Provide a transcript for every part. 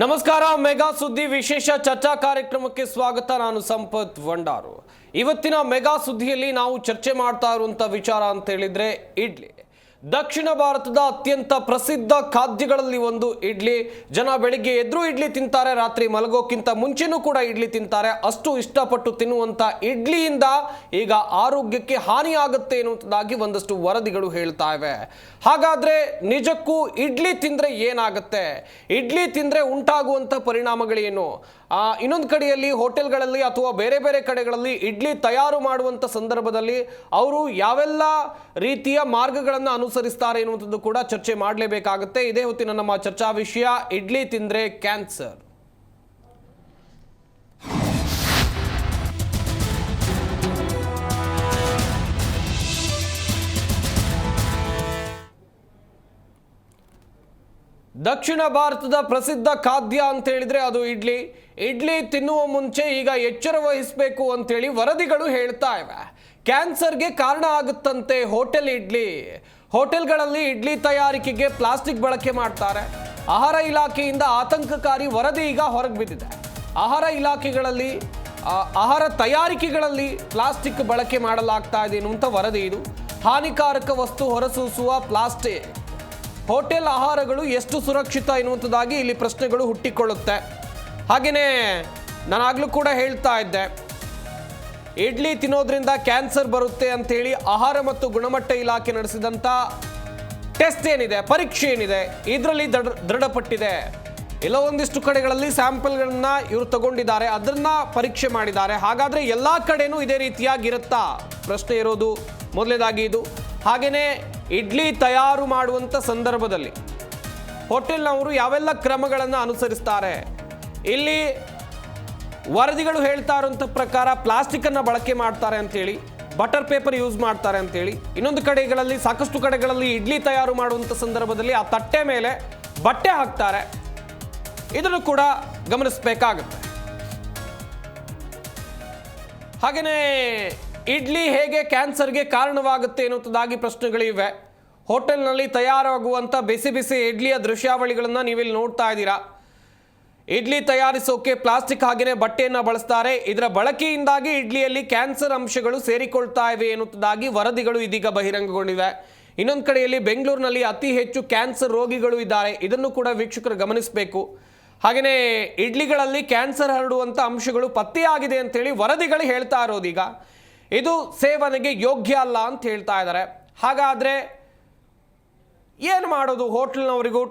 ನಮಸ್ಕಾರ. ಮೆಗಾ ಸುದ್ದಿ ವಿಶೇಷ ಚರ್ಚಾ ಕಾರ್ಯಕ್ರಮಕ್ಕೆ ಸ್ವಾಗತ. ನಾನು ಸಂಪತ್ ವಂಡಾರು. ಇವತ್ತಿನ ಮೆಗಾ ಸುದ್ದಿಯಲ್ಲಿ ನಾವು ಚರ್ಚೆ ಮಾಡ್ತಾ ಇರುವಂತ ವಿಚಾರ ಅಂತ ಹೇಳಿದ್ರೆ ಇಡ್ಲಿ. ದಕ್ಷಿಣ ಭಾರತದ ಅತ್ಯಂತ ಪ್ರಸಿದ್ಧ ಖಾದ್ಯಗಳಲ್ಲಿ ಒಂದು ಇಡ್ಲಿ. ಜನ ಬೆಳಿಗ್ಗೆ ಎದ್ರು ಇಡ್ಲಿ ತಿಂತಾರೆ, ರಾತ್ರಿ ಮಲಗೋಕ್ಕಿಂತ ಮುಂಚೆನೂ ಕೂಡ ಇಡ್ಲಿ ತಿಂತಾರೆ. ಅಷ್ಟು ಇಷ್ಟಪಟ್ಟು ತಿನ್ನುವಂತ ಇಡ್ಲಿಯಿಂದ ಈಗ ಆರೋಗ್ಯಕ್ಕೆ ಹಾನಿಯಾಗುತ್ತೆ ಎನ್ನುವುದಾಗಿ ಒಂದಷ್ಟು ವರದಿಗಳು ಹೇಳ್ತಾ ಇವೆ. ಹಾಗಾದ್ರೆ ನಿಜಕ್ಕೂ ಇಡ್ಲಿ ತಿಂದ್ರೆ ಏನಾಗುತ್ತೆ, ಇಡ್ಲಿ ತಿಂದ್ರೆ ಉಂಟಾಗುವಂತ ಪರಿಣಾಮಗಳೇನು? ಇನ್ನೊಂದು ಕಡೆಯಲ್ಲಿ ಹೋಟೆಲ್ಗಳಲ್ಲಿ ಅಥವಾ ಬೇರೆ ಬೇರೆ ಕಡೆಗಳಲ್ಲಿ ಇಡ್ಲಿ ತಯಾರು ಮಾಡುವಂತ ಸಂದರ್ಭದಲ್ಲಿ ಅವರು ಯಾವೆಲ್ಲ ರೀತಿಯ ಮಾರ್ಗಗಳನ್ನು ಅನುಸರಿಸ್ತಾರೆ ಎನ್ನುವಂಥದ್ದು ಕೂಡ ಚರ್ಚೆ ಮಾಡಲೇಬೇಕಾಗುತ್ತೆ. ಇದೇ ಹೊತ್ತಿನ ನಮ್ಮ ಚರ್ಚಾ ವಿಷಯ ಇಡ್ಲಿ ತಿಂದ್ರೆ ಕ್ಯಾನ್ಸರ್. ದಕ್ಷಿಣ ಭಾರತದ ಪ್ರಸಿದ್ಧ ಖಾದ್ಯ ಅಂತ ಹೇಳಿದ್ರೆ ಅದು ಇಡ್ಲಿ. ಇಡ್ಲಿ ತಿನ್ನುವ ಮುಂಚೆ ಈಗ ಎಚ್ಚರ ವಹಿಸಬೇಕು ಅಂತೇಳಿ ವರದಿಗಳು ಹೇಳ್ತಾ ಇವೆ. ಕ್ಯಾನ್ಸರ್ಗೆ ಕಾರಣ ಆಗುತ್ತಂತೆ ಹೋಟೆಲ್ ಇಡ್ಲಿ. ಹೋಟೆಲ್ಗಳಲ್ಲಿ ಇಡ್ಲಿ ತಯಾರಿಕೆಗೆ ಪ್ಲಾಸ್ಟಿಕ್ ಬಳಕೆ ಮಾಡ್ತಾರೆ. ಆಹಾರ ಇಲಾಖೆಯಿಂದ ಆತಂಕಕಾರಿ ವರದಿ ಈಗ ಹೊರಗೆ ಬಿದ್ದಿದೆ. ಆಹಾರ ಇಲಾಖೆಗಳಲ್ಲಿ ಆಹಾರ ತಯಾರಿಕೆಗಳಲ್ಲಿ ಪ್ಲಾಸ್ಟಿಕ್ ಬಳಕೆ ಮಾಡಲಾಗ್ತಾ ಇದೆ ಎನ್ನುವಂಥ ವರದಿ ಇದು. ಹಾನಿಕಾರಕ ವಸ್ತು ಹೊರಸೂಸುವ ಪ್ಲಾಸ್ಟಿಕ್ ಹೋಟೆಲ್ ಆಹಾರಗಳು ಎಷ್ಟು ಸುರಕ್ಷಿತ ಎನ್ನುವಂಥದ್ದಾಗಿ ಇಲ್ಲಿ ಪ್ರಶ್ನೆಗಳು ಹುಟ್ಟಿಕೊಳ್ಳುತ್ತೆ. ಹಾಗೆಯೇ ನಾನಾಗಲೂ ಕೂಡ ಹೇಳ್ತಾ ಇದ್ದೆ, ಇಡ್ಲಿ ತಿನ್ನೋದ್ರಿಂದ ಕ್ಯಾನ್ಸರ್ ಬರುತ್ತೆ ಅಂಥೇಳಿ ಆಹಾರ ಮತ್ತು ಗುಣಮಟ್ಟ ಇಲಾಖೆ ನಡೆಸಿದಂಥ ಟೆಸ್ಟ್ ಏನಿದೆ, ಪರೀಕ್ಷೆ ಏನಿದೆ, ಇದರಲ್ಲಿ ದೃಢಪಟ್ಟಿದೆ. ಎಲ್ಲೋ ಒಂದಿಷ್ಟು ಕಡೆಗಳಲ್ಲಿ ಸ್ಯಾಂಪಲ್ಗಳನ್ನ ಇವರು ತಗೊಂಡಿದ್ದಾರೆ, ಅದನ್ನ ಪರೀಕ್ಷೆ ಮಾಡಿದ್ದಾರೆ. ಹಾಗಾದರೆ ಎಲ್ಲ ಕಡೆನೂ ಇದೇ ರೀತಿಯಾಗಿರುತ್ತಾ ಪ್ರಶ್ನೆ ಇರೋದು ಮೊದಲನೇದಾಗಿ ಇದು. ಹಾಗೆಯೇ ಇಡ್ಲಿ ತಯಾರು ಮಾಡುವಂಥ ಸಂದರ್ಭದಲ್ಲಿ ಹೋಟೆಲ್ನವರು ಯಾವೆಲ್ಲ ಕ್ರಮಗಳನ್ನು ಅನುಸರಿಸ್ತಾರೆ? ಇಲ್ಲಿ ವರದಿಗಳು ಹೇಳ್ತಾ ಇರುವಂಥ ಪ್ರಕಾರ ಪ್ಲಾಸ್ಟಿಕ್ಕನ್ನು ಬಳಕೆ ಮಾಡ್ತಾರೆ ಅಂತೇಳಿ, ಬಟರ್ ಪೇಪರ್ ಯೂಸ್ ಮಾಡ್ತಾರೆ ಅಂತೇಳಿ. ಇನ್ನೊಂದು ಕಡೆಗಳಲ್ಲಿ, ಸಾಕಷ್ಟು ಕಡೆಗಳಲ್ಲಿ ಇಡ್ಲಿ ತಯಾರು ಮಾಡುವಂಥ ಸಂದರ್ಭದಲ್ಲಿ ಆ ತಟ್ಟೆ ಮೇಲೆ ಬಟ್ಟೆ ಹಾಕ್ತಾರೆ. ಇದನ್ನು ಕೂಡ ಗಮನಿಸಬೇಕಾಗುತ್ತೆ. ಹಾಗೆಯೇ ಇಡ್ಲಿ ಹೇಗೆ ಕ್ಯಾನ್ಸರ್ಗೆ ಕಾರಣವಾಗುತ್ತೆ ಎನ್ನುವುದಾಗಿ ಪ್ರಶ್ನೆಗಳಿವೆ. ಹೋಟೆಲ್ನಲ್ಲಿ ತಯಾರಾಗುವಂಥ ಬಿಸಿ ಬಿಸಿ ಇಡ್ಲಿಯ ದೃಶ್ಯಾವಳಿಗಳನ್ನು ನೀವಿಲ್ಲಿ ನೋಡ್ತಾ ಇದ್ದೀರಾ. ಇಡ್ಲಿ ತಯಾರಿಸೋಕೆ ಪ್ಲಾಸ್ಟಿಕ್ ಹಾಗೆಯೇ ಬಟ್ಟೆಯನ್ನು ಬಳಸ್ತಾರೆ. ಇದರ ಬಳಕೆಯಿಂದಾಗಿ ಇಡ್ಲಿಯಲ್ಲಿ ಕ್ಯಾನ್ಸರ್ ಅಂಶಗಳು ಸೇರಿಕೊಳ್ತಾ ಇವೆ ಎನ್ನುವುದಾಗಿ ವರದಿಗಳು ಇದೀಗ ಬಹಿರಂಗಗೊಂಡಿವೆ. ಇನ್ನೊಂದು ಕಡೆಯಲ್ಲಿ ಬೆಂಗಳೂರಿನಲ್ಲಿ ಅತಿ ಹೆಚ್ಚು ಕ್ಯಾನ್ಸರ್ ರೋಗಿಗಳು ಇದ್ದಾರೆ. ಇದನ್ನು ಕೂಡ ವೀಕ್ಷಕರು ಗಮನಿಸಬೇಕು. ಹಾಗೆಯೇ ಇಡ್ಲಿಗಳಲ್ಲಿ ಕ್ಯಾನ್ಸರ್ ಹರಡುವಂಥ ಅಂಶಗಳು ಪತ್ತೆಯಾಗಿದೆ ಅಂತೇಳಿ ವರದಿಗಳು ಹೇಳ್ತಾ ಇರೋದೀಗ. ಇದು ಸೇವನೆಗೆ ಯೋಗ್ಯ ಅಲ್ಲ ಅಂತ ಹೇಳ್ತಾ ಇದ್ದಾರೆ. ಹಾಗಾದರೆ ಏನು ಮಾಡೋದು? ಹೋಟೆಲ್ನವರಿಗೂ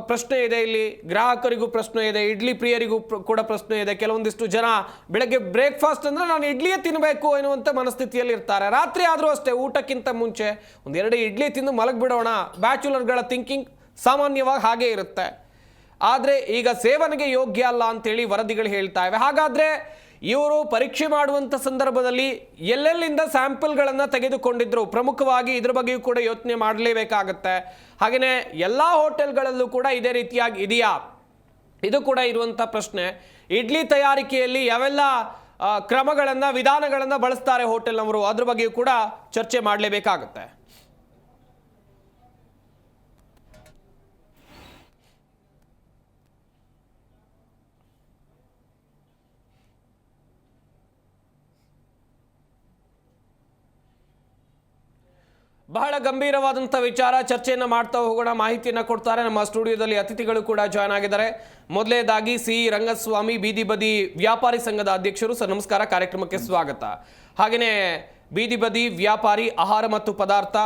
ಪ್ರಶ್ನೆ ಇದೆ, ಇಲ್ಲಿ ಗ್ರಾಹಕರಿಗೂ ಪ್ರಶ್ನೆ ಇದೆ, ಇಡ್ಲಿ ಪ್ರಿಯರಿಗೂ ಕೂಡ ಪ್ರಶ್ನೆ ಇದೆ. ಕೆಲವೊಂದಿಷ್ಟು ಜನ ಬೆಳಗ್ಗೆ ಬ್ರೇಕ್ಫಾಸ್ಟ್ ಅಂದರೆ ನಾನು ಇಡ್ಲಿಯೇ ತಿನ್ನಬೇಕು ಎನ್ನುವಂಥ ಮನಸ್ಥಿತಿಯಲ್ಲಿ ಇರ್ತಾರೆ. ರಾತ್ರಿ ಆದರೂ ಅಷ್ಟೇ, ಊಟಕ್ಕಿಂತ ಮುಂಚೆ ಒಂದೆರಡು ಇಡ್ಲಿ ತಿಂದು ಮಲಗಿಬಿಡೋಣ, ಬ್ಯಾಚುಲರ್ಗಳ ಥಿಂಕಿಂಗ್ ಸಾಮಾನ್ಯವಾಗಿ ಹಾಗೇ ಇರುತ್ತೆ. ಆದರೆ ಈಗ ಸೇವನೆಗೆ ಯೋಗ್ಯ ಅಲ್ಲ ಅಂತೇಳಿ ವರದಿಗಳು ಹೇಳ್ತಾ ಇವೆ. ಹಾಗಾದರೆ ಇವರು ಪರೀಕ್ಷೆ ಮಾಡುವಂಥ ಸಂದರ್ಭದಲ್ಲಿ ಎಲ್ಲೆಲ್ಲಿಂದ ಸ್ಯಾಂಪಲ್ಗಳನ್ನು ತೆಗೆದುಕೊಂಡಿದ್ರು, ಪ್ರಮುಖವಾಗಿ ಇದ್ರ ಬಗ್ಗೆಯೂ ಕೂಡ ಯೋಚನೆ ಮಾಡಲೇಬೇಕಾಗತ್ತೆ. ಹಾಗೆಯೇ ಎಲ್ಲ ಹೋಟೆಲ್ಗಳಲ್ಲೂ ಕೂಡ ಇದೇ ರೀತಿಯಾಗಿ ಇದೆಯಾ, ಇದು ಕೂಡ ಇರುವಂಥ ಪ್ರಶ್ನೆ. ಇಡ್ಲಿ ತಯಾರಿಕೆಯಲ್ಲಿ ಯಾವೆಲ್ಲ ಕ್ರಮಗಳನ್ನು, ವಿಧಾನಗಳನ್ನು ಬಳಸ್ತಾರೆ ಹೋಟೆಲ್ನವರು, ಅದ್ರ ಬಗ್ಗೆಯೂ ಕೂಡ ಚರ್ಚೆ ಮಾಡಲೇಬೇಕಾಗತ್ತೆ. ಬಹಳ ಗಂಭೀರವಾದಂಥ ವಿಚಾರ, ಚರ್ಚೆಯನ್ನು ಮಾಡ್ತಾ ಹೋಗೋಣ. ಮಾಹಿತಿಯನ್ನು ಕೊಡ್ತಾರೆ ನಮ್ಮ ಸ್ಟುಡಿಯೋದಲ್ಲಿ ಅತಿಥಿಗಳು ಕೂಡ ಜಾಯ್ನ್ ಆಗಿದ್ದಾರೆ. ಮೊದಲನೇದಾಗಿ ಸಿ ರಂಗಸ್ವಾಮಿ, ಬೀದಿ ಬದಿ ವ್ಯಾಪಾರಿ ಸಂಘದ ಅಧ್ಯಕ್ಷರು. ಸರ್ ನಮಸ್ಕಾರ, ಕಾರ್ಯಕ್ರಮಕ್ಕೆ ಸ್ವಾಗತ. ಹಾಗೆಯೇ ಬೀದಿ ಬದಿ ವ್ಯಾಪಾರಿ ಆಹಾರ ಮತ್ತು ಪದಾರ್ಥ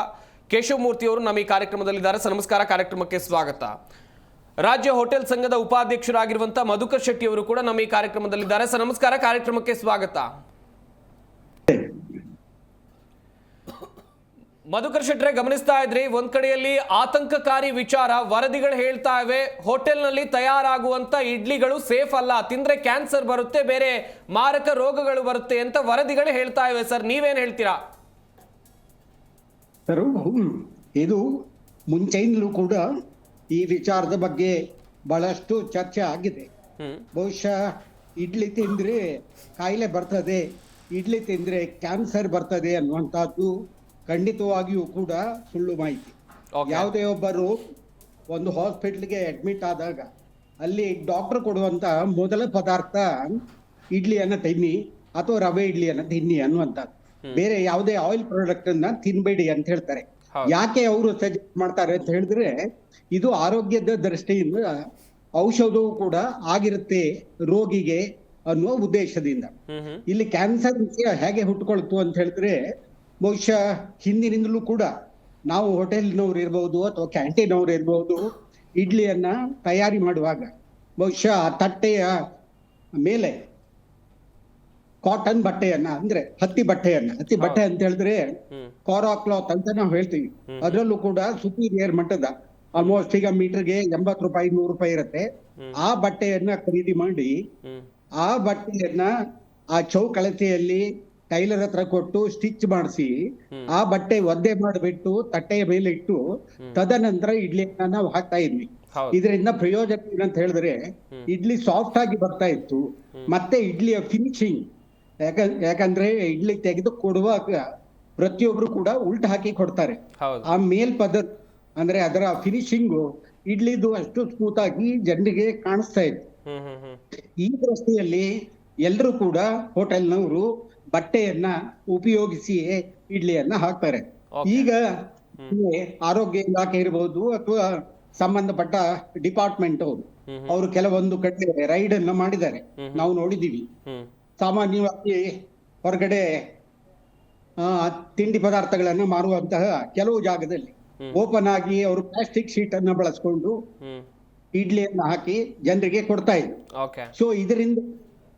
ಕೇಶವಮೂರ್ತಿ ಅವರು ನಮ್ಮ ಈ ಕಾರ್ಯಕ್ರಮದಲ್ಲಿದ್ದಾರೆ. ಸರ್ ನಮಸ್ಕಾರ, ಕಾರ್ಯಕ್ರಮಕ್ಕೆ ಸ್ವಾಗತ. ರಾಜ್ಯ ಹೋಟೆಲ್ ಸಂಘದ ಉಪಾಧ್ಯಕ್ಷರಾಗಿರುವಂಥ ಮಧುಕರ್ ಶೆಟ್ಟಿ ಅವರು ಕೂಡ ನಮ್ಮ ಈ ಕಾರ್ಯಕ್ರಮದಲ್ಲಿದ್ದಾರೆ. ಸರ್ ನಮಸ್ಕಾರ, ಕಾರ್ಯಕ್ರಮಕ್ಕೆ ಸ್ವಾಗತ. ಮಧುಕರ್ ಶೆಟ್ರೆ, ಗಮನಿಸ್ತಾ ಇದ್ರಿ, ಒಂದ್ ಕಡೆಯಲ್ಲಿ ಆತಂಕಕಾರಿ ವಿಚಾರ, ವರದಿಗಳು ಹೇಳ್ತಾ ಇವೆ ಹೋಟೆಲ್ನಲ್ಲಿ ತಯಾರಾಗುವಂತ ಇಡ್ಲಿಗಳು ಸೇಫ್ ಅಲ್ಲ, ತಿಂದ್ರೆ ಕ್ಯಾನ್ಸರ್ ಬರುತ್ತೆ, ಬೇರೆ ಮಾರಕ ರೋಗಗಳು ಬರುತ್ತೆ ಅಂತ ವರದಿಗಳು ಹೇಳ್ತಾ ಇವೆ. ಸರ್ ನೀವೇನ್ ಹೇಳ್ತೀರಾ? ಸರ್, ಇದು ಮುಂಚೆಯಿಂದಲೂ ಕೂಡ ಈ ವಿಚಾರದ ಬಗ್ಗೆ ಬಹಳಷ್ಟು ಚರ್ಚೆ ಆಗಿದೆ. ಬಹುಶಃ ಇಡ್ಲಿ ತಿಂದ್ರೆ ಕಾಯಿಲೆ ಬರ್ತದೆ, ಇಡ್ಲಿ ತಿಂದ್ರೆ ಕ್ಯಾನ್ಸರ್ ಬರ್ತದೆ ಅನ್ನುವಂಥದ್ದು ಖಂಡಿತವಾಗಿಯೂ ಕೂಡ ಸುಳ್ಳು ಮಾಹಿತಿ. ಯಾವುದೇ ಒಬ್ಬರು ಒಂದು ಹಾಸ್ಪಿಟಲ್ಗೆ ಅಡ್ಮಿಟ್ ಆದಾಗ ಅಲ್ಲಿ ಡಾಕ್ಟರ್ ಕೊಡುವಂತ ಮೊದಲ ಪದಾರ್ಥ ಇಡ್ಲಿಯನ್ನ ತಿನ್ನಿ ಅಥವಾ ರವೆ ಇಡ್ಲಿಯನ್ನ ತಿನ್ನಿ ಅನ್ನುವಂಥದ್ದು. ಬೇರೆ ಯಾವುದೇ ಆಯಿಲ್ ಪ್ರಾಡಕ್ಟ್ ಅನ್ನ ತಿನ್ಬೇಡಿ ಅಂತ ಹೇಳ್ತಾರೆ. ಯಾಕೆ ಅವರು ಸಜೆಸ್ಟ್ ಮಾಡ್ತಾರೆ ಅಂತ ಹೇಳಿದ್ರೆ, ಇದು ಆರೋಗ್ಯದ ದೃಷ್ಟಿಯಿಂದ ಔಷಧವೂ ಕೂಡ ಆಗಿರುತ್ತೆ ರೋಗಿಗೆ ಅನ್ನುವ ಉದ್ದೇಶದಿಂದ. ಇಲ್ಲಿ ಕ್ಯಾನ್ಸರ್ ವಿಷಯ ಹೇಗೆ ಹುಟ್ಟುಕೊಳ್ತು ಅಂತ ಹೇಳಿದ್ರೆ, ಬಹುಶಃ ಹಿಂದಿನಿಂದಲೂ ಕೂಡ ನಾವು ಹೋಟೆಲ್ನವ್ರು ಇರ್ಬೋದು ಅಥವಾ ಕ್ಯಾಂಟೀನ್ ಅವ್ರು ಇರ್ಬೋದು, ಇಡ್ಲಿಯನ್ನ ತಯಾರಿ ಮಾಡುವಾಗ ಬಹುಶಃ ತಟ್ಟೆಯ ಮೇಲೆ ಕಾಟನ್ ಬಟ್ಟೆಯನ್ನ, ಅಂದ್ರೆ ಹತ್ತಿ ಬಟ್ಟೆ ಅಂತ ಹೇಳಿದ್ರೆ ಕಾರಾ ಕ್ಲಾತ್ ಅಂತ ನಾವು ಹೇಳ್ತೀವಿ. ಅದರಲ್ಲೂ ಕೂಡ ಸುಪೀರಿಯರ್ ಮಟ್ಟದ, ಆಲ್ಮೋಸ್ಟ್ ಈಗ ಮೀಟರ್ಗೆ 80 ರೂಪಾಯಿ 100 ರೂಪಾಯಿ ಇರುತ್ತೆ. ಆ ಬಟ್ಟೆಯನ್ನ ಖರೀದಿ ಮಾಡಿ ಆ ಬಟ್ಟೆಯನ್ನ ಆ ಚೌಕಳತೆಯಲ್ಲಿ ಟೈಲರ್ ಹತ್ರ ಕೊಟ್ಟು ಸ್ಟಿಚ್ ಮಾಡಿಸಿ ಆ ಬಟ್ಟೆ ಒದ್ದೆ ಮಾಡಿಬಿಟ್ಟು ತಟ್ಟೆಯ ಮೇಲೆ ಇಟ್ಟು ತದನಂತರ ಇಡ್ಲಿಯನ್ನ ನಾವು ಹಾಕ್ತಾ ಇದ್ವಿ. ಇದರಿಂದ ಪ್ರಯೋಜನ ಏನಂತ ಹೇಳಿದ್ರೆ, ಇಡ್ಲಿ ಸಾಫ್ಟ್ ಆಗಿ ಬರ್ತಾ ಇತ್ತು. ಮತ್ತೆ ಇಡ್ಲಿಯ ಫಿನಿಶಿಂಗ್, ಯಾಕಂದ್ರೆ ಇಡ್ಲಿ ತೆಗೆದು ಕೊಡುವಾಗ ಪ್ರತಿಯೊಬ್ರು ಕೂಡ ಉಲ್ಟ ಹಾಕಿ ಕೊಡ್ತಾರೆ. ಆ ಮೇಲ್ಪದರ ಅಂದ್ರೆ ಅದರ ಫಿನಿಶಿಂಗು ಇಡ್ಲಿದು ಅಷ್ಟು ಸ್ಮೂತ್ ಆಗಿ ಜನರಿಗೆ ಕಾಣಿಸ್ತಾ ಇತ್ತು. ಈ ದೃಷ್ಟಿಯಲ್ಲಿ ಎಲ್ಲರೂ ಕೂಡ ಹೋಟೆಲ್ನವರು ಬಟ್ಟೆಯನ್ನ ಉಪಯೋಗಿಸಿ ಇಡ್ಲಿಯನ್ನ ಹಾಕ್ತಾರೆ. ಈಗ ಆರೋಗ್ಯ ಇಲಾಖೆ ಇರಬಹುದು ಅಥವಾ ಸಂಬಂಧಪಟ್ಟ ಡಿಪಾರ್ಟ್ಮೆಂಟ್ ಅವರು ಕೆಲವೊಂದು ಕಡೆ ರೈಡ್ ಅನ್ನ ಮಾಡಿದ್ದಾರೆ, ನಾವು ನೋಡಿದೀವಿ. ಸಾಮಾನ್ಯವಾಗಿ ಹೊರಗಡೆ ತಿಂಡಿ ಪದಾರ್ಥಗಳನ್ನ ಮಾರುವಂತಹ ಕೆಲವು ಜಾಗದಲ್ಲಿ ಓಪನ್ ಆಗಿ ಅವರು ಪ್ಲಾಸ್ಟಿಕ್ ಶೀಟ್ ಅನ್ನ ಬಳಸ್ಕೊಂಡು ಇಡ್ಲಿಯನ್ನ ಹಾಕಿ ಜನರಿಗೆ ಕೊಡ್ತಾ ಇದ್ರು. ಸೊ ಇದರಿಂದ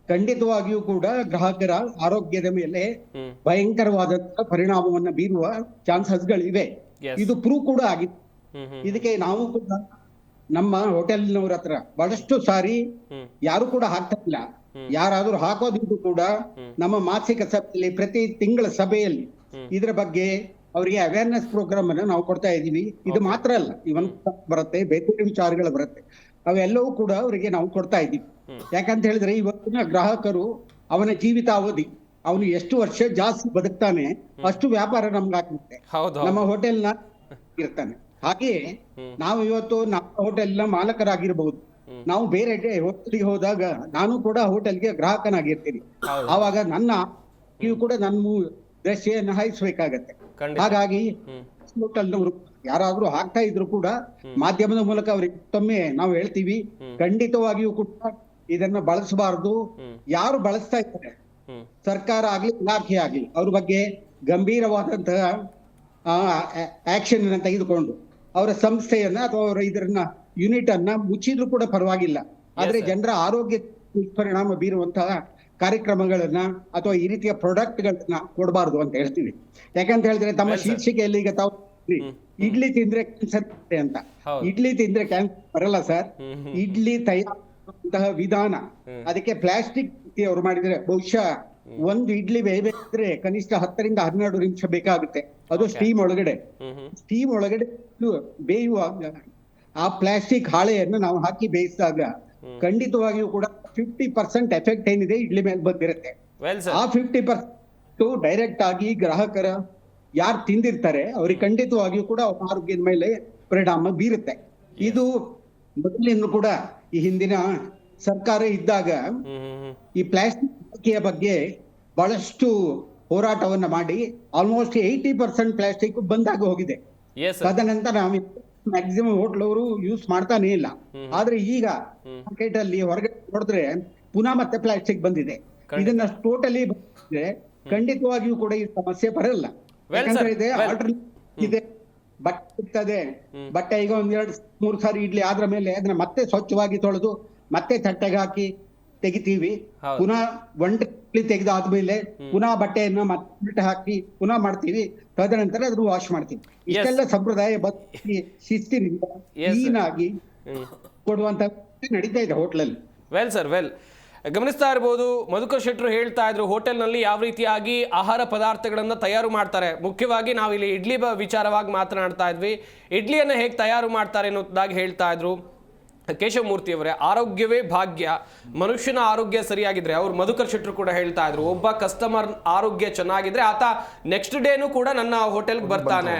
ಖಂಡಿತವಾಗಿಯೂ ಕೂಡ ಗ್ರಾಹಕರ ಆರೋಗ್ಯದ ಮೇಲೆ ಭಯಂಕರವಾದಂತಹ ಪರಿಣಾಮವನ್ನ ಬೀರುವ ಚಾನ್ಸಸ್ಗಳಿವೆ. ಇದು ಪ್ರೂವ್ ಕೂಡ ಆಗಿದೆ. ಇದಕ್ಕೆ ನಾವು ಕೂಡ ನಮ್ಮ ಹೋಟೆಲ್ನವ್ರ ಹತ್ರ ಬಹಳಷ್ಟು ಸಾರಿ ಯಾರು ಕೂಡ ಹಾಕ್ತಾ ಇಲ್ಲ. ಯಾರಾದ್ರೂ ಹಾಕೋದಿದ್ದು ಕೂಡ ನಮ್ಮ ಮಾಸಿಕ ಸಭೆಯಲ್ಲಿ, ಪ್ರತಿ ತಿಂಗಳ ಸಭೆಯಲ್ಲಿ ಇದರ ಬಗ್ಗೆ ಅವರಿಗೆ ಅವೇರ್ನೆಸ್ ಪ್ರೋಗ್ರಾಮ್ ಅನ್ನ ನಾವು ಕೊಡ್ತಾ ಇದೀವಿ. ಇದು ಮಾತ್ರ ಅಲ್ಲ, ಇವನ್ ಬರುತ್ತೆ, ಬೇರೆ ವಿಚಾರಗಳು ಬರುತ್ತೆ, ಅವೆಲ್ಲವೂ ಕೂಡ ಅವರಿಗೆ ನಾವು ಕೊಡ್ತಾ ಇದ್ದೀವಿ. ಯಾಕಂತ ಹೇಳಿದ್ರೆ ಇವತ್ತಿನ ಗ್ರಾಹಕರು, ಅವನ ಜೀವಿತಾವಧಿ, ಅವನು ಎಷ್ಟು ವರ್ಷ ಜಾಸ್ತಿ ಬದುಕ್ತಾನೆ ಅಷ್ಟು ವ್ಯಾಪಾರ ನಮ್ಗೆ ಆಗ್ತದೆ, ನಮ್ಮ ಹೋಟೆಲ್ನ ಇರ್ತಾನೆ. ಹಾಗೆಯೇ ನಾವು ಇವತ್ತು ನಮ್ಮ ಹೋಟೆಲ್ನ ಮಾಲಕರಾಗಿರ್ಬಹುದು, ನಾವು ಬೇರೆ ಹೋಟೆಲ್ಗೆ ಹೋದಾಗ ನಾನು ಕೂಡ ಹೋಟೆಲ್ಗೆ ಗ್ರಾಹಕನಾಗಿರ್ತೀನಿ. ಆವಾಗ ನನ್ನ ಕೂಡ ನನ್ನ ದೃಷ್ಟಿಯನ್ನು ಹಾಯಿಸ್ಬೇಕಾಗತ್ತೆ. ಹಾಗಾಗಿ ಹೋಟೆಲ್ನವರು ಯಾರಾದ್ರೂ ಹಾಕ್ತಾ ಇದ್ರು ಕೂಡ ಮಾಧ್ಯಮದ ಮೂಲಕ ಅವ್ರಿಗೆ ಮತ್ತೊಮ್ಮೆ ನಾವು ಹೇಳ್ತೀವಿ, ಖಂಡಿತವಾಗಿಯೂ ಕೂಡ ಇದನ್ನ ಬಳಸಬಾರದು. ಯಾರು ಬಳಸ್ತಾ ಇದ್ದಾರೆ, ಸರ್ಕಾರ ಆಗ್ಲಿ ಇಲಾಖೆ ಆಗ್ಲಿ, ಅವ್ರ ಬಗ್ಗೆ ಗಂಭೀರವಾದಂತಹ ಆಕ್ಷನ್ ಅನ್ನ ತೆಗೆದುಕೊಂಡು ಅವರ ಸಂಸ್ಥೆಯನ್ನ ಅಥವಾ ಅವರ ಇದನ್ನ ಯೂನಿಟ್ ಅನ್ನ ಮುಚ್ಚಿದ್ರು ಕೂಡ ಪರವಾಗಿಲ್ಲ. ಆದ್ರೆ ಜನರ ಆರೋಗ್ಯ ಪರಿಣಾಮ ಬೀರುವಂತಹ ಕಾರ್ಯಕ್ರಮಗಳನ್ನ ಅಥವಾ ಈ ರೀತಿಯ ಪ್ರಾಡಕ್ಟ್ ಗಳನ್ನ ಕೊಡಬಾರ್ದು ಅಂತ ಹೇಳ್ತೀವಿ. ಯಾಕಂತ ಹೇಳಿದ್ರೆ ತಮ್ಮ ಶೀರ್ಷಿಕೆಯಲ್ಲಿ ಈಗ ತಾವು ಇಡ್ಲಿ ತಿಂದ್ರೆ ಕ್ಯಾನ್ಸರ್ ಬರುತ್ತೆ ಅಂತ. ಇಡ್ಲಿ ತಿಂದ್ರೆ ಕ್ಯಾನ್ಸರ್ ಬರಲ್ಲ ಸರ್. ಇಡ್ಲಿ ತಯಾರಿಸುವಂತಹ ವಿಧಾನ, ಅದಕ್ಕೆ ಪ್ಲಾಸ್ಟಿಕ್ ಅವ್ರು ಮಾಡಿದ್ರೆ ಬಹುಶಃ ಒಂದು ಇಡ್ಲಿ ಬೇಯಬೇಕಿದ್ರೆ ಕನಿಷ್ಠ 10 ರಿಂದ 12 ನಿಮಿಷ ಬೇಕಾಗುತ್ತೆ. ಅದು ಸ್ಟೀಮ್ ಒಳಗಡೆ ಬೇಯುವಾಗ ಆ ಪ್ಲಾಸ್ಟಿಕ್ ಹಾಳೆಯನ್ನು ನಾವು ಹಾಕಿ ಬೇಯಿಸಿದಾಗ ಖಂಡಿತವಾಗಿಯೂ ಕೂಡ 50% ಎಫೆಕ್ಟ್ ಏನಿದೆ ಇಡ್ಲಿ ಮೇಲೆ ಬಂದಿರುತ್ತೆ. ಆ 50% ಡೈರೆಕ್ಟ್ ಆಗಿ ಗ್ರಾಹಕರ ಯಾರು ತಿಂದಿರ್ತಾರೆ ಅವ್ರಿಗೆ ಖಂಡಿತವಾಗಿಯೂ ಕೂಡ ಅವ್ರ ಆರೋಗ್ಯದ ಮೇಲೆ ಪರಿಣಾಮ ಬೀರುತ್ತೆ. ಇದು ಮೊದಲಿಂದ ಕೂಡ ಈ ಹಿಂದಿನ ಸರ್ಕಾರ ಇದ್ದಾಗ ಈ ಪ್ಲಾಸ್ಟಿಕ್ ಬಳಕೆಯ ಬಗ್ಗೆ ಬಹಳಷ್ಟು ಹೋರಾಟವನ್ನ ಮಾಡಿ ಆಲ್ಮೋಸ್ಟ್ 80% ಪ್ಲಾಸ್ಟಿಕ್ ಬಂದಾಗ ಹೋಗಿದೆ. ತದನಂತರ ನಾವು ಮ್ಯಾಕ್ಸಿಮಮ್ ಹೋಟ್ಲ್ ಅವರು ಯೂಸ್ ಮಾಡ್ತಾನೆ ಇಲ್ಲ. ಆದ್ರೆ ಈಗ ಮಾರ್ಕೆಟ್ ಅಲ್ಲಿ ಹೊರಗಡೆ ನೋಡಿದ್ರೆ ಪುನಃ ಮತ್ತೆ ಪ್ಲಾಸ್ಟಿಕ್ ಬಂದಿದೆ. ಇದನ್ನ ಟೋಟಲಿ ಬಂದಿದ್ರೆ ಖಂಡಿತವಾಗಿಯೂ ಕೂಡ ಈ ಸಮಸ್ಯೆ ಬರಲ್ಲ. ಯಾಕಂದ್ರೆ ಇದೆ ಆಲ್ಟರ್ನೇಟಿವ್ ಇದೆ, ಬಟ್ಟೆ ಇರ್ತದೆ. ಬಟ್ಟೆ ಈಗ 1-2-3 ಸಾರಿ ಇಡ್ಲಿ ಆದ್ರ ಮೇಲೆ ಅದನ್ನ ಮತ್ತೆ ಸ್ವಚ್ಛವಾಗಿ ತೊಳೆದು ಮತ್ತೆ ತಟ್ಟೆಗೆ ಹಾಕಿ ತೆಗಿತೀವಿ. ಪುನಃ ಇಡ್ಲಿ ತೆಗೆದಾದ್ಮೇಲೆ ಪುನಃ ಬಟ್ಟೆಯನ್ನ ಮತ್ತೆ ಹಾಕಿ ಪುನಃ ಮಾಡ್ತೀವಿ. ತದನಂತರ ಅದನ್ನು ವಾಶ್ ಮಾಡ್ತೀವಿ. ಇಷ್ಟೆಲ್ಲ ಸಂಪ್ರದಾಯ ಶಿಸ್ತಿನಿಂದ ಕ್ಲೀನ್ ಆಗಿ ಕೊಡುವಂತ ನಡೀತಾ ಇದೆ ಹೋಟ್ಲಲ್ಲಿ. ವೆಲ್ ಸರ್, ವೆಲ್ ಗಮನಿಸ್ತಾ ಇರ್ಬೋದು, ಮಧುಕರ್ ಶೆಟ್ಟರು ಹೇಳ್ತಾ ಇದ್ರು ಹೋಟೆಲ್ನಲ್ಲಿ ಯಾವ ರೀತಿಯಾಗಿ ಆಹಾರ ಪದಾರ್ಥಗಳನ್ನು ತಯಾರು ಮಾಡ್ತಾರೆ. ಮುಖ್ಯವಾಗಿ ನಾವಿಲ್ಲಿ ಇಡ್ಲಿ ವಿಚಾರವಾಗಿ ಮಾತನಾಡ್ತಾ ಇದ್ವಿ. ಇಡ್ಲಿಯನ್ನು ಹೇಗೆ ತಯಾರು ಮಾಡ್ತಾರೆ ಅನ್ನೋದಾಗಿ ಹೇಳ್ತಾ ಇದ್ರು ಕೇಶವಮೂರ್ತಿ ಅವರೇ. ಆರೋಗ್ಯವೇ ಭಾಗ್ಯ, ಮನುಷ್ಯನ ಆರೋಗ್ಯ ಸರಿಯಾಗಿದ್ರೆ, ಅವ್ರು ಮಧುಕರ್ ಶೆಟ್ಟರು ಕೂಡ ಹೇಳ್ತಾ ಇದ್ರು, ಒಬ್ಬ ಕಸ್ಟಮರ್ ಆರೋಗ್ಯ ಚೆನ್ನಾಗಿದ್ರೆ ಆತ ನೆಕ್ಸ್ಟ್ ಡೇನೂ ಕೂಡ ನನ್ನ ಹೋಟೆಲ್ಗೆ ಬರ್ತಾನೆ,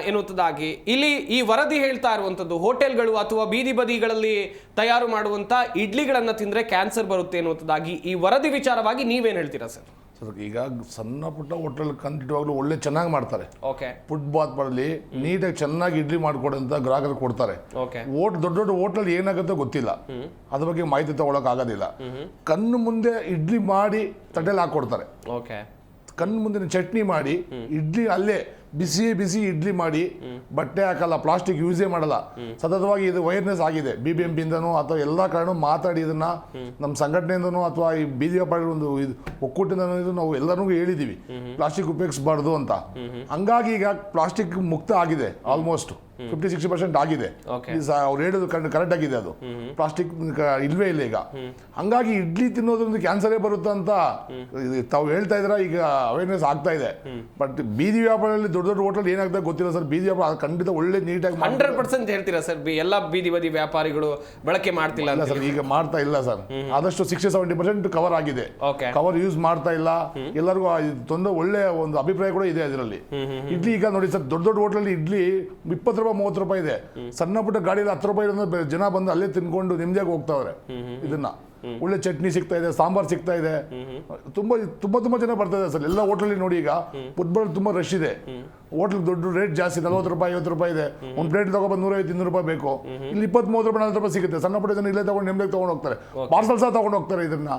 ಎನ್ನುವುದಾಗಿ ಇಲ್ಲಿ ಈ ವರದಿ ಹೇಳ್ತಾ ಇರುವಂಥದ್ದು ಹೋಟೆಲ್ಗಳು ಅಥವಾ ಬೀದಿ ಬದಿಗಳಲ್ಲಿ ತಯಾರು ಮಾಡುವಂಥ ಇಡ್ಲಿಗಳನ್ನು ತಿಂದರೆ ಕ್ಯಾನ್ಸರ್ ಬರುತ್ತೆ ಎನ್ನುವುದಾಗಿ ಈ ವರದಿ ವಿಚಾರವಾಗಿ ನೀವೇನು ಹೇಳ್ತೀರಾ ಸರ್? ಸರ್ ಈಗ ಸಣ್ಣ ಪುಟ್ಟ ಹೋಟೆಲ್ ಕಂಟಿಟ್ವಾಗ್ಲೂ ಒಳ್ಳೆ ಚೆನ್ನಾಗಿ ಮಾಡ್ತಾರೆ. ಓಕೆ, ಫುಟ್ಪಾತ್ ಬರಲಿ ನೀಟಾಗಿ ಚೆನ್ನಾಗಿ ಇಡ್ಲಿ ಮಾಡ್ಕೊಡಿ ಅಂತ ಗ್ರಾಹಕರು ಕೊಡ್ತಾರೆ. ಓಕೆ, ದೊಡ್ಡ ದೊಡ್ಡ ಹೋಟೆಲ್ ಏನಾಗುತ್ತೆ ಗೊತ್ತಿಲ್ಲ, ಅದ್ರ ಬಗ್ಗೆ ಮಾಹಿತಿ ತಗೊಳಕ್ ಆಗೋದಿಲ್ಲ. ಕಣ್ಣು ಮುಂದೆ ಇಡ್ಲಿ ಮಾಡಿ ತಟ್ಟೆಲಿ ಹಾಕೊಡ್ತಾರೆ. ಓಕೆ, ಕಣ್ಣು ಮುಂದೆ ಚಟ್ನಿ ಮಾಡಿ ಇಡ್ಲಿ ಅಲ್ಲೇ ಬಿಸಿ ಬಿಸಿ ಇಡ್ಲಿ ಮಾಡಿ ಬಟ್ಟೆ ಹಾಕಲ್ಲ, ಪ್ಲಾಸ್ಟಿಕ್ ಯೂಸೇ ಮಾಡಲ್ಲ. ಸತತವಾಗಿ ಇದು ಅವೇರ್ನೆಸ್ ಆಗಿದೆ BBMP ಇಂದನೂ ಅಥವಾ ಎಲ್ಲ ಕಾರಣ ಮಾತಾಡಿ ಇದನ್ನ ನಮ್ಮ ಸಂಘಟನೆಯಿಂದನೂ ಅಥವಾ ಈ ಬೀದಿ ವ್ಯಾಪಾರಿಗಳ ಒಂದು ಒಕ್ಕೂಟದಿಂದನೂ ಇದು ನಾವು ಎಲ್ಲರಿಗೂ ಹೇಳಿದೀವಿ ಪ್ಲಾಸ್ಟಿಕ್ ಉಪಯೋಗಿಸಬಾರ್ದು ಅಂತ. ಹಂಗಾಗಿ ಈಗ ಪ್ಲಾಸ್ಟಿಕ್ ಮುಕ್ತ ಆಗಿದೆ, ಆಲ್ಮೋಸ್ಟ್ 50-60% ಆಗಿದೆ. ಅವ್ರು ಹೇಳೋದು ಕರೆಕ್ಟ್ ಆಗಿದೆ, ಅದು ಪ್ಲಾಸ್ಟಿಕ್ ಇಲ್ವೇ ಇಲ್ಲ ಈಗ. ಹಂಗಾಗಿ ಇಡ್ಲಿ ತಿನ್ನೋದ್ರಿಂದ ಕ್ಯಾನ್ಸರೇ ಬರುತ್ತೆ ಅಂತ ತಾವು ಹೇಳ್ತಾ ಇದ್ರ, ಈಗ ಅವೇರ್ನೆಸ್ ಆಗ್ತಾ ಇದೆ. ಬಟ್ ಬೀದಿ ವ್ಯಾಪಾರದಲ್ಲಿ ದೊಡ್ಡ ದೊಡ್ಡ ಹೋಟೆಲ್ ಏನಾಗ್ತದೆ ಗೊತ್ತಿಲ್ಲ ಸರ್. ಬೀದಿ ವ್ಯಾಪಾರ ಖಂಡಿತ ಒಳ್ಳೆ ನೀಟಾಗಿ 100% ಹೇಳ್ತೀರಾ ಸರ್? ಎಲ್ಲ ಬೀದಿ ಬದಿ ವ್ಯಾಪಾರಿಗಳು ಬಳಕೆ ಮಾಡ್ತಿಲ್ಲ ಸರ್, ಈಗ ಮಾಡ್ತಾ ಇಲ್ಲ ಸರ್. ಆದಷ್ಟು 60-70% ಕವರ್ ಆಗಿದೆ. ಕವರ್ ಯೂಸ್ ಮಾಡ್ತಾ ಇಲ್ಲ. ಎಲ್ಲರಿಗೂ ತೊಂದರೆ ಒಳ್ಳೆ ಒಂದು ಅಭಿಪ್ರಾಯ ಕೂಡ ಇದೆ ಅದರಲ್ಲಿ. ಇಡ್ಲಿ ಈಗ ನೋಡಿ ಸರ್, ದೊಡ್ಡ ದೊಡ್ಡ ಹೋಟೆಲ್ ಇಡ್ಲಿ 20 ರೂಪಾಯಿ 30 ರೂಪಾಯಿ ಇದೆ. ಸಣ್ಣ ಪುಟ್ಟ ಗಾಡಿಯಲ್ಲಿ 10 ರೂಪಾಯಿ ಜನ ಬಂದು ಅಲ್ಲೇ ತಿನ್ಕೊಂಡು ನಿಮ್ದಾಗಿ ಹೋಗ್ತಾವ್ರೆ. ಇದನ್ನ ಒಳ್ಳೆ ಚಟ್ನಿ ಸಿಗ್ತಾ ಇದೆ, ಸಾಂಬಾರ್ ಸಿಗ್ತಾ ಇದೆ, ತುಂಬಾ ಜನ ಬರ್ತಾ ಇದೆ ಸರ್. ಎಲ್ಲ ಹೋಟೆಲ್ ನೋಡಿ ಈಗ ಫುಟ್ಬಾಲ್ ತುಂಬಾ ರಶ್ ಇದೆ. ಹೋಟೆಲ್ ದೊಡ್ಡ ರೇಟ್ ಜಾಸ್ತಿ, 40 ರೂಪಾಯಿ 50 ರೂಪಾಯಿ ಇದೆ. ಒಂದು ಪ್ಲೇಟ್ ತಗೊಬಂದು 150-200 ರೂಪಾಯಿ ಬೇಕು. ಇಲ್ಲಿ 20-30 ರೂಪಾಯಿ 40 ರೂಪಾಯಿ ಸಿಗುತ್ತೆ. ಸಣ್ಣ ಪುಟ್ಟ ಜನ ಇಲ್ಲೇ ತಗೊಂಡು ನಿಮ್ದಾಗಿ ತಗೊಂಡು ಹೋಗ್ತಾರೆ. ಪಾರ್ಸಲ್ ಸಹ ತಗೊಂಡು ಹೋಗ್ತಾರೆ. ಇದನ್ನ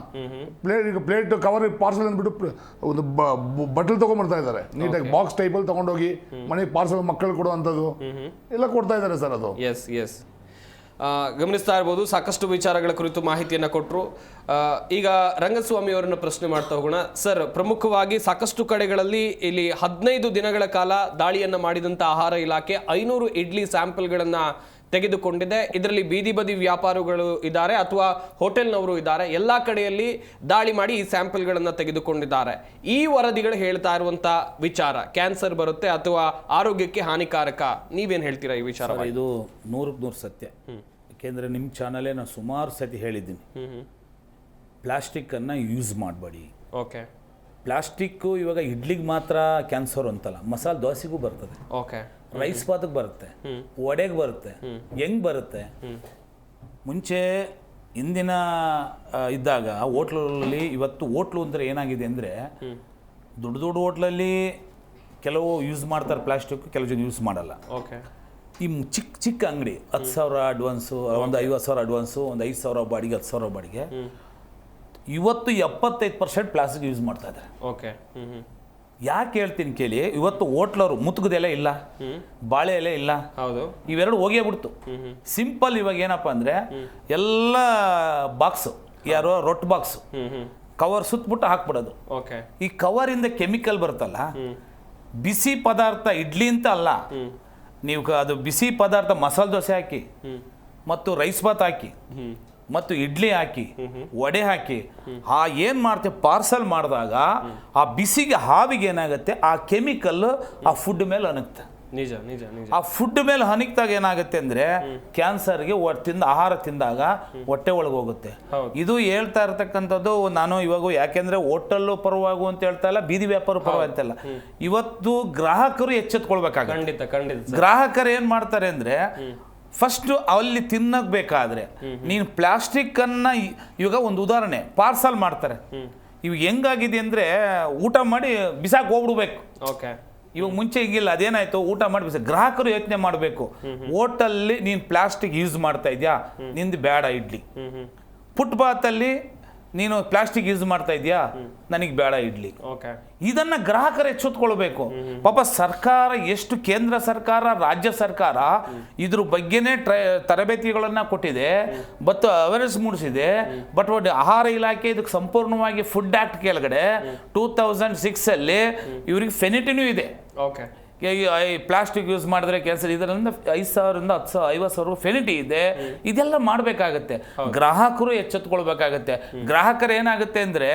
ಪ್ಲೇಟ್ ಕವರ್ ಪಾರ್ಸಲ್ ಅಂದ್ಬಿಟ್ಟು ಒಂದು ಬಟ್ಲ್ ತಗೊಂಡ್ಬರ್ತಾ ಇದ್ದಾರೆ. ನೀಟಾಗಿ ಬಾಕ್ಸ್ ಟೈಪಲ್ಲಿ ತಗೊಂಡೋಗಿ ಮನೆಗೆ ಪಾರ್ಸಲ್ ಮಕ್ಕಳು ಕೊಡುವಂಥದ್ದು ಎಲ್ಲ ಕೊಡ್ತಾ ಇದ್ದಾರೆ ಸರ್. ಅದು ಎಸ್ ಗಮನಿಸ್ತಾ ಇರ್ಬೋದು. ಸಾಕಷ್ಟು ವಿಚಾರಗಳ ಕುರಿತು ಮಾಹಿತಿಯನ್ನು ಕೊಟ್ಟರು. ಈಗ ರಂಗಸ್ವಾಮಿ ಅವರನ್ನು ಪ್ರಶ್ನೆ ಮಾಡ್ತಾ ಹೋಗೋಣ ಸರ್. ಪ್ರಮುಖವಾಗಿ ಸಾಕಷ್ಟು ಕಡೆಗಳಲ್ಲಿ ಇಲ್ಲಿ 15 ದಿನಗಳ ಕಾಲ ದಾಳಿಯನ್ನು ಮಾಡಿದಂಥ ಆಹಾರ ಇಲಾಖೆ 500 ಇಡ್ಲಿ ಸ್ಯಾಂಪಲ್ಗಳನ್ನು ತೆಗೆದುಕೊಂಡಿದೆ. ಇದರಲ್ಲಿ ಬೀದಿ ಬದಿ ವ್ಯಾಪಾರಿಗಳು ಇದ್ದಾರೆ ಅಥವಾ ಹೋಟೆಲ್ನವರು ಇದ್ದಾರೆ. ಎಲ್ಲ ಕಡೆಯಲ್ಲಿ ದಾಳಿ ಮಾಡಿ ಈ ಸ್ಯಾಂಪಲ್ಗಳನ್ನು ತೆಗೆದುಕೊಂಡಿದ್ದಾರೆ. ಈ ವರದಿಗಳು ಹೇಳ್ತಾ ಇರುವಂಥ ವಿಚಾರ ಕ್ಯಾನ್ಸರ್ ಬರುತ್ತೆ ಅಥವಾ ಆರೋಗ್ಯಕ್ಕೆ ಹಾನಿಕಾರಕ, ನೀವೇನು ಹೇಳ್ತೀರಾ ಈ ವಿಚಾರ? ಇದು 100% ಸತ್ಯ. ಯಾಕೆಂದರೆ ನಿಮ್ಮ ಚಾನಲೇ ನಾನು ಸುಮಾರು ಸತಿ ಹೇಳಿದ್ದೀನಿ, ಪ್ಲಾಸ್ಟಿಕ್ಕನ್ನು ಯೂಸ್ ಮಾಡಬೇಡಿ. ಓಕೆ, ಪ್ಲಾಸ್ಟಿಕ್ಕು ಇವಾಗ ಇಡ್ಲಿಗೆ ಮಾತ್ರ ಕ್ಯಾನ್ಸರ್ ಅಂತಲ್ಲ, ಮಸಾಲೆ ದೋಸೆಗೂ ಬರ್ತದೆ, ಓಕೆ, ರೈಸ್ ಬಾತ್ಗೆ ಬರುತ್ತೆ, ವಡೆಗೆ ಬರುತ್ತೆ. ಹೆಂಗೆ ಬರುತ್ತೆ? ಮುಂಚೆ ಹಿಂದಿನ ಇದ್ದಾಗ ಹೋಟ್ಲಲ್ಲಿ, ಇವತ್ತು ಹೋಟ್ಲು ಅಂದರೆ ಏನಾಗಿದೆ ಅಂದರೆ ದೊಡ್ಡ ದೊಡ್ಡ ಹೋಟ್ಲಲ್ಲಿ ಕೆಲವು ಯೂಸ್ ಮಾಡ್ತಾರೆ ಪ್ಲಾಸ್ಟಿಕ್, ಕೆಲವು ಜನ ಯೂಸ್ ಮಾಡಲ್ಲ. ಓಕೆ, ಈ ಚಿಕ್ಕ ಅಂಗಡಿ 10,000 ಅಡ್ವಾನ್ಸು, ಒಂದು 50,000 ಅಡ್ವಾನ್ಸು, ಒಂದು 5,000 ಬಾಡಿಗೆ, 10,000 ಬಾಡಿಗೆ, ಇವತ್ತು 75% ಪ್ಲಾಸ್ಟಿಕ್ ಯೂಸ್ ಮಾಡ್ತಾ ಇದ್ದಾರೆ. ಓಕೆ, ಯಾಕೆ ಹೇಳ್ತೀನಿ ಕೇಳಿ. ಇವತ್ತು ಹೋಟ್ಲವರು ಮುತ್ತುಗದೆಲೆ ಇಲ್ಲ, ಬಾಳೆ ಎಲೆ ಇಲ್ಲ, ಹೌದು, ಇವೆರಡು ಹೋಗೇ ಬಿಡ್ತು. ಸಿಂಪಲ್ ಇವಾಗ ಏನಪ್ಪ ಅಂದರೆ ಎಲ್ಲ ಬಾಕ್ಸು, ಯಾರೋ ರೊಟ್ಟಿ ಬಾಕ್ಸು ಕವರ್ ಸುತ್ತಬಿಟ್ಟು ಹಾಕ್ಬಿಡೋದು. ಓಕೆ, ಈ ಕವರಿಂದ ಕೆಮಿಕಲ್ ಬರುತ್ತಲ್ಲ, ಬಿಸಿ ಪದಾರ್ಥ ಇಡ್ಲಿ ಅಂತ ಅಲ್ಲ, ನೀವು ಅದು ಬಿಸಿ ಪದಾರ್ಥ ಮಸಾಲೆ ದೋಸೆ ಹಾಕಿ ಮತ್ತು ರೈಸ್ ಬಾತ್ ಹಾಕಿ ಮತ್ತು ಇಡ್ಲಿ ಹಾಕಿ ವಡೆ ಹಾಕಿ ಏನು ಮಾಡ್ತೇವೆ ಪಾರ್ಸಲ್ ಮಾಡಿದಾಗ ಆ ಬಿಸಿಗೆ ಹಾವಿಗೆ ಏನಾಗುತ್ತೆ, ಆ ಕೆಮಿಕಲ್ ಆ ಫುಡ್ ಮೇಲೆ ಅಣುತ್ತೆ. ನಿಜ ನಿಜ ನಿಜ. ಆ ಫುಡ್ ಮೇಲೆ ಹನಿಕ್ದಾಗ ಏನಾಗುತ್ತೆ ಅಂದರೆ ಕ್ಯಾನ್ಸರ್ಗೆ ಆಹಾರ ತಿಂದಾಗ ಹೊಟ್ಟೆ ಒಳಗೆ ಹೋಗುತ್ತೆ. ಇದು ಹೇಳ್ತಾ ಇರ್ತಕ್ಕಂಥದ್ದು ನಾನು ಇವಾಗ, ಯಾಕೆಂದರೆ ಹೋಟೆಲ್ಲು ಪರವಾಗು ಅಂತ ಹೇಳ್ತಾ ಇಲ್ಲ, ಬೀದಿ ವ್ಯಾಪಾರ ಪರವಾಗಿ ಅಂತಲ್ಲ. ಇವತ್ತು ಗ್ರಾಹಕರು ಎಚ್ಚೆತ್ಕೊಳ್ಬೇಕಾಗುತ್ತೆ. ಖಂಡಿತ ಖಂಡಿತ. ಗ್ರಾಹಕರು ಏನು ಮಾಡ್ತಾರೆ ಅಂದರೆ ಫಸ್ಟ್ ಅಲ್ಲಿ ತಿನ್ನಬೇಕಾದ್ರೆ ನೀನು ಪ್ಲಾಸ್ಟಿಕ್ಕನ್ನು, ಇವಾಗ ಒಂದು ಉದಾಹರಣೆ, ಪಾರ್ಸಲ್ ಮಾಡ್ತಾರೆ. ಇವಾಗ ಹೆಂಗಾಗಿದೆ ಅಂದರೆ ಊಟ ಮಾಡಿ ಬಿಸಾಕ್ ಹೋಗ್ಬಿಡ್ಬೇಕು. ಓಕೆ, ಇವಾಗ ಮುಂಚೆ ಹಿಂಗಿಲ್ಲ. ಅದೇನಾಯ್ತು, ಊಟ ಮಾಡಿ ಗ್ರಾಹಕರು ಯೋಚನೆ ಮಾಡಬೇಕು. ಹೋಟೆಲ್ಲಿ ನೀನು ಪ್ಲಾಸ್ಟಿಕ್ ಯೂಸ್ ಮಾಡ್ತಾ ಇದೆಯಾ, ನಿಂದು ಬೇಡ ಇಡ್ಲಿ. ಫುಟ್ಪಾತಲ್ಲಿ ನೀನು ಪ್ಲಾಸ್ಟಿಕ್ ಯೂಸ್ ಮಾಡ್ತಾ ಇದೆಯಾ, ನನಗೆ ಬೇಡ ಇಡ್ಲಿ. ಇದನ್ನ ಗ್ರಾಹಕರು ಎಚ್ಚೆತ್ಕೊಳ್ಬೇಕು. ಪಾಪ ಸರ್ಕಾರ, ಎಷ್ಟು ಕೇಂದ್ರ ಸರ್ಕಾರ, ರಾಜ್ಯ ಸರ್ಕಾರ ಇದ್ರ ಬಗ್ಗೆನೇ ತರಬೇತಿಗಳನ್ನ ಕೊಟ್ಟಿದೆ ಮತ್ತು ಅವೇರ್ನೆಸ್ ಮೂಡಿಸಿದೆ. ಬಟ್ ಆಹಾರ ಇಲಾಖೆ ಇದಕ್ಕೆ ಸಂಪೂರ್ಣವಾಗಿ ಫುಡ್ ಆಕ್ಟ್ ಕೆಳಗಡೆ 2006 ಅಲ್ಲಿ ಇವ್ರಿಗೆ ಫೆನಿಟಿನೂ ಇದೆ. ಓಕೆ, ಪ್ಲಾಸ್ಟಿಕ್ ಯೂಸ್ ಮಾಡಿದ್ರೆ ಕ್ಯಾನ್ಸರ್, ಇದರಿಂದ 5,000ರಿಂದ 50,000 ಫೆನಿಟಿ ಇದೆ. ಇದೆಲ್ಲ ಮಾಡಬೇಕಾಗತ್ತೆ. ಗ್ರಾಹಕರು ಎಚ್ಚೆತ್ಕೊಳ್ಬೇಕಾಗತ್ತೆ. ಗ್ರಾಹಕರು ಏನಾಗುತ್ತೆ ಅಂದರೆ,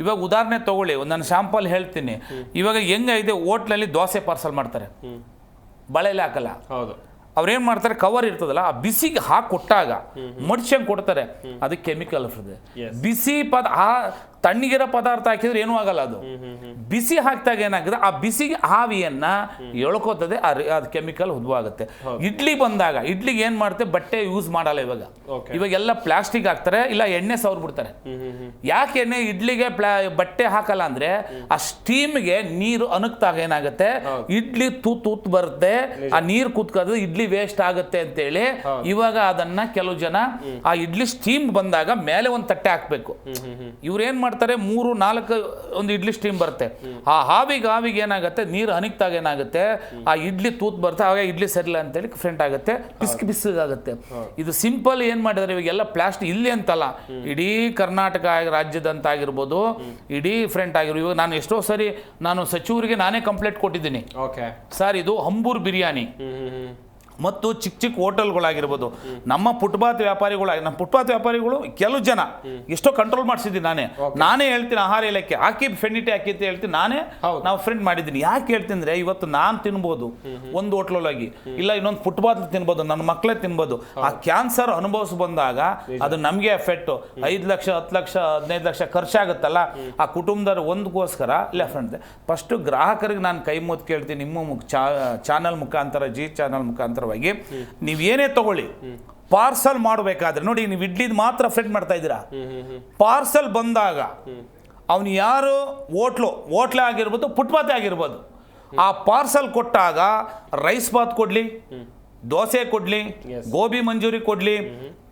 ಇವಾಗ ಉದಾಹರಣೆ ತಗೊಳ್ಳಿ, ನಾನು ಶಾಂಪಲ್ ಹೇಳ್ತೀನಿ. ಇವಾಗ ಹೆಂಗಿದೆ, ಹೋಟ್ಲಲ್ಲಿ ದೋಸೆ ಪಾರ್ಸಲ್ ಮಾಡ್ತಾರೆ, ಬಾಳೆಲೆ ಹಾಕಲ್ಲ. ಹೌದು. ಅವ್ರೇನು ಮಾಡ್ತಾರೆ, ಕವರ್ ಇರ್ತದಲ್ಲ ಆ ಬಿಸಿಗೆ ಹಾಕಿ ಕೊಟ್ಟಾಗ ಮಡ್ಚಂಗೆ ಕೊಡ್ತಾರೆ, ಅದಕ್ಕೆ ಕೆಮಿಕಲ್ ಇರ್ತದೆ. ಬಿಸಿ ತಣ್ಣಗಿರೋ ಪದಾರ್ಥ ಹಾಕಿದ್ರೆ ಏನೂ ಆಗಲ್ಲ. ಅದು ಬಿಸಿ ಹಾಕಿದಾಗ ಏನಾಗಿದೆ, ಆ ಬಿಸಿಗೆ ಆವಿಯನ್ನ ಎಳ್ಕೋತದೆ, ಅದು ಕೆಮಿಕಲ್ ಉದ್ಭವಾಗುತ್ತೆ. ಇಡ್ಲಿ ಬಂದಾಗ ಇಡ್ಲಿಗೆ ಏನು ಮಾಡುತ್ತೆ, ಬಟ್ಟೆ ಯೂಸ್ ಮಾಡಲ್ಲ ಇವಾಗೆಲ್ಲ ಪ್ಲಾಸ್ಟಿಕ್ ಹಾಕ್ತಾರೆ, ಇಲ್ಲ ಎಣ್ಣೆ ಸವರ್ ಬಿಡ್ತಾರೆ. ಯಾಕೆ ಎಣ್ಣೆ ಇಡ್ಲಿಗೆ ಬಟ್ಟೆ ಹಾಕಲ್ಲ ಅಂದ್ರೆ, ಆ ಸ್ಟೀಮ್ಗೆ ನೀರು ಅನುಕ್ತಾಗ ಏನಾಗುತ್ತೆ, ಇಡ್ಲಿ ತೂತ್ ಬರುತ್ತೆ, ಆ ನೀರು ಕುತ್ಕೋದು ಇಡ್ಲಿ ವೇಸ್ಟ್ ಆಗುತ್ತೆ ಅಂತೇಳಿ ಇವಾಗ ಅದನ್ನ ಕೆಲವು ಜನ ಆ ಇಡ್ಲಿ ಸ್ಟೀಮ್ ಬಂದಾಗ ಮೇಲೆ ಒಂದು ತಟ್ಟೆ ಹಾಕ್ಬೇಕು. ಇವ್ರೇನ್ ಮಾಡ್ತಾರೆ, 3-4 ಒಂದು ಇಡ್ಲಿ ಸ್ಟೀಮ್ ಬರುತ್ತೆ, ಆ ಹಾವಿಗೆ ಏನಾಗುತ್ತೆ, ನೀರು ಹನಿಕ್ತಾಗ ಏನಾಗುತ್ತೆ, ಆ ಇಡ್ಲಿ ತೂತ್ ಬರುತ್ತೆ, ಆವಾಗ ಇಡ್ಲಿ ಸರಿಲ್ಲ ಅಂತೇಳಿ ಫ್ರೆಂಟ್ ಆಗುತ್ತೆ, ಬಿಸಿಗಾಗುತ್ತೆ. ಇದು ಸಿಂಪಲ್ ಏನ್ ಮಾಡಿದ್ರೆ ಇವಾಗೆಲ್ಲ ಪ್ಲಾಸ್ಟಿಕ್ ಇಲ್ಲಿ ಅಂತಲ್ಲ, ಇಡೀ ಕರ್ನಾಟಕ ರಾಜ್ಯದಂತ ಆಗಿರ್ಬೋದು, ಇಡೀ ಫ್ರೆಂಟ್ ಆಗಿರ್ಬೋದು. ಇವಾಗ ನಾನು ಎಷ್ಟೋ ಸರಿ ನಾನು ಸಚಿವರಿಗೆ ನಾನೇ ಕಂಪ್ಲೇಂಟ್ ಕೊಟ್ಟಿದ್ದೀನಿ, ಸರ್ ಇದು ಹಂಬೂರ್ ಬಿರಿಯಾನಿ ಮತ್ತು ಚಿಕ್ಕ ಹೋಟೆಲ್ಗಳಾಗಿರ್ಬೋದು, ನಮ್ಮ ಫುಟ್ಪಾತ್ ವ್ಯಾಪಾರಿಗಳು ಕೆಲವು ಜನ ಎಷ್ಟೋ ಕಂಟ್ರೋಲ್ ಮಾಡಿಸಿದ್ದೀನಿ. ನಾನೇ ಹೇಳ್ತೀನಿ, ಆಹಾರ ಇಲಾಖೆ ಹಾಕಿ ಫೆನಿಟಿ ಹಾಕಿ ಅಂತ ಹೇಳ್ತೀನಿ, ನಾವು ಫ್ರೆಂಡ್ ಮಾಡಿದ್ದೀನಿ. ಯಾಕೆ ಹೇಳ್ತೀನಿ ಅಂದ್ರೆ, ಇವತ್ತು ನಾನು ತಿನ್ಬೋದು ಒಂದು ಹೋಟ್ಲೊಳಗೆ, ಇಲ್ಲ ಇನ್ನೊಂದು ಫುಟ್ಪಾತ್ ತಿನ್ಬೋದು, ನನ್ನ ಮಕ್ಕಳೇ ತಿನ್ಬೋದು. ಆ ಕ್ಯಾನ್ಸರ್ ಅನುಭವಿಸಿ ಬಂದಾಗ ಅದು ನಮಗೆ ಎಫೆಕ್ಟು. 5 ಲಕ್ಷ 10 ಲಕ್ಷ 15 ಲಕ್ಷ ಖರ್ಚಾಗುತ್ತಲ್ಲ, ಆ ಕುಟುಂಬದವ್ರು ಒಂದಕ್ಕೋಸ್ಕರ ಇಲ್ಲ ಫ್ರೆಂಡ್. ಫಸ್ಟು ಗ್ರಾಹಕರಿಗೆ ನಾನು ಕೈ ಮುತ್ತು ಕೇಳ್ತೀನಿ, ನಿಮ್ಮ ಚಾನಲ್ ಮುಖಾಂತರ, ಜಿ ಚಾನಲ್ ಮುಖಾಂತರ ನೀವು ಏನೇ ತಗೊಳ್ಳಿ, ಪಾರ್ಸಲ್ ಮಾಡಬೇಕಾದ್ರೆ ನೋಡಿ, ನೀವು ಇಡ್ಲಿದ್ ಮಾತ್ರ ಫ್ರೆಂಡ್ ಮಾಡ್ತಾ ಇದ್ದೀರಾ, ಪಾರ್ಸಲ್ ಬಂದಾಗ ಅವನು ಯಾರು ಹೋಟ್ಲೆ ಆಗಿರ್ಬೋದು, ಫುಟ್ಪಾತ್ ಆಗಿರ್ಬೋದು, ಆ ಪಾರ್ಸಲ್ ಕೊಟ್ಟಾಗ ರೈಸ್ ಬಾತ್ ಕೊಡ್ಲಿ, ದೋಸೆ ಕೊಡ್ಲಿ, ಗೋಬಿ ಮಂಚೂರಿ ಕೊಡ್ಲಿ,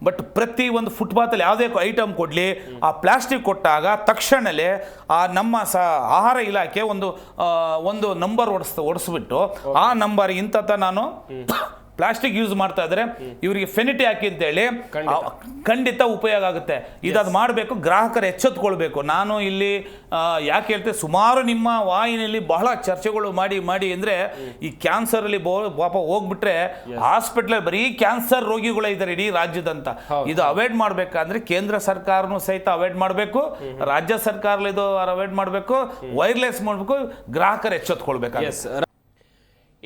ಬಟ್ ಪ್ರತಿ ಒಂದು ಫುಟ್ಪಾತಲ್ಲಿ ಯಾವುದೇ ಐಟಮ್ ಕೊಡ್ಲಿ, ಆ ಪ್ಲಾಸ್ಟಿಕ್ ಕೊಟ್ಟಾಗ ತಕ್ಷಣಲೇ ಆ ನಮ್ಮ ಆಹಾರ ಇಲಾಖೆ ಒಂದು ನಂಬರ್ ಓಡಿಸ್ಬಿಟ್ಟು, ಆ ನಂಬರ್ ಇಂಥ ನಾನು ಪ್ಲಾಸ್ಟಿಕ್ ಯೂಸ್ ಮಾಡ್ತಾ ಇದ್ರೆ ಇವರಿಗೆ ಫೆನಿಟಿ ಹಾಕಿ ಅಂತೇಳಿ ಖಂಡಿತ ಉಪಯೋಗ ಆಗುತ್ತೆ. ಇದಾದ ಮಾಡಬೇಕು, ಗ್ರಾಹಕರು ಎಚ್ಚೆತ್ಕೊಳ್ಬೇಕು. ನಾನು ಇಲ್ಲಿ ಯಾಕೆ ಹೇಳ್ತೇನೆ, ಸುಮಾರು ನಿಮ್ಮ ವಾಹಿನಿಯಲ್ಲಿ ಬಹಳ ಚರ್ಚೆಗಳು ಮಾಡಿ ಅಂದರೆ, ಈ ಕ್ಯಾನ್ಸರಲ್ಲಿ ಪಾಪ ಹೋಗ್ಬಿಟ್ರೆ ಹಾಸ್ಪಿಟ್ಲಲ್ಲಿ ಬರೀ ಕ್ಯಾನ್ಸರ್ ರೋಗಿಗಳೇ ಇದ್ದಾರೆ ಇಡೀ ರಾಜ್ಯದಂತ. ಇದು ಅವಾಯ್ಡ್ ಮಾಡಬೇಕಂದ್ರೆ ಕೇಂದ್ರ ಸರ್ಕಾರನೂ ಸಹಿತ ಅವಾಯ್ಡ್ ಮಾಡಬೇಕು, ರಾಜ್ಯ ಸರ್ಕಾರ ಇದು ಅವಾಯ್ಡ್ ಮಾಡಬೇಕು, ವೈರ್ಲೆಸ್ ಮಾಡಬೇಕು, ಗ್ರಾಹಕರು ಎಚ್ಚೆತ್ಕೊಳ್ಬೇಕು.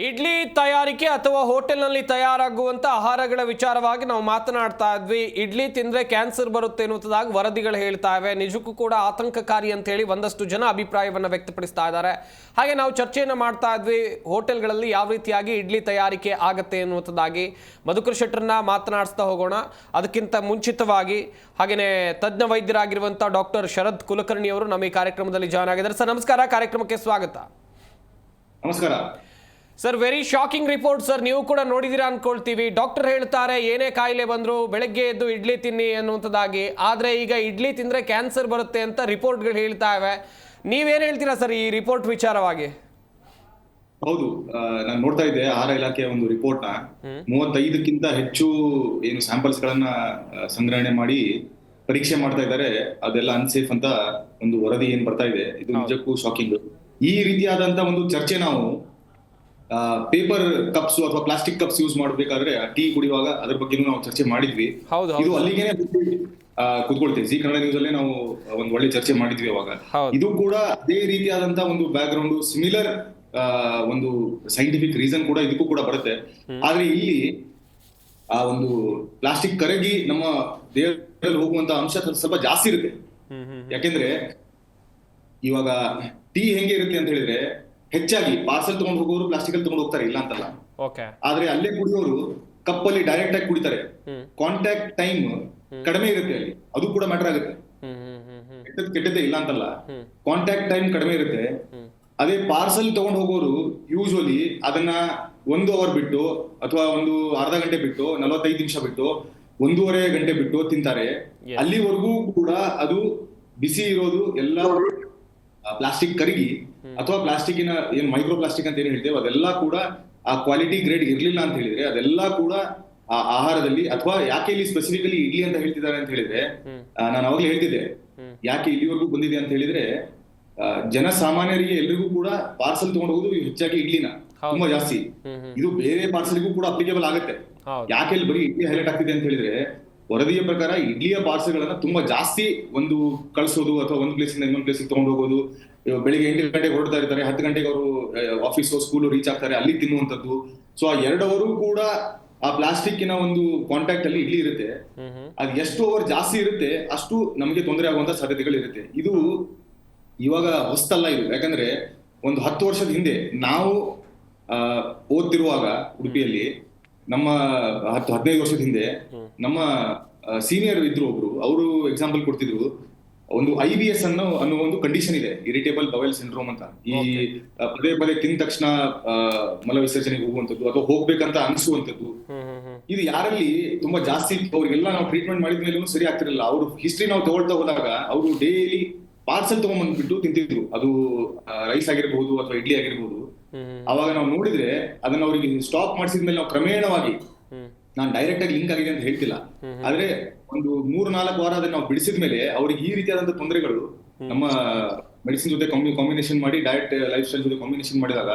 ಇಡ್ಲಿ ತಯಾರಿಕೆ ಅಥವಾ ಹೋಟೆಲ್ನಲ್ಲಿ ತಯಾರಾಗುವಂಥ ಆಹಾರಗಳ ವಿಚಾರವಾಗಿ ನಾವು ಮಾತನಾಡ್ತಾ ಇದ್ವಿ. ಇಡ್ಲಿ ತಿಂದರೆ ಕ್ಯಾನ್ಸರ್ ಬರುತ್ತೆ ಎನ್ನುವುದಾಗಿ ವರದಿಗಳು ಹೇಳ್ತಾ ಇವೆ. ನಿಜಕ್ಕೂ ಕೂಡ ಆತಂಕಕಾರಿ ಅಂತೇಳಿ ಒಂದಷ್ಟು ಜನ ಅಭಿಪ್ರಾಯವನ್ನು ವ್ಯಕ್ತಪಡಿಸ್ತಾ ಇದ್ದಾರೆ. ಹಾಗೆ ನಾವು ಚರ್ಚೆಯನ್ನು ಮಾಡ್ತಾ ಇದ್ವಿ, ಹೋಟೆಲ್ಗಳಲ್ಲಿ ಯಾವ ರೀತಿಯಾಗಿ ಇಡ್ಲಿ ತಯಾರಿಕೆ ಆಗುತ್ತೆ ಎನ್ನುವುದಾಗಿ. ಮಧುಕರ್ ಶೆಟ್ಟರನ್ನ ಮಾತನಾಡಿಸ್ತಾ ಹೋಗೋಣ. ಅದಕ್ಕಿಂತ ಮುಂಚಿತವಾಗಿ ಹಾಗೆಯೇ ತಜ್ಞ ವೈದ್ಯರಾಗಿರುವಂಥ ಡಾಕ್ಟರ್ ಶರದ್ ಕುಲಕರ್ಣಿ ಅವರು ನಮ್ಮ ಈ ಕಾರ್ಯಕ್ರಮದಲ್ಲಿ ಜಾಯ್ನ್ ಆಗಿದ್ದಾರೆ. ಸರ್ ನಮಸ್ಕಾರ, ಕಾರ್ಯಕ್ರಮಕ್ಕೆ ಸ್ವಾಗತ. ನಮಸ್ಕಾರ sir. Very shocking report sir, ನೀವು ಕೂಡ ನೋಡಿದ್ದೀರಾ ಅನ್ಕೊಳ್ತೀವಿ. ಡಾಕ್ಟರ್ ಹೇಳ್ತಾರೆ ಏನೇ ಕಾಯಿಲೆ ಬಂದರೂ ಬೆಳಗ್ಗೆ ಎದ್ದು ಇಡ್ಲಿ ತಿನ್ನಿ ಅನ್ನುವಂಥದ್ದಾಗಿ, ಆದರೆ ಈಗ ಇಡ್ಲಿ ತಿಂದರೆ ಕ್ಯಾನ್ಸರ್ ಬರುತ್ತೆ ಅಂತ ರಿಪೋರ್ಟ್ಗಳು ಹೇಳ್ತಾ ಇವೆ. ನೀವೇನು ಹೇಳ್ತೀರಾ ಸರ್ ಈ ರಿಪೋರ್ಟ್ ವಿಚಾರವಾಗಿ? ಹೌದು, ನಾನು ನೋಡ್ತಾ ಇದ್ದೆ ಆಹಾರ ಇಲಾಖೆಯ ಒಂದು ರಿಪೋರ್ಟ್ ನ. 35ಕ್ಕಿಂತ ಹೆಚ್ಚು ಏನು ಸ್ಯಾಂಪಲ್ಸ್ ಗಳನ್ನ ಸಂಗ್ರಹಣೆ ಮಾಡಿ ಪರೀಕ್ಷೆ ಮಾಡ್ತಾ ಇದ್ದಾರೆ. ಅದೆಲ್ಲ ಅನ್ಸೇಫ್ ಅಂತ ಒಂದು ವರದಿ ಏನ್ ಬರ್ತಾ ಇದೆ, ಇದು ನಿಜಕ್ಕೂ ಶಾಕಿಂಗ್. ಈ ರೀತಿಯಾದಂತ ಒಂದು ಚರ್ಚೆ ನಾವು ಪೇಪರ್ ಕಪ್ಸ್ ಅಥವಾ ಪ್ಲಾಸ್ಟಿಕ್ ಕಪ್ಸ್ ಯೂಸ್ ಮಾಡಬೇಕಾದ್ರೆ, ಟೀ ಕುಡಿಯುವಾಗ ಅದ್ರ ಬಗ್ಗೆ ನಾವು ಚರ್ಚೆ ಮಾಡಿದ್ವಿ. ಇದು ಅಲ್ಲಿಗೆ ಕುತ್ಕೊಳ್ತೀವಿ. ಜಿ ಕನ್ನಡ ನ್ಯೂಸ್ ಅಲ್ಲೇ ನಾವು ಒಂದು ಒಳ್ಳೆ ಚರ್ಚೆ ಮಾಡಿದ್ವಿ ಅವಾಗ. ಇದು ಕೂಡ ಅದೇ ರೀತಿಯಾದಂತ ಒಂದು ಬ್ಯಾಕ್ ಗ್ರೌಂಡ್, ಸಿಮಿಲರ್ ಒಂದು ಸೈಂಟಿಫಿಕ್ ರೀಸನ್ ಕೂಡ ಇದಕ್ಕೂ ಕೂಡ ಬರುತ್ತೆ. ಆದ್ರೆ ಇಲ್ಲಿ ಆ ಒಂದು ಪ್ಲಾಸ್ಟಿಕ್ ಕರಗಿ ನಮ್ಮ ದೇಹದಲ್ಲಿ ಹೋಗುವಂತ ಅಂಶ ಸ್ವಲ್ಪ ಜಾಸ್ತಿ ಇರುತ್ತೆ. ಯಾಕೆಂದ್ರೆ ಇವಾಗ ಟೀ ಹೆಂಗೆ ಇರುತ್ತೆ ಅಂತ ಹೇಳಿದ್ರೆ, ಹೆಚ್ಚಾಗಿ ಪಾರ್ಸಲ್ ತಗೊಂಡು ಹೋಗೋರು ಪ್ಲಾಸ್ಟಿಕ್ ಅಲ್ಲಿ ತಗೊಂಡು ಹೋಗ್ತಾರೆ, ಇಲ್ಲ ಅಂತಲ್ಲ. ಆದ್ರೆ ಅಲ್ಲೇ ಕುಡಿಯೋರು ಕಪ್ಪಲ್ಲಿ ಡೈರೆಕ್ಟ್ ಆಗಿ ಕುಡಿತಾರೆ. ಕಾಂಟ್ಯಾಕ್ಟ್ ಟೈಮ್ ಕಡಿಮೆ ಇರುತ್ತೆ ಅಲ್ಲಿ, ಅದು ಕೂಡ ಮ್ಯಾಟರ್ ಆಗುತ್ತೆ. ಕೆಟ್ಟದ್ದೇ ಇಲ್ಲ ಅಂತಲ್ಲ, ಕಾಂಟ್ಯಾಕ್ಟ್ ಟೈಮ್ ಕಡಿಮೆ ಇರುತ್ತೆ. ಅದೇ ಪಾರ್ಸಲ್ ತಗೊಂಡು ಹೋಗೋರು ಯೂಶುವಲಿ ಅದನ್ನ 1 ಅವರ್ ಬಿಟ್ಟು ಅಥವಾ ಒಂದು ಅರ್ಧ ಗಂಟೆ ಬಿಟ್ಟು, 45 ನಿಮಿಷ ಬಿಟ್ಟು, 1.5 ಗಂಟೆ ಬಿಟ್ಟು ತಿಂತಾರೆ. ಅಲ್ಲಿವರೆಗೂ ಕೂಡ ಅದು ಬಿಸಿ ಇರೋದು ಎಲ್ಲ ಪ್ಲಾಸ್ಟಿಕ್ ಕರಗಿ, ಅಥವಾ ಪ್ಲಾಸ್ಟಿಕ್ಕಿನ ಏನ್ ಮೈಕ್ರೋ ಪ್ಲಾಸ್ಟಿಕ್ ಅಂತ ಏನ್ ಹೇಳ್ತೇವೆ ಅದೆಲ್ಲ ಕೂಡ ಆ ಕ್ವಾಲಿಟಿ ಗ್ರೇಡ್ ಇರ್ಲಿಲ್ಲ ಅಂತ ಹೇಳಿದ್ರೆ, ಅದೆಲ್ಲ ಕೂಡ ಆ ಆಹಾರದಲ್ಲಿ, ಅಥವಾ ಯಾಕೆ ಇಲ್ಲಿ ಸ್ಪೆಸಿಫಿಕಲಿ ಇಡ್ಲಿ ಅಂತ ಹೇಳ್ತಿದ್ದಾರೆ ಅಂತ ಹೇಳಿದ್ರೆ, ನಾನು ಅವಾಗ್ಲೇ ಹೇಳ್ತಿದ್ದೆ ಯಾಕೆ ಇಲ್ಲಿವರೆಗೂ ಬಂದಿದೆ ಅಂತ ಹೇಳಿದ್ರೆ, ಜನಸಾಮಾನ್ಯರಿಗೆ ಎಲ್ರಿಗೂ ಕೂಡ ಪಾರ್ಸಲ್ ತಗೊಂಡು ಹೋಗೋದು ಹೆಚ್ಚಾಗಿ ಇಡ್ಲಿನ ತುಂಬಾ ಜಾಸ್ತಿ. ಇದು ಬೇರೆ ಪಾರ್ಸಲ್ಗೂ ಕೂಡ ಅಪ್ಲಿಕೇಬಲ್ ಆಗುತ್ತೆ. ಯಾಕೆ ಇಲ್ಲಿ ಬರೀ ಇಡ್ಲಿ ಹೈಲೈಟ್ ಆಗ್ತಿದೆ ಅಂತ ಹೇಳಿದ್ರೆ, ವರದಿಯ ಪ್ರಕಾರ ಇಡ್ಲಿಯ ಪಾರ್ಸಲ್ ಗಳನ್ನ ತುಂಬಾ ಜಾಸ್ತಿ ಒಂದು ಕಳಿಸೋದು, ಅಥವಾ ಒಂದು ಪ್ಲೇಸ್ ಇಂದ ಇನ್ನೊಂದು ಪ್ಲೇಸ್ ತಗೊಂಡು ಹೋಗೋದು. ಬೆಳಿಗ್ಗೆ 8 ಗಂಟೆಗೆ ಹೊರಡ್ತಾ ಇರ್ತಾರೆ, 10 ಗಂಟೆಗೆ ಅವರು ಆಫೀಸ್ ಸ್ಕೂಲ್ ರೀಚ್ ಆಗ್ತಾರೆ, ಅಲ್ಲಿ ತಿನ್ನುವಂಥದ್ದು. ಸೊ ಆ 2 ಅವರು ಕೂಡ ಆ ಪ್ಲಾಸ್ಟಿಕ್ಕಿನ ಒಂದು ಕಾಂಟ್ಯಾಕ್ಟ್ ಅಲ್ಲಿ ಇಡ್ಲಿ ಇರುತ್ತೆ. ಅದು ಎಷ್ಟು ಓವರ್ ಜಾಸ್ತಿ ಇರುತ್ತೆ ಅಷ್ಟು ನಮಗೆ ತೊಂದರೆ ಆಗುವಂತ ಸಾಧ್ಯತೆಗಳು ಇರುತ್ತೆ. ಇದು ಇವಾಗ ಹೊಸ್ತಲ್ಲ ಇದು, ಯಾಕಂದ್ರೆ ಒಂದು 10 ವರ್ಷದ ಹಿಂದೆ ನಾವು ಓದ್ತಿರುವಾಗ ಉಡುಪಿಯಲ್ಲಿ, ನಮ್ಮ 10-15 ವರ್ಷದ ಹಿಂದೆ ನಮ್ಮ ಸೀನಿಯರ್ ಇದ್ರು ಒಬ್ರು, ಅವರು ಎಕ್ಸಾಂಪಲ್ ಕೊಡ್ತಿದ್ರು. ಒಂದು IBS ಅನ್ನೋ ಒಂದು ಕಂಡೀಷನ್ ಇದೆ, ಇರಿಟೇಬಲ್ ಬವೆಲ್ ಸಿಂಡ್ರೋಮ್ ಅಂತ. ಈ ಪದೇ ಪದೇ ತಿಂದ ತಕ್ಷಣ ಮಲ ವಿಸರ್ಜನೆಗೆ ಹೋಗುವಂಥದ್ದು ಅಥವಾ ಹೋಗ್ಬೇಕಂತ ಅನಿಸುವಂಥದ್ದು, ಇದು ಯಾರಲ್ಲಿ ತುಂಬಾ ಜಾಸ್ತಿ ಇತ್ತು ಅವ್ರಿಗೆಲ್ಲ ನಾವು ಟ್ರೀಟ್ಮೆಂಟ್ ಮಾಡಿದ ಮೇಲೂ ಸರಿ ಆಗ್ತಿರಲಿಲ್ಲ. ಅವ್ರ ಹಿಸ್ಟ್ರಿ ನಾವು ತಗೊಳ್ತಾ ಹೋದಾಗ ಅವರು ಡೈಲಿ ಪಾರ್ಸೆಲ್ ತಗೊಂಡ್ಬಂದ್ಬಿಟ್ಟು ತಿಂತಿದ್ರು. ಅದು ರೈಸ್ ಆಗಿರ್ಬಹುದು ಅಥವಾ ಇಡ್ಲಿ ಆಗಿರ್ಬಹುದು. ಅವಾಗ ನಾವು ನೋಡಿದ್ರೆ ಅದನ್ನ ಅವ್ರಿಗೆ ಸ್ಟಾಪ್ ಮಾಡಿಸಿದ್ಮೇಲೆ ನಾವು ಕ್ರಮೇಣವಾಗಿ, ನಾನು ಡೈರೆಕ್ಟ್ ಆಗಿ ಲಿಂಕ್ ಆಗಿದೆ ಅಂತ ಹೇಳ್ತಿಲ್ಲ, ಆದ್ರೆ ಒಂದು 3-4 ವಾರ ಅದನ್ನ ನಾವು ಬಿಡಿಸಿದ ಮೇಲೆ ಅವ್ರಿಗೆ ಈ ರೀತಿಯಾದಂತಹ ತೊಂದರೆಗಳು ನಮ್ಮ ಮೆಡಿಸಿನ್ ಜೊತೆ ಕಾಂಬಿನೇಷನ್ ಮಾಡಿ, ಡಯಟ್ ಲೈಫ್ ಸ್ಟೈಲ್ ಜೊತೆ ಕಾಂಬಿನೇಷನ್ ಮಾಡಿದಾಗ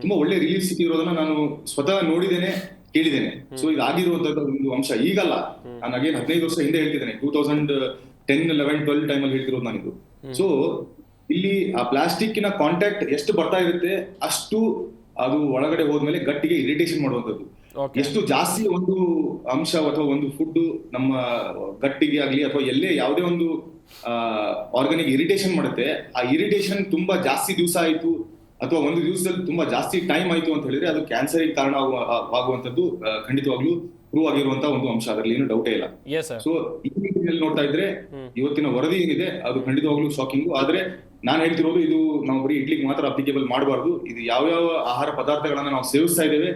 ತುಂಬಾ ಒಳ್ಳೆ ರಿಲೀಫ್ ಸಿಕ್ಕಿರೋದನ್ನ ನಾನು ಸ್ವತಃ ನೋಡಿದ್ದೇನೆ, ಕೇಳಿದ್ದೇನೆ. ಸೊ ಇದಾಗಿರುವಂತಹ ಒಂದು ಅಂಶ ಈಗಲ್ಲ, ನಾನು ಅಗೇನ್ 15 ವರ್ಷ ಹಿಂದೆ ಹೇಳ್ತಿದ್ದೇನೆ, 2010, 11, 12 ಟೈಮಲ್ಲಿ ಹೇಳ್ತಿರೋದು ನಾನಿದು. ಸೊ ಇಲ್ಲಿ ಆ ಪ್ಲಾಸ್ಟಿಕ್ಕಿನ ಕಾಂಟ್ಯಾಕ್ಟ್ ಎಷ್ಟು ಬರ್ತಾ ಇರುತ್ತೆ ಅಷ್ಟು ಅದು ಒಳಗಡೆ ಹೋದ್ಮೇಲೆ ಗಟ್ಟಿಗೆ ಇರಿಟೇಷನ್ ಮಾಡುವಂಥದ್ದು. ಎಷ್ಟು ಜಾಸ್ತಿ ಒಂದು ಅಂಶ ಅಥವಾ ಒಂದು ಫುಡ್ ನಮ್ಮ ಗಟ್ಟಿಗೆ ಆಗ್ಲಿ ಅಥವಾ ಎಲ್ಲೇ ಯಾವುದೇ ಒಂದು ಆರ್ಗನಿಗೆ ಇರಿಟೇಷನ್ ಮಾಡುತ್ತೆ, ಆ ಇರಿಟೇಷನ್ ತುಂಬಾ ಜಾಸ್ತಿ ದಿವಸ ಆಯ್ತು ಅಥವಾ ಒಂದು ದಿವಸದಲ್ಲಿ ತುಂಬಾ ಜಾಸ್ತಿ ಟೈಮ್ ಆಯ್ತು ಅಂತ ಹೇಳಿದ್ರೆ ಅದು ಕ್ಯಾನ್ಸರ್ಗೆ ಕಾರಣ ಆಗುವಂತದ್ದು ಖಂಡಿತವಾಗ್ಲೂ ಪ್ರೂವ್ ಆಗಿರುವಂತ ಒಂದು ಅಂಶ, ಅದರಲ್ಲಿ ಏನು ಡೌಟೇ ಇಲ್ಲ. ಸೊ ಈ ನಿಟ್ಟಿನಲ್ಲಿ ನೋಡ್ತಾ ಇದ್ರೆ ಇವತ್ತಿನ ವರದಿ ಏನಿದೆ ಅದು ಖಂಡಿತವಾಗ್ಲೂ ಶಾಕಿಂಗು. ಆದ್ರೆ ನಾನು ಹೇಳ್ತಿರೋದು ಇದು ನಾವು ಬರೀ ಇಡ್ಲಿಗೆ ಮಾತ್ರ ಅಪ್ಲಿಕೇಬಲ್ ಮಾಡಬಾರ್ದು. ಇದು ಯಾವ್ಯಾವ ಆಹಾರ ಪದಾರ್ಥಗಳನ್ನ ನಾವು ಸೇವಿಸ್ತಾ ಇದ್ದೇವೆ,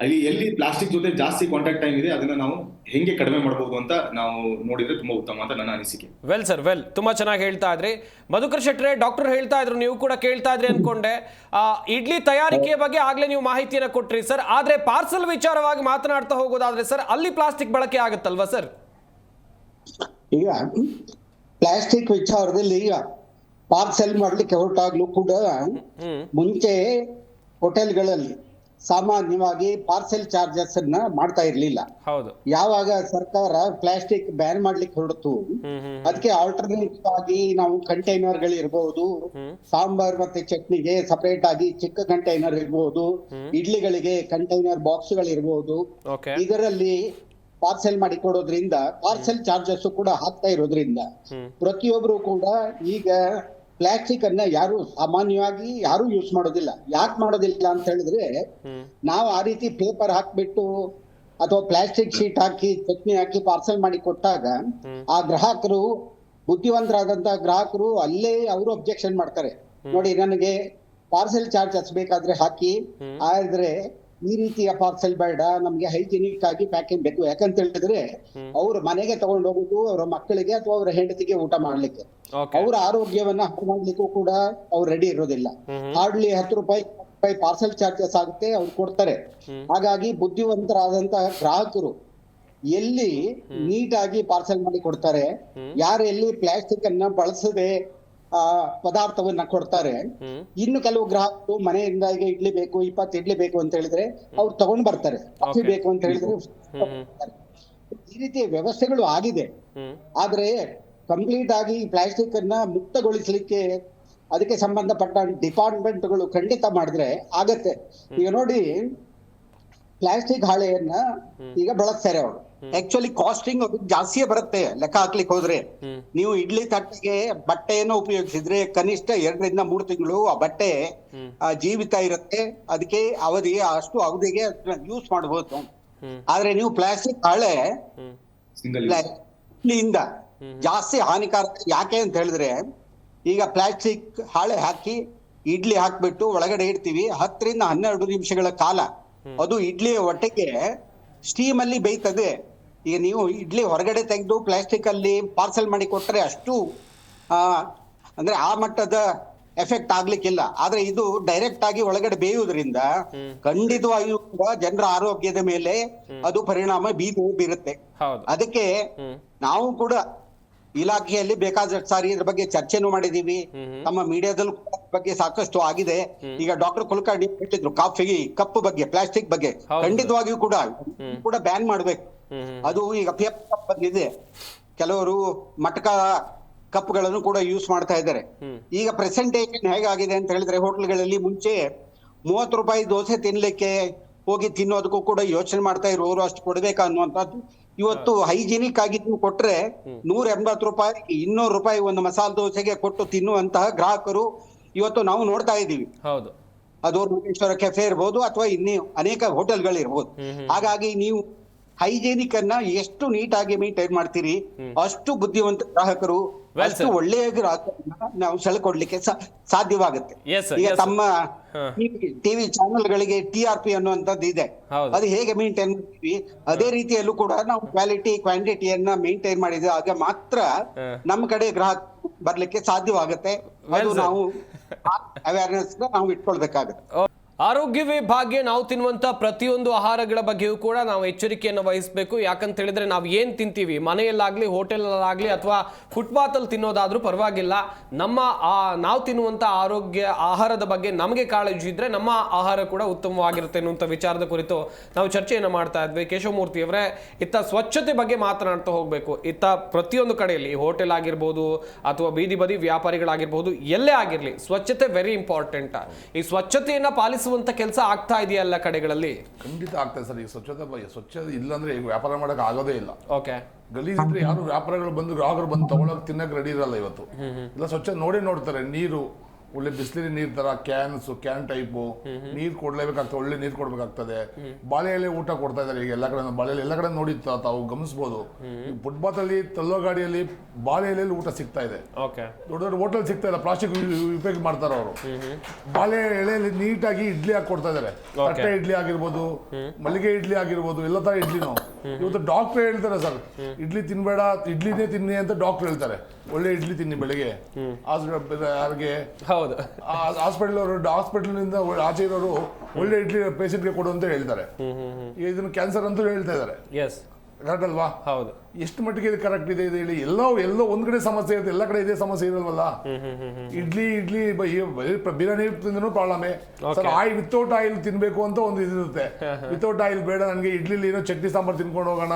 ಅಲ್ಲಿ ಎಲ್ಲಿ ಪ್ಲಾಸ್ಟಿಕ್ ಜೊತೆ ಜಾಸ್ತಿ ಕಾಂಟ್ಯಾಕ್ಟ್ ಟೈಮ್ ಇದೆ ಅದನ್ನ ನಾವು ಹೆಂಗೆ ಕಡಿಮೆ ಮಾಡಬಹುದು ಅಂತ ನಾವು ನೋಡಿದ್ರೆ ತುಂಬಾ ಉತ್ತಮ ಅಂತ ನನ್ನ ಅನಿಸಿಕೆ. ವೆಲ್ ಸರ್, ವೆಲ್, ತುಂಬಾ ಚೆನ್ನಾಗಿ ಹೇಳ್ತಾ ಇದ್ರಿ. ಮಧುಕರ್ ಶೆಟ್ರೆ, ಡಾಕ್ಟರ್ ಹೇಳ್ತಾ ಇದ್ರು, ನೀವು ಕೂಡ ಕೇಳ್ತಾ ಇದ್ರಿ ಅನ್ಕೊಂಡೆ. ಇಡ್ಲಿ ತಯಾರಿಕೆಯ ಬಗ್ಗೆ ಆಗ್ಲೇ ನೀವು ಮಾಹಿತಿಯನ್ನ ಕೊಟ್ರಿ ಸರ್. ಆದ್ರೆ ಪಾರ್ಸಲ್ ವಿಚಾರವಾಗಿ ಮಾತನಾಡ್ತಾ ಹೋಗೋದಾದ್ರೆ ಸರ್, ಅಲ್ಲಿ ಪ್ಲಾಸ್ಟಿಕ್ ಬಳಕೆ ಆಗುತ್ತಲ್ವಾ ಸರ್? ಈಗ ಪ್ಲಾಸ್ಟಿಕ್ ವಿಚಾರದಲ್ಲಿ ಈಗ ಪಾರ್ಸೆಲ್ ಮಾಡ್ಲಿಕ್ಕೆ ಹೊರಟಾಗ್ಲೂ ಕೂಡ ಮುಂಚೆ ಹೋಟೆಲ್ಗಳಲ್ಲಿ ಸಾಮಾನ್ಯವಾಗಿ ಪಾರ್ಸೆಲ್ ಚಾರ್ಜಸ್ ಅನ್ನ ಮಾಡ್ತಾ ಇರ್ಲಿಲ್ಲ. ಯಾವಾಗ ಸರ್ಕಾರ ಪ್ಲಾಸ್ಟಿಕ್ ಬ್ಯಾನ್ ಮಾಡ್ಲಿಕ್ಕೆ ಹೊರಡ್ತು, ಅದಕ್ಕೆ ಆಲ್ಟರ್ನೇಟಿವ್ ಆಗಿ ನಾವು ಕಂಟೈನರ್ ಗಳಿರ್ಬಹುದು, ಸಾಂಬಾರ್ ಮತ್ತೆ ಚಟ್ನಿಗೆ ಸಪರೇಟ್ ಆಗಿ ಚಿಕ್ಕ ಕಂಟೈನರ್ ಇರ್ಬಹುದು, ಇಡ್ಲಿಗಳಿಗೆ ಕಂಟೈನರ್ ಬಾಕ್ಸ್ ಗಳಿರ್ಬಹುದು, ಇದರಲ್ಲಿ ಪಾರ್ಸೆಲ್ ಮಾಡಿ ಕೊಡೋದ್ರಿಂದ ಪಾರ್ಸೆಲ್ ಚಾರ್ಜಸ್ ಕೂಡ ಹಾಕ್ತಾ ಇರೋದ್ರಿಂದ ಪ್ರತಿಯೊಬ್ರು ಕೂಡ ಈಗ ಪ್ಲಾಸ್ಟಿಕ್ ಅನ್ನ ಸಾಮಾನ್ಯವಾಗಿ ಯಾರು ಯೂಸ್ ಮಾಡೋದಿಲ್ಲ. ಯಾಕೆ ಮಾಡೋದಿಲ್ಲ ಅಂತ ಹೇಳಿದ್ರೆ, ನಾವು ಆ ರೀತಿ ಪೇಪರ್ ಹಾಕ್ಬಿಟ್ಟು ಅಥವಾ ಪ್ಲಾಸ್ಟಿಕ್ ಶೀಟ್ ಹಾಕಿ ಚಟ್ನಿ ಹಾಕಿ ಪಾರ್ಸೆಲ್ ಮಾಡಿ ಕೊಟ್ಟಾಗ ಆ ಗ್ರಾಹಕರು, ಬುದ್ಧಿವಂತರಾದಂತಹ ಗ್ರಾಹಕರು ಅಲ್ಲೇ ಅವರು ಅಬ್ಜೆಕ್ಷನ್ ಮಾಡ್ತಾರೆ. ನೋಡಿ, ನನಗೆ ಪಾರ್ಸೆಲ್ ಚಾರ್ಜಸ್ ಬೇಕಾದ್ರೆ ಹಾಕಿ, ಆದ್ರೆ ಈ ರೀತಿಯ ಪಾರ್ಸೆಲ್ ಬೇಡ, ನಮ್ಗೆ ಹೈಜಿನಿಕ್ ಆಗಿ ಪ್ಯಾಕಿಂಗ್ ಬೇಕು. ಯಾಕಂತ ಹೇಳಿದ್ರೆ ಅವ್ರ ಮನೆಗೆ ತಗೊಂಡು ಹೋಗುದು ಅವರ ಮಕ್ಕಳಿಗೆ ಅಥವಾ ಅವರ ಹೆಂಡತಿಗೆ ಊಟ ಮಾಡ್ಲಿಕ್ಕೆ, ಅವರ ಆರೋಗ್ಯವನ್ನ ಹಾಳು ಮಾಡ್ಲಿಕ್ಕೂ ಕೂಡ ಅವ್ರು ರೆಡಿ ಇರೋದಿಲ್ಲ. ಹಾರ್ಡ್ಲಿ 10 ರೂಪಾಯಿ ಪಾರ್ಸೆಲ್ ಚಾರ್ಜಸ್ ಆಗುತ್ತೆ, ಅವ್ರು ಕೊಡ್ತಾರೆ. ಹಾಗಾಗಿ ಬುದ್ಧಿವಂತರಾದಂತಹ ಗ್ರಾಹಕರು ಎಲ್ಲಿ ನೀಟಾಗಿ ಪಾರ್ಸೆಲ್ ಮಾಡಿ ಕೊಡ್ತಾರೆ, ಯಾರು ಎಲ್ಲಿ ಪ್ಲಾಸ್ಟಿಕ್ ಅನ್ನ ಬಳಸದೆ ಪದಾರ್ಥವನ್ನ ಕೊಡ್ತಾರೆ. ಇನ್ನು ಕೆಲವು ಗ್ರಾಹಕರು ಮನೆಯಿಂದ ಈಗ ಇಡ್ಲಿ ಬೇಕು, 20 ಇಡ್ಲಿ ಬೇಕು ಅಂತ ಹೇಳಿದ್ರೆ ಅವ್ರು ತಗೊಂಡ್ ಬರ್ತಾರೆ. ಕಾಫಿ ಬೇಕು ಅಂತ ಹೇಳಿದ್ರೆ ಈ ರೀತಿಯ ವ್ಯವಸ್ಥೆಗಳು ಆಗಿದೆ. ಆದ್ರೆ ಕಂಪ್ಲೀಟ್ ಆಗಿ ಪ್ಲಾಸ್ಟಿಕ್ ಅನ್ನ ಮುಕ್ತಗೊಳಿಸ್ಲಿಕ್ಕೆ ಅದಕ್ಕೆ ಸಂಬಂಧಪಟ್ಟ ಡಿಪಾರ್ಟ್ಮೆಂಟ್ಗಳು ಖಂಡಿತ ಮಾಡಿದ್ರೆ ಆಗತ್ತೆ. ಈಗ ನೋಡಿ, ಪ್ಲಾಸ್ಟಿಕ್ ಹಾಳೆಯನ್ನ ಈಗ ಬಳಸ್ತಾರೆ ಅವರು. ಆಕ್ಚುಲಿ ಕಾಸ್ಟಿಂಗ್ ಜಾಸ್ತಿಯೇ ಬರುತ್ತೆ ಲೆಕ್ಕ ಹಾಕ್ಲಿಕ್ಕೆ ಹೋದ್ರೆ. ನೀವು ಇಡ್ಲಿ ತಟ್ಟೆಗೆ ಬಟ್ಟೆಯನ್ನು ಉಪಯೋಗಿಸಿದ್ರೆ ಕನಿಷ್ಠ 2-3 ತಿಂಗಳು ಆ ಬಟ್ಟೆ ಜೀವಿತ ಇರುತ್ತೆ, ಅದಕ್ಕೆ ಅವಧಿ ಅಷ್ಟು ಅವಧಿಗೆ ಯೂಸ್ ಮಾಡಬಹುದು. ಆದ್ರೆ ನೀವು ಪ್ಲಾಸ್ಟಿಕ್ ಹಾಳೆ ಇಡ್ಲಿಯಿಂದ ಜಾಸ್ತಿ ಹಾನಿಕಾರಕ. ಯಾಕೆ ಅಂತ ಹೇಳಿದ್ರೆ, ಈಗ ಪ್ಲಾಸ್ಟಿಕ್ ಹಾಳೆ ಹಾಕಿ ಇಡ್ಲಿ ಹಾಕ್ಬಿಟ್ಟು ಒಳಗಡೆ ಇಡ್ತೀವಿ, 10-12 ನಿಮಿಷಗಳ ಕಾಲ ಅದು ಇಡ್ಲಿಯ ಹೊಟ್ಟೆಗೆ ಸ್ಟೀಮ್ ಅಲ್ಲಿ ಬೇಯ್ತದೆ. ಈಗ ನೀವು ಇಡ್ಲಿ ಹೊರಗಡೆ ತೆಗೆದು ಪ್ಲಾಸ್ಟಿಕ್ ಅಲ್ಲಿ ಪಾರ್ಸೆಲ್ ಮಾಡಿ ಕೊಟ್ಟರೆ ಅಷ್ಟು ಅಂದ್ರೆ ಆ ಮಟ್ಟದ ಎಫೆಕ್ಟ್ ಆಗ್ಲಿಕ್ಕಿಲ್ಲ. ಆದ್ರೆ ಇದು ಡೈರೆಕ್ಟ್ ಆಗಿ ಒಳಗಡೆ ಬೇಯುವುದರಿಂದ ಖಂಡಿತವಾಗಿಯೂ ಕೂಡ ಜನರ ಆರೋಗ್ಯದ ಮೇಲೆ ಅದು ಪರಿಣಾಮ ಬೀರುತ್ತೆ. ಅದಕ್ಕೆ ನಾವು ಕೂಡ ಇಲಾಖೆಯಲ್ಲಿ ಬೇಕಾದಷ್ಟು ಸಾರಿ ಇದ್ರ ಬಗ್ಗೆ ಚರ್ಚೆನೂ ಮಾಡಿದೀವಿ. ನಮ್ಮ ಮೀಡಿಯಾದಲ್ಲೂ ಬಗ್ಗೆ ಸಾಕಷ್ಟು ಆಗಿದೆ. ಈಗ ಡಾಕ್ಟರ್ ಕುಲಕರ್ಣಿ ಹೇಳಿದ್ರು ಕಪ್ ಬಗ್ಗೆ, ಪ್ಲಾಸ್ಟಿಕ್ ಬಗ್ಗೆ ಖಂಡಿತವಾಗಿಯೂ ಕೂಡ ಬ್ಯಾನ್ ಮಾಡ್ಬೇಕು. ಅದು ಈಗ ಪೇಪರ್ ಕಪ್ ಬಂದಿದೆ, ಕೆಲವರು ಮಟಕ ಕಪ್ಗಳನ್ನು ಕೂಡ ಯೂಸ್ ಮಾಡ್ತಾ ಇದ್ದಾರೆ. ಈಗ ಪ್ರೆಸೆಂಟೇಷನ್ ಹೇಗಾಗಿದೆ ಅಂತ ಹೇಳಿದ್ರೆ, ಹೋಟೆಲ್ಗಳಲ್ಲಿ ಮುಂಚೆ 30 ರೂಪಾಯಿ ದೋಸೆ ತಿನ್ಲಿಕ್ಕೆ ಹೋಗಿ ತಿನ್ನೋದಕ್ಕೂ ಕೂಡ ಯೋಚನೆ ಮಾಡ್ತಾ ಇರೋರು ಅಷ್ಟು ಕೊಡ್ಬೇಕಾ ಅನ್ನುವಂಥದ್ದು. ಇವತ್ತು ಹೈಜಿನಿಕ್ ಆಗಿ ನೀವು ಕೊಟ್ರೆ 180 ರೂಪಾಯಿ 200 ರೂಪಾಯಿ ಒಂದು ಮಸಾಲೆ ದೋಸೆಗೆ ಕೊಟ್ಟು ತಿನ್ನುವಂತಹ ಗ್ರಾಹಕರು ಇವತ್ತು ನಾವು ನೋಡ್ತಾ ಇದ್ದೀವಿ. ಹೌದು. ಅದು ಮುರುಡೇಶ್ವರ ಕೆಫೆ ಇರ್ಬೋದು ಅಥವಾ ಇನ್ನೂ ಅನೇಕ ಹೋಟೆಲ್ಗಳಿರ್ಬೋದು. ಹಾಗಾಗಿ ನೀವು ಹೈಜಿನಿಕ್ ಅನ್ನ ಎಷ್ಟು ನೀಟಾಗಿ ಮೇಂಟೈನ್ ಮಾಡ್ತೀರಿ ಅಷ್ಟು ಬುದ್ಧಿವಂತ ಗ್ರಾಹಕರು, ಅಷ್ಟು ಒಳ್ಳೆಯ ಗ್ರಾಹಕರನ್ನ ನಾವು ಸೆಳೆಕೊಡ್ಲಿಕ್ಕೆ ಸಾಧ್ಯವಾಗುತ್ತೆ. ಈಗ ತಮ್ಮ ಟಿವಿ ಚಾನೆಲ್ಗಳಿಗೆ TRP ಅನ್ನುವಂಥದ್ದು ಇದೆ, ಅದು ಹೇಗೆ ಮೇಂಟೈನ್ ಮಾಡ್ತೀವಿ ಅದೇ ರೀತಿಯಲ್ಲೂ ಕೂಡ ನಾವು ಕ್ವಾಲಿಟಿ ಕ್ವಾಂಟಿಟಿಯನ್ನ ಮೇಂಟೈನ್ ಮಾಡಿದಾಗ ಮಾತ್ರ ನಮ್ಮ ಕಡೆ ಗ್ರಾಹಕ ಬರ್ಲಿಕ್ಕೆ ಸಾಧ್ಯವಾಗುತ್ತೆ. ಅದು ನಾವು ಅವೇರ್ನೆಸ್ ನಾವು ಇಟ್ಕೊಳ್ಬೇಕಾಗುತ್ತೆ. ಆರೋಗ್ಯವೇ ಭಾಗ್ಯ. ನಾವು ತಿನ್ನುವಂಥ ಪ್ರತಿಯೊಂದು ಆಹಾರಗಳ ಬಗ್ಗೆಯೂ ಕೂಡ ನಾವು ಎಚ್ಚರಿಕೆಯನ್ನು ವಹಿಸಬೇಕು. ಯಾಕಂತ ಹೇಳಿದ್ರೆ ನಾವು ಏನು ತಿಂತೀವಿ, ಮನೆಯಲ್ಲಾಗಲಿ ಹೋಟೆಲಲ್ಲಾಗಲಿ ಅಥವಾ ಫುಟ್ಪಾತಲ್ಲಿ ತಿನ್ನೋದಾದ್ರೂ ಪರವಾಗಿಲ್ಲ, ನಾವು ತಿನ್ನುವಂಥ ಆಹಾರದ ಬಗ್ಗೆ ನಮಗೆ ಕಾಳಜಿ ಇದ್ದರೆ ನಮ್ಮ ಆಹಾರ ಕೂಡ ಉತ್ತಮವಾಗಿರುತ್ತೆ ಅನ್ನುವಂಥ ವಿಚಾರದ ಕುರಿತು ನಾವು ಚರ್ಚೆಯನ್ನು ಮಾಡ್ತಾ ಇದ್ವಿ. ಕೇಶವಮೂರ್ತಿ ಅವರೇ, ಇತ್ತ ಸ್ವಚ್ಛತೆ ಬಗ್ಗೆ ಮಾತನಾಡ್ತಾ ಹೋಗಬೇಕು. ಇತ್ತ ಪ್ರತಿಯೊಂದು ಕಡೆಯಲ್ಲಿ ಹೋಟೆಲ್ ಆಗಿರ್ಬೋದು ಅಥವಾ ಬೀದಿ ಬದಿ ವ್ಯಾಪಾರಿಗಳಾಗಿರ್ಬೋದು, ಎಲ್ಲೇ ಆಗಿರಲಿ ಸ್ವಚ್ಛತೆ ವೆರಿ ಇಂಪಾರ್ಟೆಂಟ್. ಈ ಸ್ವಚ್ಛತೆಯನ್ನು ಪಾಲಿಸುವಂತ ಕೆಲಸ ಆಗ್ತಾ ಇದೆಯಲ್ಲ ಕಡೆಗಳಲ್ಲಿ? ಖಂಡಿತ ಆಗ್ತದೆ ಸರ್. ಈಗ ಸ್ವಚ್ಛತೆ ಇಲ್ಲಾಂದ್ರೆ ಈಗ ವ್ಯಾಪಾರ ಮಾಡಕ್ ಆಗೋದೇ ಇಲ್ಲ. ಓಕೆ. ಗಲೀಜಿದ್ರೆ ಯಾರು ವ್ಯಾಪಾರಗಳು ಬಂದು ಗ್ರಾಹಕರು ಬಂದು ತಗೊಳಕ್ ತಿನ್ನಕ್ ರೆಡಿ ಇರಲ್ಲ ಇವತ್ತು. ಇಲ್ಲ ಸ್ವಚ್ಛ ನೋಡ್ತಾರೆ. ನೀರು ಒಳ್ಳೆ ಬಿಸಿಲಿನ ನೀರ್ ತರ ಕ್ಯಾನ್ ಟೈಪು ನೀರ್ ಕೊಡ್ಲೇಬೇಕಾಗ್ತದೆ, ಒಳ್ಳೆ ನೀರ್ ಕೊಡ್ಬೇಕಾಗ್ತದೆ. ಬಾಳೆ ಎಲೆ ಊಟ ಕೊಡ್ತಾ ಇದಾರೆ ಈಗ ಎಲ್ಲ ಕಡೆ. ಬಾಳೆ ಎಲೆ ಎಲ್ಲ ಕಡೆ ನೋಡಿ ತಾವು ಗಮನಿಸಬಹುದು. ಫುಟ್ಪಾತ್ ಅಲ್ಲಿ ತಳ್ಳೋ ಗಾಡಿಯಲ್ಲಿ ಬಾಳೆ ಎಲೆಯಲ್ಲಿ ಊಟ ಸಿಗ್ತಾ ಇದೆ. ದೊಡ್ಡ ದೊಡ್ಡ ಹೋಟೆಲ್ ಸಿಗ್ತಾ ಇಲ್ಲ, ಪ್ಲಾಸ್ಟಿಕ್ ಉಪಯೋಗ ಮಾಡ್ತಾರೆ ಅವರು. ಬಾಳೆ ಎಲೆಯಲ್ಲಿ ನೀಟಾಗಿ ಇಡ್ಲಿ ಹಾಕಿ ಕೊಡ್ತಾ ಇದಾರೆ. ತಟ್ಟೆ ಇಡ್ಲಿ ಆಗಿರ್ಬೋದು, ಮಲ್ಲಿಗೆ ಇಡ್ಲಿ ಆಗಿರ್ಬೋದು, ಎಲ್ಲ ತರ ಇಡ್ಲಿನೂ. ಇವತ್ತು ಡಾಕ್ಟರ್ ಹೇಳ್ತಾರೆ ಸರ್, ಇಡ್ಲಿ ತಿನ್ಬೇಡ, ಇಡ್ಲಿನೇ ತಿನ್ನಿ ಅಂತ ಡಾಕ್ಟರ್ ಹೇಳ್ತಾರೆ. ಒಳ್ಳೆ ಇಡ್ಲಿ ತಿನ್ನಿ ಬೆಳಿಗ್ಗೆ. ಯಾರಿಗೆ ಹಾಸ್ಪಿಟಲ್ ನಿಂದ ಆಚೆ ಇರೋರು ಒಳ್ಳೆ ಇಡ್ಲಿ ಪೇಷಂಟ್ಗೆ ಕೊಡು ಅಂತ ಹೇಳ್ತಾರೆ. ಇದನ್ನು ಕ್ಯಾನ್ಸರ್ ಅಂತೂ ಹೇಳ್ತಾ ಇದ್ದಾರೆ. ಕರೆಕ್ಟ್ ಅಲ್ವಾ? ಹೌದು. ಎಷ್ಟು ಮಟ್ಟಿಗೆ ಇದು ಕರೆಕ್ಟ್ ಇದೆ ಇದು ಹೇಳಿ. ಎಲ್ಲೋ ಒಂದ್ ಕಡೆ ಸಮಸ್ಯೆ ಇರುತ್ತೆ, ಎಲ್ಲ ಕಡೆ ಇದೇ ಸಮಸ್ಯೆ ಇರಲ್ವಲ್ಲ. ಇಡ್ಲಿ ಬಿರಿಯಾನಿ ತಿಂದ್ರೂ ಪ್ರಾಬ್ಲಮೇ ಸರ್. ವಿತೌಟ್ ಆಯಿಲ್ ತಿನ್ಬೇಕು ಅಂತ ಒಂದು ಇದಿರುತ್ತೆ. ವಿತೌಟ್ ಆಯಿಲ್ ಬೇಡ ನನಗೆ, ಇಡ್ಲಿ ಏನೋ ಚಟ್ನಿ ಸಾಂಬಾರ್ ತಿನ್ಕೊಂಡು ಹೋಗೋಣ,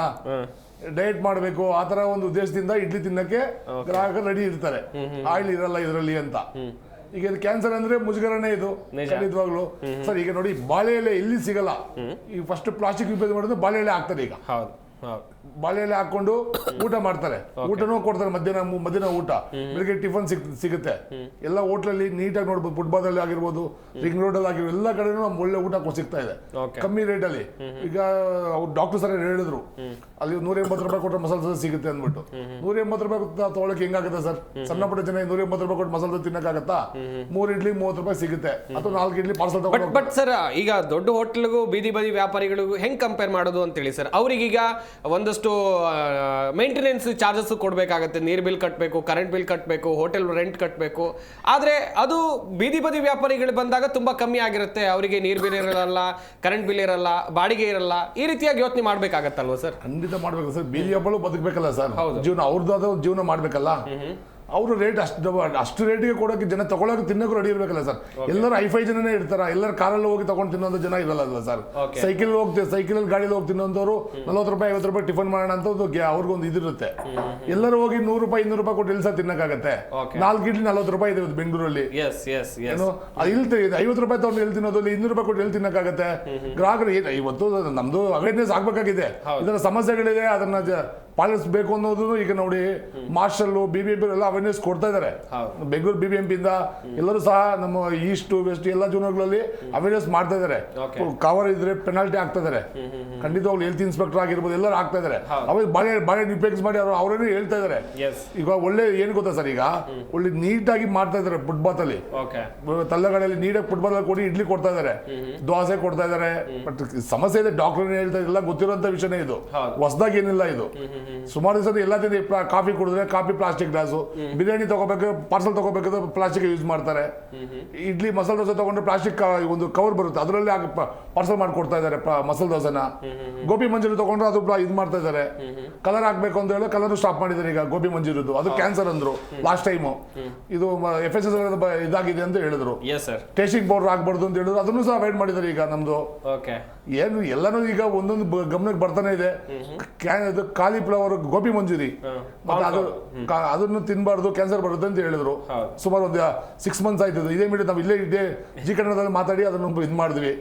ಡಯಟ್ ಮಾಡಬೇಕು, ಆ ತರ ಒಂದು ಉದ್ದೇಶದಿಂದ ಇಡ್ಲಿ ತಿನ್ನಕ್ಕೆ ಗ್ರಾಹಕರು ರೆಡಿ ಇರ್ತಾರೆ. ಆಯಿಲ್ ಇರಲ್ಲ ಇದರಲ್ಲಿ ಅಂತ. ಈಗ ಇದು ಕ್ಯಾನ್ಸರ್ ಅಂದ್ರೆ ಮುಜುಗರನೇ ಇದು ಖಂಡಿತವಾಗ್ಲು ಸರ್. ಈಗ ನೋಡಿ, ಬಾಳೆ ಎಲೆ ಎಲ್ಲಿ ಸಿಗಲ್ಲ. ಈಗ ಫಸ್ಟ್ ಪ್ಲಾಸ್ಟಿಕ್ ಉಪಯೋಗ ಮಾಡಿದ್ರೆ ಬಾಳೆ ಎಲೆ ಹಾಕ್ತಾರೆ. ಈಗ ಬಾಳೆ ಎಲೆ ಹಾಕೊಂಡು ಊಟ ಮಾಡ್ತಾರೆ. ಊಟನೂ ಕೊಡ್ತಾರೆ. ಮಧ್ಯಾಹ್ನ ಊಟ, ಬೆಳಿಗ್ಗೆ ಟಿಫನ್ ಸಿಗುತ್ತೆ. ಎಲ್ಲ ಹೋಟ್ಲಲ್ಲಿ ನೀಟಾಗಿ ನೋಡ್ಬೋದು. ಫುಟ್ಪಾತ್ ಅಲ್ಲಿ ಆಗಿರ್ಬೋದು, ರಿಂಗ್ ರೋಡ್ ಅಲ್ಲಿ ಆಗಿರ್ಬೋದು, ಎಲ್ಲ ಕಡೆನೂ ಒಳ್ಳೆ ಊಟ ಸಿಗ್ತಾ ಇದೆ ಕಮ್ಮಿ ರೇಟ್ ಅಲ್ಲಿ. ಈಗ ಅವ್ರು ಡಾಕ್ಟರ್ ಸರ್ ಹೇಳಿದ್ರು, ಅಲ್ಲಿ 180 ರೂಪಾಯಿ ಕೊಟ್ಟರೆ ಮಸಾಲೆ ದೋಸೆ ಸಿಗುತ್ತೆ ಅಂದ್ಬಿಟ್ಟು. 180 ರೂಪಾಯಿ ತಗೊಳಕ್ಕೆ ಹೆಂಗಾಗುತ್ತೆ ಸರ್? ಸಣ್ಣ ಪುಟ್ಟ ಜನ 180 ರೂಪಾಯಿ ಕೊಟ್ಟು ಮಸಾಲೆ ದೋಸೆ ತಿನ್ನಕ್ಕಾಗತ್ತಾ? 3 ಇಡ್ಲಿ 30 ರೂಪಾಯಿ ಸಿಗುತ್ತೆ, ಅಥವಾ 4 ಇಡ್ಲಿ ಪಾರ್ಸಲ್ ತಗೊಂಡು. ಬಟ್ ಸರ್, ಈಗ ದೊಡ್ಡ ಹೋಟ್ಲಿಗೂ ಬೀದಿ ಬದಿ ವ್ಯಾಪಾರಿಗಳಿಗೂ ಹೆಂಗ್ ಕಂಪೇರ್ ಮಾಡೋದು ಅಂತೇಳಿ ಸರ್? ಅವ್ರಿಗೀಗ ಒಂದಷ್ಟು ಮೇಂಟೆನೆನ್ಸ್ ಚಾರ್ಜಸ್ ಕೊಡಬೇಕಾಗತ್ತೆ. ನೀರ್ ಬಿಲ್ ಕಟ್ಟಬೇಕು, ಕರೆಂಟ್ ಬಿಲ್ ಕಟ್ಟಬೇಕು, ಹೋಟೆಲ್ ರೆಂಟ್ ಕಟ್ಟಬೇಕು. ಆದ್ರೆ ಅದು ಬೀದಿ ಬದಿ ವ್ಯಾಪಾರಿಗಳು ಬಂದಾಗ ತುಂಬಾ ಕಮ್ಮಿ ಆಗಿರುತ್ತೆ. ಅವರಿಗೆ ನೀರ್ ಬಿಲ್ ಇರಲ್ಲ, ಕರೆಂಟ್ ಬಿಲ್ ಇರಲ್ಲ, ಬಾಡಿಗೆ ಇರಲ್ಲ. ಈ ರೀತಿಯಾಗಿ ಯೋಚನೆ ಮಾಡ್ಬೇಕಾಗತ್ತಲ್ವಾ ಸರ್? ಖಂಡಿತ ಮಾಡ್ಬೇಕು ಸರ್. ಬೀದಿ ಹಬ್ಬಳು ಬದುಕಬೇಕಲ್ಲ ಸರ್. ಜೀವನ ಅವ್ರದ್ದು ಜೀವನ ಮಾಡ್ಬೇಕಲ್ಲ. ಅವರು ರೇಟ್ ಅಷ್ಟು ರೇಟಿಗೆ ಕೊಡೋಕೆ ಜನ ತಗೊಳಕ್ಕೆ ತಿನ್ನೋಕೆ ರೆಡಿ ಇರ್ಬೇಕಲ್ಲ ಸರ್. ಎಲ್ಲರೂ ಐಫೈ ಜನನೇ ಇರ್ತಾರ. ಎಲ್ಲರೂ ಕಾರಲ್ಲಿ ಹೋಗಿ ತಗೊಂಡು ತಿನ್ನೋದು ಜನ ಇರಲ್ಲ ಸರ್. ಸೈಕಲ್ ಗಾಡಿಯಲ್ಲಿ ಹೋಗಿ ತಿನ್ನೋಂಥವ್ರು 40 ರೂಪಾಯಿ 50 ರೂಪಾಯಿ ಟಿಫನ್ ಮಾಡೋಣ ಅಂತ ಅವ್ರಿಗೊಂದು ಇದಿರುತ್ತೆ. ಎಲ್ಲರೂ ಹೋಗಿ 100 ರೂಪಾಯಿ 200 ರೂಪಾಯಿ ಕೊಟ್ಟು ಎಲ್ಲಿ ಸರ್ ತಿನ್ನಕ್ಕಾಗತ್ತೆ? 4 ಇಡ್ಲಿ 40 ರೂಪಾಯಿ ಇದೆ ಬೆಂಗಳೂರಲ್ಲಿ. ಏನು ಅದು ಇಲ್ಲಿ 50 ರೂಪಾಯಿ ತಗೊಂಡು ಎಲ್ಲಿ ತಿನ್ನೋದು, 200 ರೂಪಾಯಿ ಕೊಟ್ಟು ಎಲ್ಲಿ ತಿನ್ನಕ್ಕಾಗತ್ತೆ? ಗ್ರಾಹಕರು ಇವತ್ತು ನಮ್ದು ಅವೇರ್ನೆಸ್ ಆಗ್ಬೇಕಾಗಿದೆ. ಇದರ ಸಮಸ್ಯೆಗಳಿದೆ, ಅದನ್ನ ಪಾಲಿಸಬೇಕು ಅನ್ನೋದು. ಈಗ ನೋಡಿ, ಮಾರ್ಷಲ್ BBMP ಎಲ್ಲ ಅವೇರ್ನೆಸ್ ಕೊಡ್ತಾ ಇದಾರೆ. ಬೆಂಗಳೂರು BBMP ಇಂದ ಎಲ್ಲರೂ ಸಹ ನಮ್ಮ ಈಸ್ಟ್ ವೆಸ್ಟ್ ಎಲ್ಲ ಜೋನ್ಗಳಲ್ಲಿ ಅವೇರ್ನೆಸ್ ಮಾಡ್ತಾ ಇದಾರೆ. ಕವರ್ ಇದ್ರೆ ಪೆನಾಲ್ಟಿ ಆಗ್ತಾ ಇದಾರೆ. ಖಂಡಿತವಾಗ್ಲು ಹೆಲ್ತ್ ಇನ್ಸ್ಪೆಕ್ಟರ್ ಆಗಿರ್ಬೋದು, ಎಲ್ಲರೂ ಆಗ್ತಾ ಇದಾರೆ. ಅವಾಗ ಬಾಳೆ ಉಪಯೋಗಿಸ್ ಮಾಡಿ ಅವರೇ ಹೇಳ್ತಾ ಇದಾರೆ. ಈಗ ಒಳ್ಳೆ ಏನ್ ಗೊತ್ತಾ ಸರ್, ಈಗ ಒಳ್ಳೆ ನೀಟಾಗಿ ಮಾಡ್ತಾ ಇದಾರೆ. ಫುಟ್ಪಾತ್ ಅಲ್ಲಿ ತಳ್ಳಗಡೆಯಲ್ಲಿ ನೀಟಾಗಿ ಫುಟ್ಪಾತ್ ಅಲ್ಲಿ ಕೊಡಿ ಇಡ್ಲಿ ಕೊಡ್ತಾ ಇದಾರೆ, ದೋಸೆ ಕೊಡ್ತಾ ಇದಾರೆ. ಬಟ್ ಸಮಸ್ಯೆ ಇದೆ, ಡಾಕ್ಟರ್ ಹೇಳ್ತಾ ಎಲ್ಲ ಗೊತ್ತಿರುವಂತ ವಿಷಯನೇ ಇದು, ಹೊಸದಾಗಿ ಏನಿಲ್ಲ ಇದು. ಸುಮಾರು ದಿವಸ ಎಲ್ಲ ಕಾಫಿ ಕುಡಿದ್ರೆ ಕಾಫಿ ಪ್ಲಾಸ್ಟಿಕ್ ಗ್ಲಾಸು, ಬಿರಿಯಾನಿ ತಗೋಬೇಕು ಪಾರ್ಸಲ್ ತಗೋಬೇಕಾದ್ರೆ ಪ್ಲಾಸ್ಟಿಕ್ ಯೂಸ್ ಮಾಡ್ತಾರೆ. ಇಡ್ಲಿ ಮಸಾಲೆ ದೋಸೆ ತಗೊಂಡ್ರೆ ಪ್ಲಾಸ್ಟಿಕ್ ಒಂದು ಕವರ್ ಬರುತ್ತೆ, ಅದರಲ್ಲಿ ಪಾರ್ಸಲ್ ಮಾಡ್ಕೊಡ್ತಾ ಇದಾರೆ ಮಸಾಲೆ ದೋಸೆನ. ಗೋಬಿ ಮಂಚೂರಿ ತಗೊಂಡ್ರೆ ಅದು ಇದು ಮಾಡ್ತಾ ಇದಾರೆ. ಕಲರ್ ಹಾಕ್ಬೇಕು ಅಂತ ಹೇಳಿ ಕಲರ್ ಸ್ಟಾಪ್ ಮಾಡಿದ್ದಾರೆ ಈಗ ಗೋಬಿ ಮಂಚೂರಿದು. ಅದು ಕ್ಯಾನ್ಸರ್ ಅಂದ್ರು ಲಾಸ್ಟ್ ಟೈಮು. ಇದು FSS ಇದಾಗಿದೆ ಅಂತ ಹೇಳಿದ್ರು. ಟೇಸ್ಟಿಂಗ್ ಪೌಡರ್ ಹಾಕ್ಬಾರ್ದು ಅಂತ ಹೇಳಿದ್ರು, ಅದನ್ನು ಸಹ ಅವಾಯ್ಡ್ ಮಾಡಿದ್ದಾರೆ ಈಗ ನಮ್ದು. ಏನು ಎಲ್ಲಾನು ಈಗ ಒಂದೊಂದು ಗಮನಕ್ಕೆ ಬರ್ತಾನೆ ಇದೆ. ಅವರು ಗೋಬಿ ಮಂಜೂರಿ ಮತ್ತೆ ಅದನ್ನು ತಿನ್ಬಾರ್ದು, ಕ್ಯಾನ್ಸರ್ ಬರುತ್ತೆ ಅಂತ ಹೇಳಿದ್ರು. ಸುಮಾರು ಒಂದು 6 months ಆಯ್ತು. ಇದೇ ಮೀಡಿಯಾ ನಾವು ಇದೇ ಜಿ ಕನ್ನಡದಲ್ಲಿ ಮಾತಾಡಿ ಅದನ್ನು ಇದು ಮಾಡಿದ್ವಿ.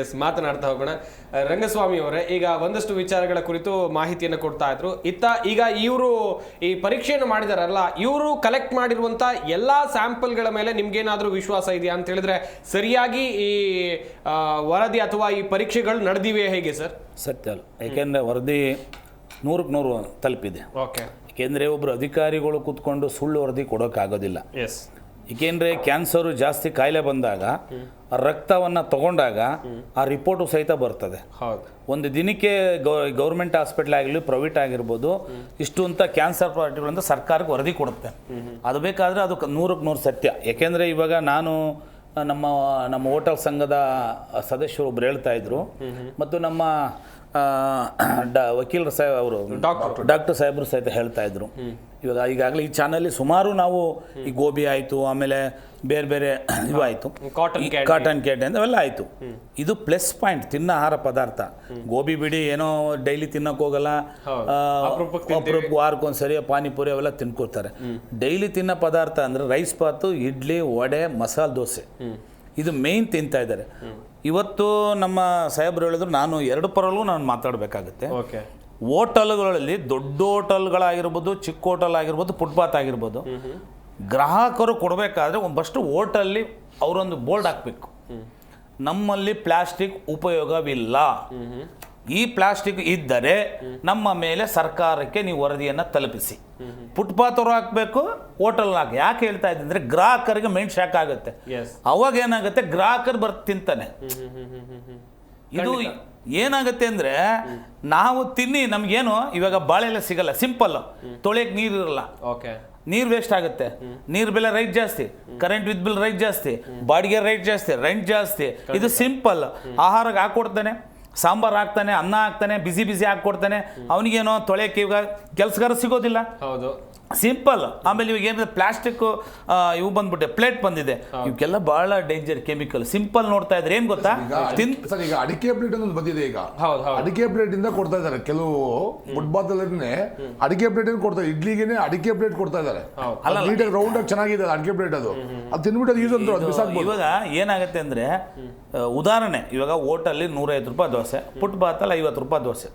ಎಸ್ ಮಾತನಾಡ್ತಾ ಹೋಗೋಣ. ರಂಗಸ್ವಾಮಿ ಅವರೇ, ಈಗ ಒಂದಷ್ಟು ವಿಚಾರಗಳ ಕುರಿತು ಮಾಹಿತಿಯನ್ನು ಕೊಡ್ತಾ ಇದ್ರು. ಈಗ ಇವರು ಈ ಪರೀಕ್ಷೆಯನ್ನು ಮಾಡಿದಾರಲ್ಲ, ಇವರು ಕಲೆಕ್ಟ್ ಮಾಡಿರುವಂತ ಎಲ್ಲಾ ಸ್ಯಾಂಪಲ್ಗಳ ಮೇಲೆ ನಿಮ್ಗೇನಾದ್ರೂ ವಿಶ್ವಾಸ ಇದೆಯಾ ಅಂತ ಹೇಳಿದ್ರೆ ಸರಿಯಾಗಿ ಈ ವರದಿ ಅಥವಾ ಈ ಪರೀಕ್ಷೆಗಳು ನಡೆದಿವೆ ಹೇಗೆ ಸರ್? ಸತ್ಯ ಅಲ್ಲ, ಯಾಕೆಂದರೆ ವರದಿ 100ಕ್ಕೆ 100 ತಲುಪಿದೆ. ಏಕೆಂದರೆ ಒಬ್ಬರು ಅಧಿಕಾರಿಗಳು ಕೂತ್ಕೊಂಡು ಸುಳ್ಳು ವರದಿ ಕೊಡೋಕ್ಕಾಗೋದಿಲ್ಲ. ಏಕೆಂದರೆ ಕ್ಯಾನ್ಸರು ಜಾಸ್ತಿ ಕಾಯಿಲೆ ಬಂದಾಗ ರಕ್ತವನ್ನು ತಗೊಂಡಾಗ ಆ ರಿಪೋರ್ಟು ಸಹಿತ ಬರ್ತದೆ. ಒಂದು ದಿನಕ್ಕೆ ಗೌರ್ಮೆಂಟ್ ಹಾಸ್ಪಿಟ್ಲ್ ಆಗಲಿ ಪ್ರೈವೇಟ್ ಆಗಿರ್ಬೋದು ಇಷ್ಟು ಅಂತ ಕ್ಯಾನ್ಸರ್ ಪಾರ್ಟಿಗಳು ಅಂತ ಸರ್ಕಾರಕ್ಕೆ ವರದಿ ಕೊಡುತ್ತೆ. ಅದು ಬೇಕಾದರೆ ಅದು 100ಕ್ಕೆ 100 ಸತ್ಯ. ಯಾಕೆಂದರೆ ಇವಾಗ ನಾನು ನಮ್ಮ ಹೋಟೆಲ್ ಸಂಘದ ಸದಸ್ಯರು ಒಬ್ರು ಹೇಳ್ತಾ ಇದ್ರು, ಮತ್ತು ನಮ್ಮ ವಕೀಲರು ಸಾಹೇಬ್ ಅವರು ಡಾಕ್ಟರ್ ಸಾಹೇಬರು ಸಹಿತ ಹೇಳ್ತಾ ಇದ್ರು. ಈಗಾಗಲೇ ಈ ಚಾನಲ್ಲಿ ಸುಮಾರು ನಾವು ಈ ಗೋಬಿ ಆಯಿತು, ಆಮೇಲೆ ಬೇರೆ ಬೇರೆ ಇವು ಆಯಿತು, ಕಾಟನ್ ಕ್ಯಾಂಡಿ ಅವೆಲ್ಲ ಆಯಿತು. ಇದು ಪ್ಲಸ್ ಪಾಯಿಂಟ್ ತಿನ್ನೋ ಆಹಾರ ಪದಾರ್ಥ. ಗೋಬಿ ಬಿಡಿ ಏನೋ ಡೈಲಿ ತಿನ್ನೋಕೆ ಹೋಗಲ್ಲ, ಅಪರೂಪಕ್ಕೆ ವಾರಕ್ಕೊಂದ್ಸರಿ ಪಾನಿಪುರಿ ಅವೆಲ್ಲ ತಿನ್ಕೊಡ್ತಾರೆ. ಡೈಲಿ ತಿನ್ನೋ ಪದಾರ್ಥ ಅಂದರೆ ರೈಸ್ ಬಾತು, ಇಡ್ಲಿ, ವಡೆ, ಮಸಾಲೆ ದೋಸೆ, ಇದು ಮೇಯ್ನ್ ತಿಂತಾ ಇದ್ದಾರೆ. ಇವತ್ತು ನಮ್ಮ ಸಾಹೇಬ್ರು ಹೇಳಿದ್ರು, ನಾನು 2 ಪರಲ್ಲೂ ನಾನು ಮಾತಾಡಬೇಕಾಗುತ್ತೆ. ಹೋಟೆಲ್ಗಳಲ್ಲಿ ದೊಡ್ಡ ಹೋಟೆಲ್ಗಳಾಗಿರ್ಬೋದು, ಚಿಕ್ಕ ಹೋಟೆಲ್ ಆಗಿರ್ಬೋದು, ಫುಟ್ಪಾತ್ ಆಗಿರ್ಬೋದು, ಗ್ರಾಹಕರು ಕೊಡಬೇಕಾದ್ರೆ ಫಸ್ಟ್ ಹೋಟೆಲ್ಲಿ ಅವರೊಂದು ಬೋರ್ಡ್ ಹಾಕಬೇಕು, ನಮ್ಮಲ್ಲಿ ಪ್ಲಾಸ್ಟಿಕ್ ಉಪಯೋಗವಿಲ್ಲ, ಈ ಪ್ಲಾಸ್ಟಿಕ್ ಇದ್ದರೆ ನಮ್ಮ ಮೇಲೆ ಸರ್ಕಾರಕ್ಕೆ ನೀವು ವರದಿಯನ್ನು ತಲುಪಿಸಿ. ಫುಟ್ಪಾತ್ ಅವರು ಹಾಕಬೇಕು, ಹೋಟೆಲ್ ಹಾಕಿ. ಯಾಕೆ ಹೇಳ್ತಾ ಇದ್ದೀನಿ ಅಂದರೆ ಗ್ರಾಹಕರಿಗೆ ಮೈಂಡ್ ಶಾಕ್ ಆಗುತ್ತೆ. ಅವಾಗ ಏನಾಗುತ್ತೆ, ಗ್ರಾಹಕರು ತಿಂತಾನೆ. ಇದು ಏನಾಗುತ್ತೆ ಅಂದರೆ ನಾವು ತಿನ್ನಿ ನಮಗೇನು ಇವಾಗ ಬಾಳೆಲ್ಲ ಸಿಗಲ್ಲ, ಸಿಂಪಲ್ ತೊಳೆಯಕ್ಕೆ ನೀರು ಇರಲ್ಲ, ನೀರು ವೇಸ್ಟ್ ಆಗುತ್ತೆ. ನೀರು ಬೆಲೆ ರೈಟ್ ಜಾಸ್ತಿ, ಕರೆಂಟ್ ವಿದ್ ಬಿಲ್ ರೈಟ್ ಜಾಸ್ತಿ, ಬಾಡಿಗೆ ರೈಟ್ ಜಾಸ್ತಿ, ರೆಂಟ್ ಜಾಸ್ತಿ. ಇದು ಸಿಂಪಲ್. ಆಹಾರಕ್ಕೆ ಹಾಕ್ಕೊಡ್ತಾನೆ, ಸಾಂಬಾರು ಹಾಕ್ತಾನೆ, ಅನ್ನ ಹಾಕ್ತಾನೆ, ಬಿಸಿ ಹಾಕ್ಕೊಡ್ತಾನೆ. ಅವನಿಗೇನೋ ತೊಳೆಯಕ್ಕೆ ಇವಾಗ ಕೆಲಸಗಾರ ಸಿಗೋದಿಲ್ಲ, ಸಿಂಪಲ್. ಆಮೇಲೆ ಇವಾಗ ಏನಿದೆ ಪ್ಲಾಸ್ಟಿಕ್ ಇವು ಬಂದ್ಬಿಟ್ಟೆ, ಪ್ಲೇಟ್ ಬಂದಿದೆ, ಇವಕ್ಕೆಲ್ಲ ಬಹಳ ಡೇಂಜರ್ ಕೆಮಿಕಲ್. ಸಿಂಪಲ್ ನೋಡ್ತಾ ಇದ್ರೆ ಏನ್ ಗೊತ್ತಾ, ಈಗ ಅಡಿಕೆ ಪ್ಲೇಟ್ ಅನ್ನೋದು ಬಂದಿದೆ. ಈಗ ಅಡಿಕೆ ಪ್ಲೇಟ್ ಇಂದ ಕೊಡ್ತಾ ಇದ್ದಾರೆ ಕೆಲವು ಫುಟ್ಪಾತ್ ಅಲ್ಲೇ ಅಡಿಕೆ ಪ್ಲೇಟ್ ಕೊಡ್ತಾರೆ. ಇಡ್ಲಿಗೆ ಅಡಿಕೆ ಪ್ಲೇಟ್ ಕೊಡ್ತಾ ಇದ್ದಾರೆ. ರೌಂಡ್ ಆಗಿ ಚೆನ್ನಾಗಿದೆ ಅಡಿಕೆ ಪ್ಲೇಟ್, ಅದು ತಿನ್ಬಿಟ್ಟು ಯೂಸ್ ಅಂತ. ಇವಾಗ ಏನಾಗುತ್ತೆ ಅಂದ್ರೆ ಉದಾಹರಣೆ, ಇವಾಗ ಹೋಟೆಲ್ಲಿ 150 ರೂಪಾಯಿ ದೋಸೆ, ಫುಟ್ಪಾತಲ್ಲಿ 50 ರೂಪಾಯಿ ದೋಸೆ.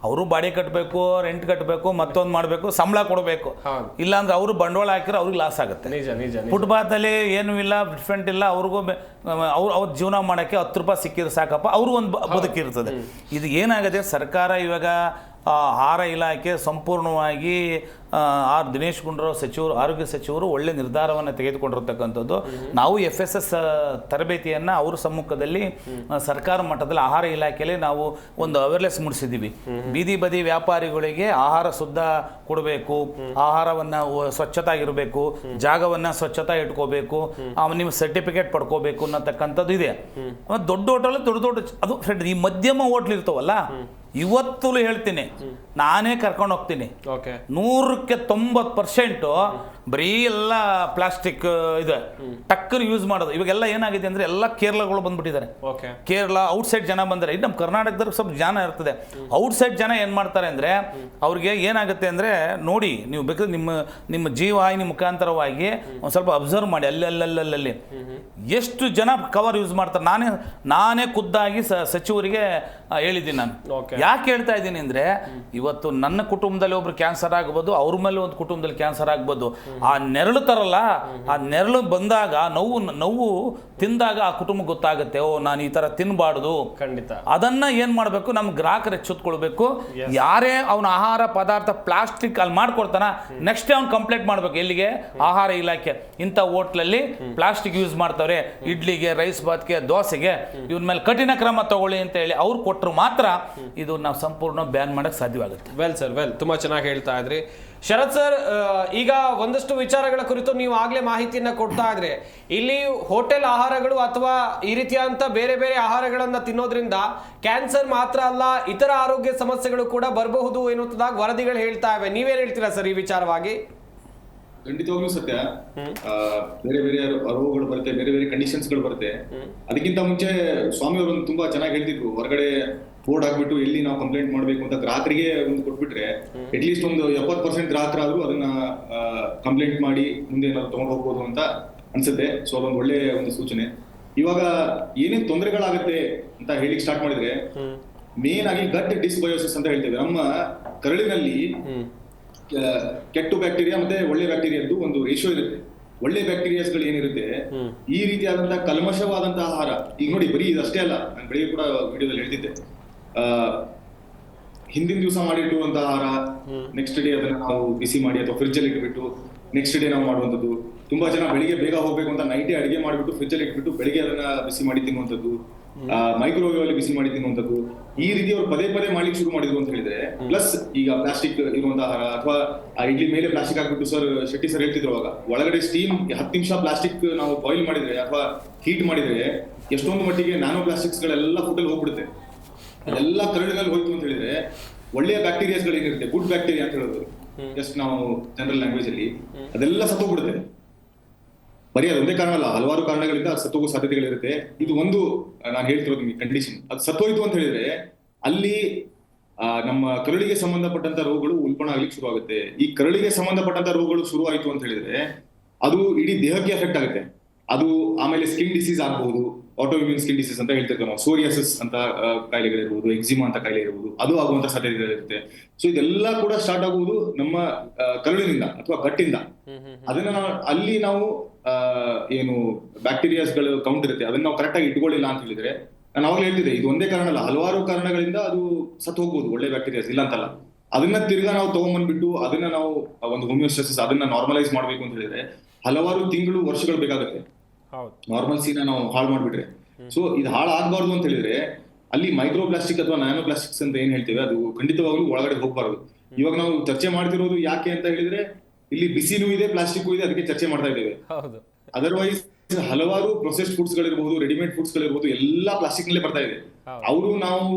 ಅವರು ಬಾಡಿ ಕಟ್ಟಬೇಕು, ರೆಂಟ್ ಕಟ್ಟಬೇಕು, ಮತ್ತೊಂದು ಮಾಡಬೇಕು, ಸಂಬಳ ಕೊಡಬೇಕು. ಇಲ್ಲಾಂದ್ರೆ ಅವರು ಬಂಡವಾಳ ಹಾಕಿದ್ರೆ ಅವ್ರಿಗೆ ಲಾಸ್ ಆಗುತ್ತೆ. ಫುಟ್ಪಾತಲ್ಲಿ ಏನೂ ಇಲ್ಲ, ಡಿಫ್ರೆಂಟ್ ಇಲ್ಲ, ಅವ್ರಿಗೂ ಅವ್ರ ಜೀವನ ಮಾಡೋಕ್ಕೆ 10 ರೂಪಾಯಿ ಸಿಕ್ಕಿದ್ರೆ ಸಾಕಪ್ಪ, ಅವರು ಒಂದು ಬದುಕಿರ್ತದೆ. ಇದು ಏನಾಗಿದೆ, ಸರ್ಕಾರ ಇವಾಗ ಆಹಾರ ಇಲಾಖೆ ಸಂಪೂರ್ಣವಾಗಿ ದಿನೇಶ್ ಗುಂಡೂರಾವ್ ಸಚಿವರು, ಆರೋಗ್ಯ ಸಚಿವರು ಒಳ್ಳೆ ನಿರ್ಧಾರವನ್ನು ತೆಗೆದುಕೊಂಡಿರ್ತಕ್ಕಂಥದ್ದು. ನಾವು FSS ತರಬೇತಿಯನ್ನು ಅವ್ರ ಸಮ್ಮುಖದಲ್ಲಿ ಸರ್ಕಾರ ಮಟ್ಟದಲ್ಲಿ ಆಹಾರ ಇಲಾಖೆಯಲ್ಲಿ ನಾವು ಒಂದು ಅವೇರ್ನೆಸ್ ಮೂಡಿಸಿದ್ದೀವಿ. ಬೀದಿ ಬದಿ ವ್ಯಾಪಾರಿಗಳಿಗೆ ಆಹಾರ ಶುದ್ಧ ಕೊಡಬೇಕು, ಆಹಾರವನ್ನು ಸ್ವಚ್ಛತಾಗಿರಬೇಕು, ಜಾಗವನ್ನು ಸ್ವಚ್ಛತಾ ಇಟ್ಕೋಬೇಕು, ನಿಮ್ಮ ಸರ್ಟಿಫಿಕೇಟ್ ಪಡ್ಕೋಬೇಕು ಅನ್ನತಕ್ಕಂಥದ್ದು ಇದೆ. ದೊಡ್ಡ ಹೋಟೆಲ್ ದೊಡ್ಡ ಅದು ಫ್ರೆಂಡ್, ಈ ಮಧ್ಯಮ ಹೋಟ್ಲ್ ಇರ್ತಾವಲ್ಲ, ಇವತ್ತು ಹೇಳ್ತೀನಿ, ನಾನೇ ಕರ್ಕೊಂಡು ಹೋಗ್ತೀನಿ, 100ಕ್ಕೆ 90% ಬರೀ ಎಲ್ಲ ಪ್ಲಾಸ್ಟಿಕ್ ಇದೆ, ಟಕ್ಕರ್ ಯೂಸ್ ಮಾಡೋದು. ಇವಾಗೆಲ್ಲ ಏನಾಗಿದೆ ಅಂದ್ರೆ ಎಲ್ಲ ಕೇರಳಗಳು ಬಂದ್ಬಿಟ್ಟಿದ್ದಾರೆ. ಕೇರಳ ಔಟ್ಸೈಡ್ ಜನ ಬಂದರೆ, ಇದು ನಮ್ಮ ಕರ್ನಾಟಕದಲ್ಲಿ ಸ್ವಲ್ಪ ಜನ ಇರ್ತದೆ. ಔಟ್ಸೈಡ್ ಜನ ಏನು ಮಾಡ್ತಾರೆ ಅಂದರೆ, ಅವ್ರಿಗೆ ಏನಾಗುತ್ತೆ ಅಂದರೆ, ನೋಡಿ ನೀವು ಬೇಕಾದ್ರೆ ನಿಮ್ಮ ಜೀವವಾಹಿನಿ ಮುಖಾಂತರವಾಗಿ ಒಂದು ಸ್ವಲ್ಪ ಅಬ್ಸರ್ವ್ ಮಾಡಿ, ಅಲ್ಲಲ್ಲಿ ಎಷ್ಟು ಜನ ಕವರ್ ಯೂಸ್ ಮಾಡ್ತಾರೆ. ನಾನೇ ಖುದ್ದಾಗಿ ಸಚಿವರಿಗೆ ಹೇಳಿದ್ದೀನಿ. ನಾನು ಯಾಕೆ ಹೇಳ್ತಾ ಇದ್ದೀನಿ ಅಂದರೆ, ಇವತ್ತು ನನ್ನ ಕುಟುಂಬದಲ್ಲಿ ಒಬ್ರು ಕ್ಯಾನ್ಸರ್ ಆಗ್ಬೋದು, ಅವ್ರ ಮೇಲೆ ಒಂದು ಕುಟುಂಬದಲ್ಲಿ ಕ್ಯಾನ್ಸರ್ ಆಗ್ಬೋದು. ಆ ನೆರಳು ತರಲ್ಲ, ಆ ನೆರಳು ಬಂದಾಗ ನೋವು ತಿಂದಾಗ ಆ ಕುಟುಂಬ ಗೊತ್ತಾಗುತ್ತೆ, ಓ ನಾನು ಈ ತರ ತಿನ್ಬಾರ್ದು. ಖಂಡಿತ ಅದನ್ನ ಏನ್ ಮಾಡ್ಬೇಕು, ನಮ್ ಗ್ರಾಹಕರು ಎಚ್ಚೆತ್ಕೊಳ್ಬೇಕು. ಯಾರೇ ಅವನ ಆಹಾರ ಪದಾರ್ಥ ಪ್ಲಾಸ್ಟಿಕ್ ಅಲ್ಲಿ ಮಾಡ್ಕೊಡ್ತಾನ, ನೆಕ್ಸ್ಟ್ ಅವ್ನು ಕಂಪ್ಲೇಂಟ್ ಮಾಡ್ಬೇಕು. ಎಲ್ಲಿಗೆ? ಆಹಾರ ಇಲಾಖೆ. ಇಂಥ ಹೋಟ್ಲಲ್ಲಿ ಪ್ಲಾಸ್ಟಿಕ್ ಯೂಸ್ ಮಾಡ್ತಾರೆ, ಇಡ್ಲಿಗೆ, ರೈಸ್ ಬಾತ್ಗೆ, ದೋಸೆಗೆ, ಇವನ ಮೇಲೆ ಕಠಿಣ ಕ್ರಮ ತಗೊಳ್ಳಿ ಅಂತ ಹೇಳಿ ಅವ್ರು ಕೊಟ್ಟರು ಮಾತ್ರ ಇದು ನಾವು ಸಂಪೂರ್ಣ ಬ್ಯಾನ್ ಮಾಡಕ್ ಸಾಧ್ಯವಾಗುತ್ತೆ. ವೆಲ್ ಸರ್, ವೆಲ್, ತುಂಬಾ ಚೆನ್ನಾಗಿ ಹೇಳ್ತಾ ಇದ್ರಿ ಶರತ್ ಸರ್. ಈಗ ಒಂದಷ್ಟು ವಿಚಾರಗಳ ಕುರಿತು ನೀವು ಆಗ್ಲೇ ಮಾಹಿತಿಯನ್ನ ಕೊಡ್ತಾ ಇದ್ರೆ, ಇಲ್ಲಿ ಹೋಟೆಲ್ ಆಹಾರಗಳು ಅಥವಾ ಈ ರೀತಿಯಾದಂತ ಬೇರೆ ಬೇರೆ ಆಹಾರಗಳನ್ನ ತಿನ್ನೋದ್ರಿಂದ ಕ್ಯಾನ್ಸರ್ ಮಾತ್ರ ಅಲ್ಲ, ಇತರ ಆರೋಗ್ಯ ಸಮಸ್ಯೆಗಳು ಕೂಡ ಬರಬಹುದು ಎನ್ನುವುದಾಗಿ ವರದಿಗಳು ಹೇಳ್ತಾ ಇವೆ. ನೀವೇನ್ ಹೇಳ್ತೀರಾ ಸರ್ ಈ ವಿಚಾರವಾಗಿ? ಖಂಡಿತವಾಗ್ಲೂ ಸತ್ಯ. ಬೇರೆ ಬೇರೆ ರೋಗಗಳು ಬರುತ್ತೆ, ಬೇರೆ ಬೇರೆ ಕಂಡೀಷನ್ಸ್ ಗಳು ಬರುತ್ತೆ. ಅದಕ್ಕಿಂತ ಮುಂಚೆ ಸ್ವಾಮಿ ಅವರು ತುಂಬಾ ಚೆನ್ನಾಗಿ ಹೇಳ್ತಿದ್ರು, ಹೊರಗಡೆ ಬೋರ್ಡ್ ಹಾಕ್ಬಿಟ್ಟು ಎಲ್ಲಿ ನಾವು ಕಂಪ್ಲೇಂಟ್ ಮಾಡಬೇಕು ಅಂತ ಗ್ರಾಹಕರಿಗೆ ಒಂದು ಕೊಟ್ಬಿಟ್ರೆ ಅಟ್ಲೀಸ್ಟ್ ಒಂದು 70% ಗ್ರಾಹಕರಾದ್ರೂ ಅದನ್ನ ಕಂಪ್ಲೇಂಟ್ ಮಾಡಿ ಮುಂದೆ ಏನಾದ್ರು ತಗೊಂಡು ಹೋಗ್ಬೋದು ಅಂತ ಅನ್ಸುತ್ತೆ. ಸೊ ಅದೊಂದು ಒಳ್ಳೆ ಒಂದು ಸೂಚನೆ. ಇವಾಗ ಏನೇನ್ ತೊಂದರೆಗಳಾಗುತ್ತೆ ಅಂತ ಹೇಳಿಕ್ ಸ್ಟಾರ್ಟ್ ಮಾಡಿದ್ರೆ ಮೇನ್ ಆಗಿ ಗಟ್ ಡಿಸ್ಬಯೋಸಿಸ್ ಅಂತ ಹೇಳ್ತೇವೆ. ನಮ್ಮ ಕರಳಿನಲ್ಲಿ ಕೆಟ್ಟ ಬ್ಯಾಕ್ಟೀರಿಯಾ ಮತ್ತೆ ಒಳ್ಳೆ ಬ್ಯಾಕ್ಟೀರಿಯಾದ್ದು ಒಂದು ರೇಷಿಯೋ ಇರುತ್ತೆ. ಒಳ್ಳೆ ಬ್ಯಾಕ್ಟೀರಿಯಾಸ್ಗಳು ಏನಿರುತ್ತೆ, ಈ ರೀತಿಯಾದಂತಹ ಕಲ್ಮಶವಾದಂತಹ ಆಹಾರ, ಈಗ ನೋಡಿ ಬರೀ ಇದಷ್ಟೇ ಅಲ್ಲ, ನಾನು ಬೆಳಿಗ್ಗೆ ಕೂಡ ವಿಡಿಯೋದಲ್ಲಿ ಹೇಳ್ತಿದ್ದೆ, ಹಿಂದಿನ ದಿವಸ ಮಾಡಿಟ್ಟಿರುವಂತಹ ಆಹಾರ ನೆಕ್ಸ್ಟ್ ಡೇ ಅದನ್ನ ನಾವು ಬಿಸಿ ಮಾಡಿ ಅಥವಾ ಫ್ರಿಜ್ ಅಲ್ಲಿ ಇಟ್ಬಿಟ್ಟು ನೆಕ್ಸ್ಟ್ ಡೇ ನಾವು ಮಾಡುವಂಥದ್ದು. ತುಂಬಾ ಜನ ಬೆಳಿಗ್ಗೆ ಬೇಗ ಹೋಗ್ಬೇಕು ಅಂತ ನೈಟೇ ಅಡಿಗೆ ಮಾಡಿಬಿಟ್ಟು ಫ್ರಿಜ್ ಅಲ್ಲಿ ಇಟ್ಬಿಟ್ಟು ಬೆಳಿಗ್ಗೆ ಅದನ್ನ ಬಿಸಿ ಮಾಡಿ ತಿನ್ನುವಂಥದ್ದು, ಮೈಕ್ರೋವೇವ್ ಅಲ್ಲಿ ಬಿಸಿ ಮಾಡಿ ತಿನ್ನುವಂಥದ್ದು. ಈ ರೀತಿ ಅವ್ರು ಪದೇ ಪದೇ ಮಾಡ್ಲಿಕ್ಕೆ ಶುರು ಮಾಡಿದ್ರು ಅಂತ ಹೇಳಿದ್ರೆ, ಪ್ಲಸ್ ಈಗ ಪ್ಲಾಸ್ಟಿಕ್ ಇರುವಂತಹ ಆಹಾರ ಅಥವಾ ಇಡ್ಲಿ ಮೇಲೆ ಪ್ಲಾಸ್ಟಿಕ್ ಹಾಕ್ಬಿಟ್ಟು ಶೆಟ್ಟಿ ಸರ್ ಹೇಳ್ತಿದ್ರು ಅವಾಗ, ಒಳಗಡೆ ಸ್ಟೀಮ್ 10 ನಿಮಿಷ ಪ್ಲಾಸ್ಟಿಕ್ ನಾವು ಬಾಯ್ಲ್ ಮಾಡಿದ್ರೆ ಅಥವಾ ಹೀಟ್ ಮಾಡಿದ್ರೆ ಎಷ್ಟೊಂದು ಮಟ್ಟಿಗೆ ನ್ಯಾನೋ ಪ್ಲಾಸ್ಟಿಕ್ಸ್ ಗಳೆಲ್ಲ ಫುಡ್ ಅಲ್ಲಿ ಹೋಗ್ಬಿಡುತ್ತೆ. ಅದೆಲ್ಲ ಕರಳಿನಲ್ಲಿ ಹೋಯ್ತು ಅಂತ ಹೇಳಿದ್ರೆ ಒಳ್ಳೆಯ ಬ್ಯಾಕ್ಟೀರಿಯಾಸ್ ಗಳು ಏನಿರುತ್ತೆ, ಗುಡ್ ಬ್ಯಾಕ್ಟೀರಿಯಾ ಅಂತ ಹೇಳೋದು ಜಸ್ಟ್ ನಾವು ಜನರಲ್ ಲ್ಯಾಂಗ್ವೇಜ್ ಅಲ್ಲಿ, ಅದೆಲ್ಲ ಸತ್ತೋಗ್ಬಿಡುತ್ತೆ. ಬರೀ ಅದೊಂದೇ ಕಾರಣ ಅಲ್ಲ, ಹಲವಾರು ಕಾರಣಗಳಿಂದ ಸತ್ತೋಗೋ ಸಾಧ್ಯತೆಗಳಿರುತ್ತೆ. ಇದು ಒಂದು ನಾನು ಹೇಳ್ತಿರೋದು ನಿಮಗೆ ಕಂಡೀಷನ್. ಅದು ಸತ್ತೋಯ್ತು ಅಂತ ಹೇಳಿದ್ರೆ ಅಲ್ಲಿ ನಮ್ಮ ಕರಳಿಗೆ ಸಂಬಂಧಪಟ್ಟಂತ ರೋಗಗಳು ಉಲ್ಬಣ ಆಗ್ಲಿಕ್ಕೆ ಶುರು ಆಗುತ್ತೆ. ಈ ಕರಳಿಗೆ ಸಂಬಂಧಪಟ್ಟಂತ ರೋಗಗಳು ಶುರು ಆಯ್ತು ಅಂತ ಹೇಳಿದ್ರೆ ಅದು ಇಡೀ ದೇಹಕ್ಕೆ ಎಫೆಕ್ಟ್ ಆಗುತ್ತೆ. ಅದು ಆಮೇಲೆ ಸ್ಕಿನ್ ಡಿಸೀಸ್ ಆಗಬಹುದು, ಆಟೋಇಮ್ಯೂನ್ ಸ್ಕಿನ್ ಡಿಸೀಸ್ ಅಂತ ಹೇಳ್ತಿರ್ತೀವಿ ನಾವು, ಸೋರಿಯಾಸಿಸ್ ಅಂತ ಕಾಯಿಲೆಗಳಿರ್ಬೋದು, ಎಕ್ಸಿಮಾ ಅಂತ ಕಾಯಿಲೆ ಇರಬಹುದು, ಅದು ಆಗುವಂತ ಸಾಧ್ಯತೆಗಳಿರುತ್ತೆ. ಸೊ ಇದೆಲ್ಲ ಕೂಡ ಸ್ಟಾರ್ಟ್ ಆಗುವುದು ನಮ್ಮ ಕರುಳಿನಿಂದ ಅಥವಾ ಗಟ್ಟಿಂದ. ಅದನ್ನ ಅಲ್ಲಿ ನಾವು ಏನು ಬ್ಯಾಕ್ಟೀರಿಯಾಸ್ಗಳು ಕೌಂಟ್ ಇರುತ್ತೆ ಅದನ್ನ ನಾವು ಕರೆಕ್ಟ್ ಆಗಿ ಇಟ್ಕೊಳ್ಳಿಲ್ಲ ಅಂತ ಹೇಳಿದ್ರೆ, ನಾನು ಅವಾಗಲೇ ಹೇಳ್ತಿದ್ದೆ, ಇದು ಒಂದೇ ಕಾರಣ ಅಲ್ಲ, ಹಲವಾರು ಕಾರಣಗಳಿಂದ ಅದು ಸತ್ತು ಹೋಗ್ಬೋದು ಒಳ್ಳೆ ಬ್ಯಾಕ್ಟೀರಿಯಾಸ್, ಇಲ್ಲ ಅಂತಲ್ಲ. ಅದನ್ನ ತಿರ್ಗಾ ನಾವು ತಗೊಂಡ್ಬಂದ್ಬಿಟ್ಟು ಅದನ್ನ ನಾವು ಒಂದು ಹೋಮಿಯೋಸ್ಟಾಸಿಸ್ ಅದನ್ನ ನಾರ್ಮಲೈಸ್ ಮಾಡ್ಬೇಕು ಅಂತ ಹೇಳಿದ್ರೆ ಹಲವಾರು ತಿಂಗಳು ವರ್ಷಗಳು ಬೇಕಾಗುತ್ತೆ. ನಾರ್ಮಲ್ಸಿನ ನಾವು ಹಾಳು ಮಾಡ್ಬಿಟ್ರೆ. ಸೊ ಇದು ಹಾಳಾಗಬಾರ್ದು ಅಂತ ಹೇಳಿದ್ರೆ ಅಲ್ಲಿ ಮೈಕ್ರೋ ಪ್ಲಾಸ್ಟಿಕ್ ಅಥವಾ ನ್ಯಾನೋ ಪ್ಲಾಸ್ಟಿಕ್ಸ್ ಅಂತ ಏನ್ ಹೇಳ್ತೇವೆ ಅದು ಖಂಡಿತವಾಗ್ಲೂ ಒಳಗಡೆ ಹೋಗ್ಬಾರ್ದು. ಇವಾಗ ನಾವು ಚರ್ಚೆ ಮಾಡ್ತಿರೋದು ಯಾಕೆ ಅಂತ ಹೇಳಿದ್ರೆ ಇಲ್ಲಿ ಬಿಸಿನೂ ಇದೆ, ಪ್ಲಾಸ್ಟಿಕ್ ಇದೆ, ಅದಕ್ಕೆ ಚರ್ಚೆ ಮಾಡ್ತಾ ಇದ್ದೇವೆ. ಅದರ್ವೈಸ್ ಹಲವಾರು ಪ್ರೊಸೆಸ್ಡ್ ಫುಡ್ಸ್ ಗಳಿರ್ಬಹುದು, ರೆಡಿಮೇಡ್ ಫುಡ್ಸ್ ಗಳಿರ್ಬಹುದು, ಎಲ್ಲಾ ಪ್ಲಾಸ್ಟಿಕ್ ನಲ್ಲೇ ಬರ್ತಾ ಇದೆ. ಅವರು ನಾವು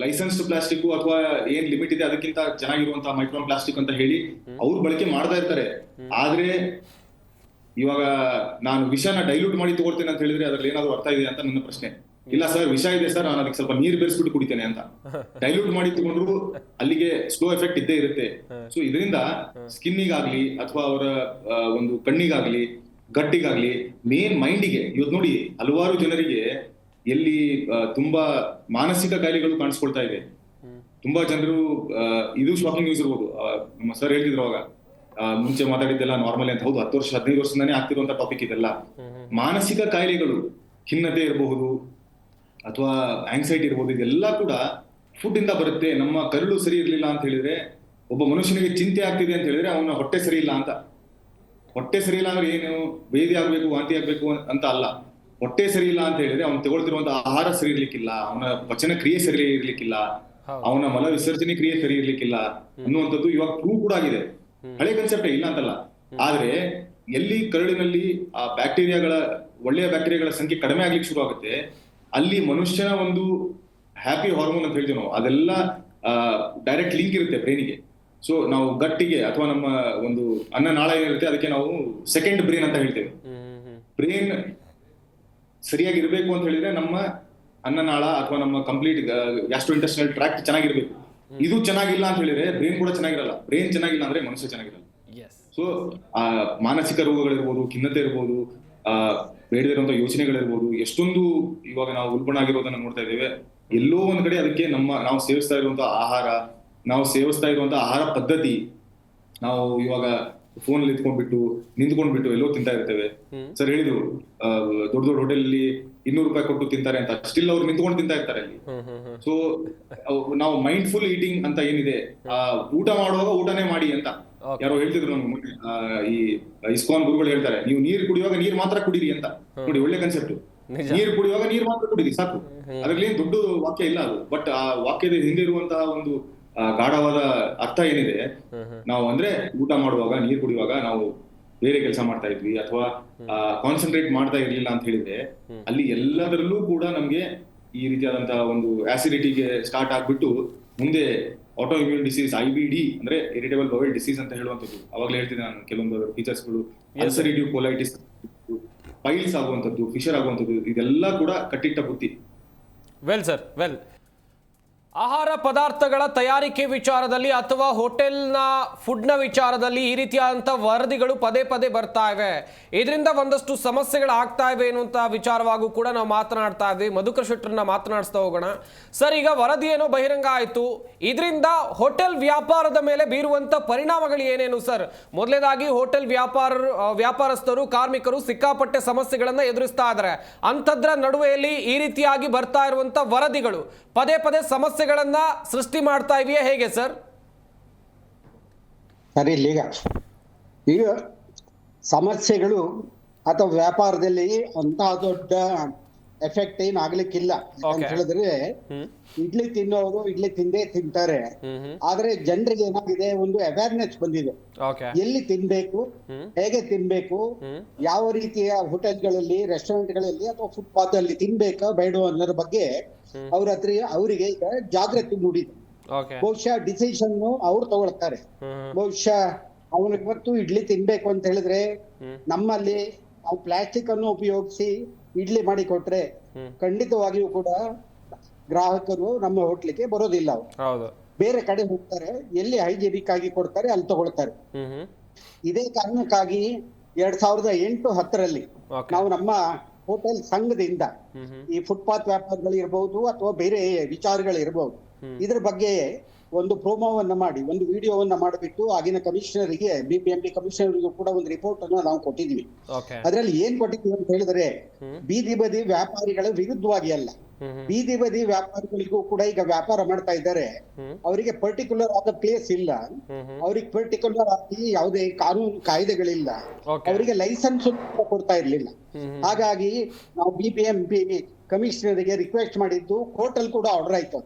ಲೈಸೆನ್ಸ್ಡ್ ಪ್ಲಾಸ್ಟಿಕ್ ಅಥವಾ ಏನ್ ಲಿಮಿಟ್ ಇದೆ ಅದಕ್ಕಿಂತ ಚೆನ್ನಾಗಿರುವಂತಹ ಮೈಕ್ರೋನ್ ಪ್ಲಾಸ್ಟಿಕ್ ಅಂತ ಹೇಳಿ ಅವ್ರು ಬಳಕೆ ಮಾಡ್ತಾ ಇರ್ತಾರೆ. ಆದ್ರೆ ಇವಾಗ ನಾನು ವಿಷನ ಡೈಲ್ಯೂಟ್ ಮಾಡಿ ತಗೊಳ್ತೇನೆ ಅಂತ ಹೇಳಿದ್ರೆ ಅದ್ರಲ್ಲಿ ಏನಾದ್ರು ಅರ್ಥ ಇದೆ ಅಂತ ನನ್ನ ಪ್ರಶ್ನೆ. ಇಲ್ಲ ಸರ್, ವಿಷ ಇದೆ ಸರ್, ನಾನು ಅದಕ್ಕೆ ಸ್ವಲ್ಪ ನೀರು ಬೆರೆಸ್ಬಿಟ್ಟು ಕುಡಿತೇನೆ ಅಂತ ಡೈಲ್ಯೂಟ್ ಮಾಡಿ ತಗೊಂಡ್ರು ಅಲ್ಲಿಗೆ ಸ್ಲೋ ಎಫೆಕ್ಟ್ ಇದ್ದೇ ಇರುತ್ತೆ. ಸೊ ಇದರಿಂದ ಸ್ಕಿನ್ನಿಗಾಗ್ಲಿ ಅಥವಾ ಅವರ ಒಂದು ಕಣ್ಣಿಗಾಗ್ಲಿ ಗಟ್ಟಿಗಾಗ್ಲಿ ಮೇನ್ ಮೈಂಡಿಗೆ, ಇವತ್ತು ನೋಡಿ ಹಲವಾರು ಜನರಿಗೆ ಎಲ್ಲಿ ತುಂಬಾ ಮಾನಸಿಕ ಕಾಯಿಲೆಗಳು ಕಾಣಿಸ್ಕೊಳ್ತಾ ಇದೆ. ತುಂಬಾ ಜನರು ಇದು ಶಾಕಿಂಗ್ ನ್ಯೂಸ್ ಇರ್ಬೋದು, ನಮ್ಮ ಸರ್ ಹೇಳ್ತಿದ್ರು ಅವಾಗ ಮುಂಚೆ ಮಾತಾಡಿದ್ದೆಲ್ಲ ನಾರ್ಮಲ್ ಅಂತ. ಹೌದು, 10 ವರ್ಷ 15 ವರ್ಷದಿಂದಾನೇ ಆಗ್ತಿರುವಂತ ಟಾಪಿಕ್ ಇದೆಲ್ಲ. ಮಾನಸಿಕ ಕಾಯಿಲೆಗಳು, ಖಿನ್ನತೆ ಇರಬಹುದು ಅಥವಾ ಆಂಗ್ಸೈಟಿ ಇರಬಹುದು, ಇದೆಲ್ಲ ಕೂಡ ಫುಡ್ ಇಂದ ಬರುತ್ತೆ. ನಮ್ಮ ಕರುಳು ಸರಿ ಇರ್ಲಿಲ್ಲ ಅಂತ ಹೇಳಿದ್ರೆ, ಒಬ್ಬ ಮನುಷ್ಯನಿಗೆ ಚಿಂತೆ ಆಗ್ತಿದೆ ಅಂತ ಹೇಳಿದ್ರೆ ಅವನ ಹೊಟ್ಟೆ ಸರಿ ಇಲ್ಲ ಅಂತ. ಹೊಟ್ಟೆ ಸರಿ ಇಲ್ಲ ಅಂದ್ರೆ ಏನು ಬೇದಿ ಆಗ್ಬೇಕು, ವಾಂತಿ ಆಗ್ಬೇಕು ಅಂತ ಅಲ್ಲ. ಹೊಟ್ಟೆ ಸರಿ ಇಲ್ಲ ಅಂತ ಹೇಳಿದ್ರೆ ಅವ್ನು ತಗೊಳ್ತಿರುವಂತ ಆಹಾರ ಸರಿ ಇರ್ಲಿಕ್ಕಿಲ್ಲ, ಅವನ ಪಚನ ಕ್ರಿಯೆ ಸರಿ ಇರ್ಲಿಕ್ಕಿಲ್ಲ, ಅವನ ಮಲ ವಿಸರ್ಜನೆ ಕ್ರಿಯೆ ಸರಿ ಇರ್ಲಿಕ್ಕಿಲ್ಲ ಅನ್ನುವಂಥದ್ದು ಇವಾಗ ಪ್ರೂವ್ ಕೂಡ ಆಗಿದೆ. ಹಳೆ ಕನ್ಸೆಪ್ಟೇ ಇಲ್ಲ ಅಂತಲ್ಲ. ಆದ್ರೆ ಎಲ್ಲಿ ಕರಳಿನಲ್ಲಿ ಆ ಬ್ಯಾಕ್ಟೀರಿಯಾಗಳ ಒಳ್ಳೆಯ ಬ್ಯಾಕ್ಟೀರಿಯಾಗಳ ಸಂಖ್ಯೆ ಕಡಿಮೆ ಆಗ್ಲಿಕ್ಕೆ ಶುರು ಆಗುತ್ತೆ, ಅಲ್ಲಿ ಮನುಷ್ಯನ ಒಂದು ಹ್ಯಾಪಿ ಹಾರ್ಮೋನ್ ಅಂತ ಹೇಳ್ತೀವಿ ನಾವು, ಅದೆಲ್ಲ ಡೈರೆಕ್ಟ್ ಲಿಂಕ್ ಇರುತ್ತೆ ಬ್ರೈನಿಗೆ. ಸೊ ನಾವು ಗಟ್ಟಿಗೆ ಅಥವಾ ನಮ್ಮ ಒಂದು ಅನ್ನನಾಳ ಏನಿರುತ್ತೆ ಅದಕ್ಕೆ ನಾವು ಸೆಕೆಂಡ್ ಬ್ರೈನ್ ಅಂತ ಹೇಳ್ತೇವೆ. ಬ್ರೈನ್ ಸರಿಯಾಗಿ ಇರಬೇಕು ಅಂತ ಹೇಳಿದ್ರೆ ನಮ್ಮ ಅನ್ನನಾಳ ಅಥವಾ ನಮ್ಮ ಕಂಪ್ಲೀಟ್ ಗ್ಯಾಸ್ಟ್ರೋ ಇಂಟೆಸ್ಟಿನಲ್ ಟ್ರ್ಯಾಕ್ಟ್ ಚೆನ್ನಾಗಿರ್ಬೇಕು. ಇದು ಚೆನ್ನಾಗಿಲ್ಲ ಅಂತ ಹೇಳಿದ್ರೆ ಬ್ರೈನ್ ಕೂಡ ಚೆನ್ನಾಗಿರಲ್ಲ. ಬ್ರೈನ್ ಚೆನ್ನಾಗಿಲ್ಲ ಅಂದ್ರೆ ಮನುಷ್ಯ ಚೆನ್ನಾಗಿರಲ್ಲ. ಸೊ ಮಾನಸಿಕ ರೋಗಗಳಿರ್ಬೋದು, ಖಿನ್ನತೆ ಇರ್ಬೋದು, ಬೇಡದಿರುವಂತ ಯೋಚನೆಗಳಿರ್ಬೋದು, ಎಷ್ಟೊಂದು ಇವಾಗ ನಾವು ಉಲ್ಬಣ ಆಗಿರೋದನ್ನ ನೋಡ್ತಾ ಇದ್ದೇವೆ. ಎಲ್ಲೋ ಒಂದ್ ಕಡೆ ಅದಕ್ಕೆ ನಾವು ಸೇವಿಸ್ತಾ ಇರುವಂತಹ ಆಹಾರ, ನಾವು ಸೇವಿಸ್ತಾ ಇರುವಂತಹ ಆಹಾರ ಪದ್ಧತಿ, ನಾವು ಇವಾಗ ಫೋನ್ ಅಲ್ಲಿ ಇಟ್ಕೊಂಡ್ಬಿಟ್ಟು ನಿಂತ್ಕೊಂಡ್ಬಿಟ್ಟು ಎಲ್ಲೋ ತಿಂತಾ ಇರ್ತೇವೆ. ಸರ್ ಹೇಳಿದ್ರು ದೊಡ್ಡ ದೊಡ್ಡ ಹೋಟೆಲ್ ಅಲ್ಲಿ 200 ರೂಪಾಯಿ ಕೊಟ್ಟು ತಿಂತಾರೆ ಅಂತ, ಸ್ಟಿಲ್ ಅವ್ರು ನಿಂತ್ಕೊಂಡು ತಿಂತಾ ಇರ್ತಾರೆ ಅಲ್ಲಿ. ಸೊ ನಾವು ಮೈಂಡ್ಫುಲ್ ಈಟಿಂಗ್ ಅಂತ ಏನಿದೆ, ಊಟ ಮಾಡುವಾಗ ಊಟನೇ ಮಾಡಿ ಅಂತ ಯಾರೋ ಹೇಳ್ತಿದ್ರು ನಮ್ಗೆ. ಈ ಇಸ್ಕಾನ್ ಗುರುಗಳು ಹೇಳ್ತಾರೆ, ನೀವು ನೀರು ಕುಡಿಯುವಾಗ ನೀರು ಮಾತ್ರ ಕುಡೀರಿ ಅಂತ. ನೋಡಿ ಒಳ್ಳೆ ಕನ್ಸೆಪ್ಟ್. ನೀರು ಕುಡಿಯುವಾಗ ನೀರು ಮಾತ್ರ ಕುಡೀರಿ ಸಾಕು. ಅದ್ರಲ್ಲಿ ಏನ್ ದೊಡ್ಡ ವಾಕ್ಯ ಇಲ್ಲ ಅದು. ಬಟ್ ಆ ವಾಕ್ಯದ ಹಿಂದೆ ಇರುವಂತಹ ಒಂದು ಗಾಢವಾದ ಅರ್ಥ ಏನಿದೆ, ನಾವು ಅಂದ್ರೆ ಊಟ ಮಾಡುವಾಗ ನೀರು ಕುಡಿಯುವಾಗ ನಾವು ಬೇರೆ ಕೆಲಸ ಮಾಡ್ತಾ ಇದ್ವಿ ಅಥವಾ ಕಾನ್ಸಂಟ್ರೇಟ್ ಮಾಡ್ತಾ ಇರ್ಲಿಲ್ಲ ಅಂತ ಹೇಳಿದ್ರೆ ಅಲ್ಲಿ ಎಲ್ಲದರಲ್ಲೂ ಕೂಡ ನಮ್ಗೆ ಈ ರೀತಿಯಾದಂತಹ ಒಂದು ಆಸಿಡಿಟಿಗೆ ಸ್ಟಾರ್ಟ್ ಆಗ್ಬಿಟ್ಟು ಮುಂದೆ ಆಟೋ ಇಮ್ಯೂನ್ ಡಿಸೀಸ್, IBD ಅಂದ್ರೆ ಇರಿಟೇಬಲ್ ಬೌಲ್ ಡಿಸೀಸ್ ಅಂತ ಹೇಳುವಂಥದ್ದು. ಅವಾಗಲೇ ಹೇಳ್ತಿದ್ದೆ ನಾನು ಕೆಲವೊಂದು ಫೀಚರ್ಸ್ಗಳು, ಅಲ್ಸರೇಟಿವ್ ಕೋಲೈಟಿಸ್, ಪೈಲ್ಸ್ ಆಗುವಂಥದ್ದು, ಫಿಶರ್ ಆಗುವಂಥದ್ದು, ಇದೆಲ್ಲ ಕೂಡ ಕಟ್ಟಿಟ್ಟ ಬುತ್ತಿ. ವೆಲ್ ಸರ್, ವೆಲ್ ಆಹಾರ ಪದಾರ್ಥಗಳ ತಯಾರಿಕೆ ವಿಚಾರದಲ್ಲಿ ಅಥವಾ ಹೋಟೆಲ್ನ ಫುಡ್ನ ವಿಚಾರದಲ್ಲಿ ಈ ರೀತಿಯಾದಂಥ ವರದಿಗಳು ಪದೇ ಪದೇ ಬರ್ತಾ ಇವೆ. ಇದರಿಂದ ಒಂದಷ್ಟು ಸಮಸ್ಯೆಗಳಾಗ್ತಾ ಇವೆ ಅನ್ನುವಂಥ ವಿಚಾರವಾಗೂ ಕೂಡ ನಾವು ಮಾತನಾಡ್ತಾ ಇದ್ವಿ. ಮಧುಕರ್ ಶೆಟ್ಟರನ್ನ ಮಾತನಾಡಿಸ್ತಾ ಹೋಗೋಣ. ಸರ್, ಈಗ ವರದಿ ಏನೋ ಬಹಿರಂಗ ಆಯಿತು, ಇದರಿಂದ ಹೋಟೆಲ್ ವ್ಯಾಪಾರದ ಮೇಲೆ ಬೀರುವಂಥ ಪರಿಣಾಮಗಳು ಏನೇನು ಸರ್? ಮೊದಲನೇದಾಗಿ ಹೋಟೆಲ್ ವ್ಯಾಪಾರಸ್ಥರು, ಕಾರ್ಮಿಕರು ಸಿಕ್ಕಾಪಟ್ಟೆ ಸಮಸ್ಯೆಗಳನ್ನು ಎದುರಿಸ್ತಾ ಇದ್ದಾರೆ. ಅಂಥದ್ರ ನಡುವೆಯಲ್ಲಿ ಈ ರೀತಿಯಾಗಿ ಬರ್ತಾ ಇರುವಂಥ ವರದಿಗಳು ಪದೇ ಪದೇ ಸಮಸ್ಯೆಗಳನ್ನ ಸೃಷ್ಟಿ ಮಾಡ್ತಾ ಇದೆಯಾ, ಹೇಗೆ ಸರ್? ಸರಿ, ಈಗ ಸಮಸ್ಯೆಗಳು ಅಥವಾ ವ್ಯಾಪಾರದಲ್ಲಿ ಅಂತ ದೊಡ್ಡ ಎಫೆಕ್ಟ್ ಏನ್ ಆಗ್ಲಿಕ್ಕಿಲ್ಲ ಅಂತ ಹೇಳಿದ್ರೆ, ಇಡ್ಲಿ ತಿನ್ನೋರು ಇಡ್ಲಿ ತಿಂದೇ ತಿಂತಾರೆ. ಆದ್ರೆ ಜನರಿಗೆ ಏನಾಗಿದೆ, ಒಂದು ಅವೇರ್ನೆಸ್ ಬಂದಿದೆ. ಎಲ್ಲಿ ತಿನ್ಬೇಕು, ಹೇಗೆ ತಿನ್ಬೇಕು, ಯಾವ ರೀತಿಯ ಹೋಟೆಲ್ಗಳಲ್ಲಿ, ರೆಸ್ಟೋರೆಂಟ್ಗಳಲ್ಲಿ ಅಥವಾ ಫುಟ್ಪಾತ್ ಅಲ್ಲಿ ತಿನ್ಬೇಕಾ ಬೇಡ ಅನ್ನೋದ್ರ ಬಗ್ಗೆ ಅವರಿಗೆ ಈಗ ಜಾಗೃತಿ ಮೂಡಿದೆ. ಬಹುಶಃ ಡಿಸಿಷನ್ ಅವ್ರು ತಗೊಳ್ತಾರೆ. ಬಹುಶಃ ಅವನಿಗೆ ಇವತ್ತು ಇಡ್ಲಿ ತಿನ್ಬೇಕು ಅಂತ ಹೇಳಿದ್ರೆ, ನಮ್ಮಲ್ಲಿ ನಾವು ಪ್ಲಾಸ್ಟಿಕ್ ಅನ್ನು ಉಪಯೋಗಿಸಿ ಇಡ್ಲಿ ಮಾಡಿ ಕೊಟ್ರೆ ಖಂಡಿತವಾಗಿಯೂ ಕೂಡ ಗ್ರಾಹಕರು ನಮ್ಮ ಹೋಟ್ಲಿಗೆ ಬರೋದಿಲ್ಲ. ಅವರು ಬೇರೆ ಕಡೆ ಹೋಗ್ತಾರೆ, ಎಲ್ಲಿ ಹೈಜಿನಿಕ್ ಆಗಿ ಕೊಡ್ತಾರೆ ಅಲ್ಲಿ ತಗೊಳ್ತಾರೆ. ಇದೇ ಕಾರಣಕ್ಕಾಗಿ 2008-10ರಲ್ಲಿ ನಾವು ನಮ್ಮ ಹೋಟೆಲ್ ಸಂಘದಿಂದ ಈ ಫುಟ್ಪಾತ್ ವ್ಯಾಪಾರಗಳಿರ್ಬಹುದು ಅಥವಾ ಬೇರೆ ವಿಚಾರಗಳಿರ್ಬಹುದು, ಇದ್ರ ಬಗ್ಗೆ ಒಂದು ಪ್ರೋಮೋವನ್ನ ಮಾಡಿ, ಒಂದು ವಿಡಿಯೋವನ್ನ ಮಾಡಿಬಿಟ್ಟು ಆಗಿನ ಕಮಿಷನರಿಗೆ, BBMP ಕಮಿಷನರ್ಗೂ ಕೂಡ ಒಂದು ರಿಪೋರ್ಟ್ ಅನ್ನು ನಾವು ಕೊಟ್ಟಿದ್ವಿ. ಅದರಲ್ಲಿ ಏನ್ ಕೊಟ್ಟಿದ್ವಿ ಅಂತ ಹೇಳಿದ್ರೆ, ಬೀದಿ ಬದಿ ವ್ಯಾಪಾರಿಗಳ ವಿರುದ್ಧವಾಗಿ ಅಲ್ಲ, ಬೀದಿ ಬದಿ ವ್ಯಾಪಾರಿಗಳಿಗೂ ಕೂಡ ಈಗ ವ್ಯಾಪಾರ ಮಾಡ್ತಾ ಇದ್ದಾರೆ. ಅವರಿಗೆ ಪರ್ಟಿಕ್ಯುಲರ್ ಆದ ಪ್ಲೇಸ್ ಇಲ್ಲ, ಅವ್ರಿಗೆ ಪರ್ಟಿಕ್ಯುಲರ್ ಆಗಿ ಯಾವುದೇ ಕಾನೂನು ಕಾಯ್ದೆಗಳಿಲ್ಲ, ಅವರಿಗೆ ಲೈಸೆನ್ಸ್ ಕೊಡ್ತಾ ಇರ್ಲಿಲ್ಲ. ಹಾಗಾಗಿ ನಾವು BBMP ಕಮಿಷನರ್ಗೆ ರಿಕ್ವೆಸ್ಟ್ ಮಾಡಿದ್ದು, ಕೋರ್ಟ್ ಅಲ್ಲಿ ಕೂಡ ಆರ್ಡರ್ ಆಯ್ತು.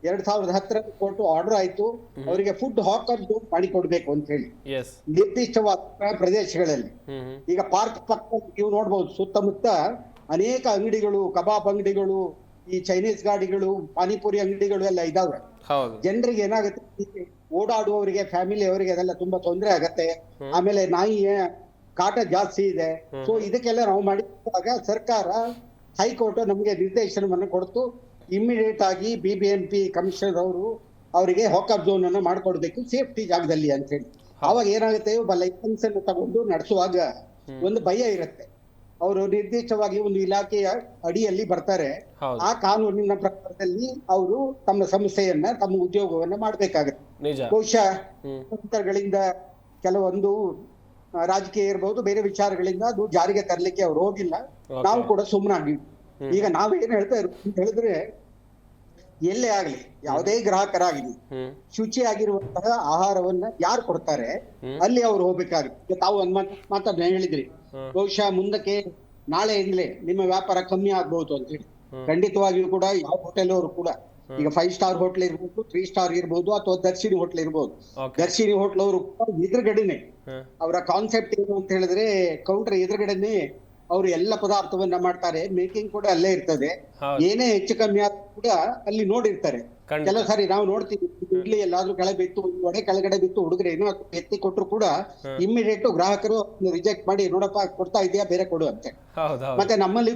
2010 ಕೋರ್ಟ್ ಆರ್ಡರ್ ಆಯ್ತು, ಅವರಿಗೆ ಫುಡ್ ಹಾಕರ್ ಮಾಡಿಕೊಡ್ಬೇಕು ಅಂತ ಹೇಳಿ ನಿರ್ದಿಷ್ಟವಾದ ಪ್ರದೇಶಗಳಲ್ಲಿ. ಈಗ ಪಾರ್ಕ್ ಪಕ್ಕ ನೀವು ನೋಡ್ಬಹುದು, ಸುತ್ತಮುತ್ತ ಅನೇಕ ಅಂಗಡಿಗಳು, ಕಬಾಬ್ ಅಂಗಡಿಗಳು, ಈ ಚೈನೀಸ್ ಗಾಡಿಗಳು, ಪಾನಿಪುರಿ ಅಂಗಡಿಗಳು ಎಲ್ಲ ಇದಾವೆ. ಜನರಿಗೆ ಏನಾಗುತ್ತೆ, ಓಡಾಡುವವರಿಗೆ, ಫ್ಯಾಮಿಲಿ ಅವರಿಗೆ ಅದೆಲ್ಲ ತುಂಬಾ ತೊಂದರೆ ಆಗತ್ತೆ. ಆಮೇಲೆ ನಾಯಿಯ ಕಾಟ ಜಾಸ್ತಿ ಇದೆ. ಸೊ ಇದಕ್ಕೆಲ್ಲ ನಾವು ಮಾಡಿದಾಗ ಸರ್ಕಾರ, ಹೈಕೋರ್ಟ್ ನಮಗೆ ನಿರ್ದೇಶನವನ್ನು ಕೊಡ್ತು, ಇಮ್ಮಿಡಿಯೇಟ್ ಆಗಿ BBMP ಕಮಿಷನರ್ ಅವರಿಗೆ ಹಾಕರ್ ಝೋನ್ ಅನ್ನು ಮಾಡ್ಕೊಡ್ಬೇಕು ಸೇಫ್ಟಿ ಜಾಗದಲ್ಲಿ ಅಂತ ಹೇಳಿ. ಅವಾಗ ಏನಾಗುತ್ತೆ, ಒಬ್ಬ ಲೈಸೆನ್ಸ್ ಅನ್ನು ತಗೊಂಡು ನಡೆಸುವಾಗ ಒಂದು ಭಯ ಇರುತ್ತೆ. ಅವರು ನಿರ್ದಿಷ್ಟವಾಗಿ ಒಂದು ಇಲಾಖೆಯ ಅಡಿಯಲ್ಲಿ ಬರ್ತಾರೆ, ಆ ಕಾನೂನಿನ ಪ್ರಕಾರದಲ್ಲಿ ಅವರು ತಮ್ಮ ಸಂಸ್ಥೆಯನ್ನ, ತಮ್ಮ ಉದ್ಯೋಗವನ್ನ ಮಾಡ್ಬೇಕಾಗತ್ತೆ. ಬಹುಶಃ ಗಳಿಂದ ಕೆಲವೊಂದು ರಾಜಕೀಯ ಇರಬಹುದು, ಬೇರೆ ವಿಚಾರಗಳಿಂದ ಅದು ಜಾರಿಗೆ ತರಲಿಕ್ಕೆ ಅವ್ರು ಹೋಗಿಲ್ಲ. ನಾವು ಕೂಡ ಸುಮ್ಮನಾಗಿವಿ. ಈಗ ನಾವೇನ್ ಹೇಳ್ತಾ ಇರೋದು ಅಂತ ಹೇಳಿದ್ರೆ, ಎಲ್ಲೇ ಆಗ್ಲಿ, ಯಾವುದೇ ಗ್ರಾಹಕರಾಗಲಿ, ಶುಚಿಯಾಗಿರುವಂತಹ ಆಹಾರವನ್ನ ಯಾರು ಕೊಡ್ತಾರೆ ಅಲ್ಲಿ ಅವ್ರು ಹೋಗ್ಬೇಕಾಗುತ್ತೆ. ತಾವು ಒಂದ್ ಮಾತನ್ನ ಹೇಳಿದ್ರಿ, ಬಹುಶಃ ಮುಂದಕ್ಕೆ ನಾಳೆಯಿಂದಲೇ ನಿಮ್ಮ ವ್ಯಾಪಾರ ಕಮ್ಮಿ ಆಗ್ಬಹುದು ಅಂತ ಹೇಳಿ. ಖಂಡಿತವಾಗಿಯೂ ಕೂಡ ಯಾವ ಹೋಟೆಲ್ ಅವರು ಕೂಡ, ಈಗ 5 ಸ್ಟಾರ್ ಹೋಟ್ಲ್ ಇರ್ಬೋದು, 3 ಸ್ಟಾರ್ ಇರ್ಬೋದು, ಅಥವಾ ದರ್ಶಿನಿ ಹೋಟ್ಲ್ ಇರ್ಬೋದು, ದರ್ಶಿನಿ ಹೋಟ್ಲ್ ಅವರು ಎದುರುಗಡೆನೆ ಅವರ ಕಾನ್ಸೆಪ್ಟ್ ಏನು ಅಂತ ಹೇಳಿದ್ರೆ, ಕೌಂಟರ್ ಎದುರುಗಡೆನೆ ಅವರು ಎಲ್ಲ ಪದಾರ್ಥವನ್ನ ಮಾಡ್ತಾರೆ, ಮೇಕಿಂಗ್ ಕೂಡ ಅಲ್ಲೇ ಇರ್ತದೆ. ಏನೇ ಹೆಚ್ಚು ಕಮ್ಮಿ ಆದ್ರೂ ಕೂಡ ಅಲ್ಲಿ ನೋಡಿರ್ತಾರೆ. ಕೆಲವು ಸಾರಿ ನಾವು ನೋಡ್ತೀವಿ, ಇಡ್ಲಿ ಎಲ್ಲಾದ್ರೂ ಕೆಳಗೆ ಬಿತ್ತು, ಒಡೆ ಕೆಳಗಡೆ ಬಿತ್ತು, ಹುಡುಗರು ಏನೋ ಎತ್ತಿ ಕೊಟ್ಟರು ಕೂಡ ಇಮ್ಮಿಡಿಯೇಟ್ ಗ್ರಾಹಕರು ರಿಜೆಕ್ಟ್ ಮಾಡಿ, ನೋಡಪ್ಪ ಕೊಡ್ತಾ ಇದೆಯಾ, ಬೇರೆ ಕೊಡು ಅಂತ. ಮತ್ತೆ ನಮ್ಮಲ್ಲಿ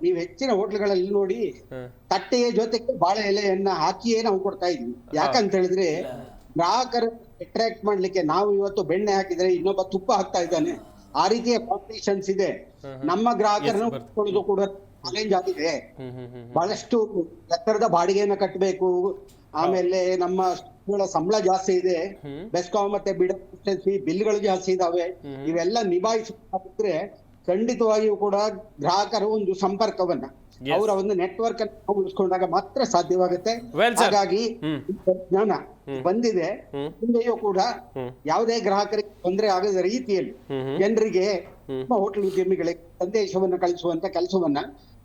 ನೀವು ಹೆಚ್ಚಿನ ಹೋಟ್ಲ್ಗಳಲ್ಲಿ ನೋಡಿ, ತಟ್ಟೆಯ ಜೊತೆಗೆ ಬಾಳೆ ಎಲೆಯನ್ನ ಹಾಕಿಯೇ ನಾವು ಕೊಡ್ತಾ ಇದ್ವಿ. ಯಾಕಂತ ಹೇಳಿದ್ರೆ, ಗ್ರಾಹಕರ ಅಟ್ರಾಕ್ಟ್ ಮಾಡ್ಲಿಕ್ಕೆ. ನಾವು ಇವತ್ತು ಬೆಣ್ಣೆ ಹಾಕಿದ್ರೆ ಇನ್ನೊಬ್ಬ ತುಪ್ಪ ಹಾಕ್ತಾ ಇದ್ದಾನೆ, ಆ ರೀತಿಯ ಕಾಂಪಿಟೇಷನ್ಸ್ ಇದೆ. ನಮ್ಮ ಗ್ರಾಹಕರನ್ನು ಉಳಿಸ್ಕೊಳ್ಳೋದು ಕೂಡ ಚಾಲೆಂಜ್ ಆಗಿದೆ. ಬಹಳಷ್ಟು ಎತ್ತರದ ಬಾಡಿಗೆಯನ್ನ ಕಟ್ಟಬೇಕು. ಆಮೇಲೆ ನಮ್ಮ ಸಂಬಳ ಜಾಸ್ತಿ ಇದೆ, ಬೆಸ್ಕಾಂ ಮತ್ತೆ ಬಿಲ್ಗಳು ಜಾಸ್ತಿ ಇದಾವೆ. ಇವೆಲ್ಲ ನಿಭಾಯಿಸಿದ್ರೆ ಖಂಡಿತವಾಗಿಯೂ ಕೂಡ ಗ್ರಾಹಕರ ಒಂದು ಸಂಪರ್ಕವನ್ನ, ಅವರ ಒಂದು ನೆಟ್ವರ್ಕ್ ಅನ್ನು ಉಳಿಸ್ಕೊಂಡಾಗ ಮಾತ್ರ ಸಾಧ್ಯವಾಗುತ್ತೆ. ಹಾಗಾಗಿ ಜ್ಞಾನ ಬಂದಿದೆ, ಮುಂದೆಯೂ ಕೂಡ ಯಾವುದೇ ಗ್ರಾಹಕರಿಗೆ ತೊಂದರೆ ಆಗದ ರೀತಿಯಲ್ಲಿ ಜನರಿಗೆ, ಹೋಟೆಲ್ ಉದ್ಯಮಿಗಳಿಗೆ ಸಂದೇಶವನ್ನು ಕಳಿಸುವಂತ ಕೆಲಸವನ್ನ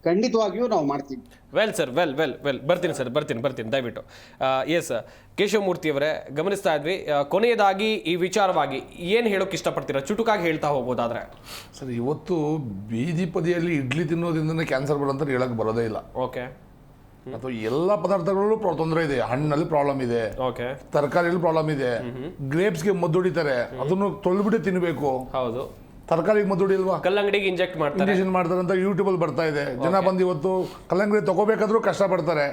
ಖಂಡಿತವಾಗಿಯೂ ನಾವು ಮಾಡ್ತೀವಿ. ವೆಲ್ ಸರ್, ವೆಲ್ ಬರ್ತೀನಿ ದಯವಿಟ್ಟು. ಎಸ್ ಕೇಶವಮೂರ್ತಿ ಅವರೇ, ಗಮನಿಸ್ತಾ ಇದ್ವಿ. ಕೊನೆಯದಾಗಿ ಈ ವಿಚಾರವಾಗಿ ಏನು ಹೇಳೋಕೆ ಇಷ್ಟಪಡ್ತೀರಾ, ಚುಟುಕಾಗಿ ಹೇಳ್ತಾ ಹೋಗ್ಬೋದಾದ್ರೆ? ಸರ್, ಇವತ್ತು ಬೀದಿ ಪದಿಯಲ್ಲಿ ಇಡ್ಲಿ ತಿನ್ನೋದ್ರಿಂದನೇ ಕ್ಯಾನ್ಸರ್ ಬರೋಂತ ಹೇಳಕ್ ಬರೋದೇ ಇಲ್ಲ. ಓಕೆ. ಅಥವಾ ಎಲ್ಲ ಪದಾರ್ಥಗಳಲ್ಲೂ ತೊಂದರೆ ಇದೆ. ಹಣ್ಣಲ್ಲಿ ಪ್ರಾಬ್ಲಮ್ ಇದೆ, ತರಕಾರಿಯಲ್ಲಿ ಪ್ರಾಬ್ಲಮ್ ಇದೆ, ಗ್ರೇಪ್ಸ್ಗೆ ಮದ್ದು ಹೊಡಿತಾರೆ, ಅದನ್ನು ತೊಳ್ಬಿಟ್ಟು ತಿನ್ಬೇಕು. ಹೌದು. ತರಕಾರಿಗೆ ಮದ್ದು ಹೊಡಿಲ್ವಾ, ಕಲ್ಲಂಗಡಿಗೆ ಇಂಜೆಕ್ಟ್ ಮಾಡ್ತಾರೆ. ಇಂಜೆಕ್ಷನ್ ಮಾಡ್ತಾರೆ ಅಂತ ಯೂಟ್ಯೂಬಲ್ಲಿ ಬರ್ತಾ ಇದೆ. ಜನ ಬಂದು ಇವತ್ತು ಕಲ್ಲಂಗಡಿ ತಗೋಬೇಕಾದ್ರೂ ಕಷ್ಟಪಡ್ತಾರೆ,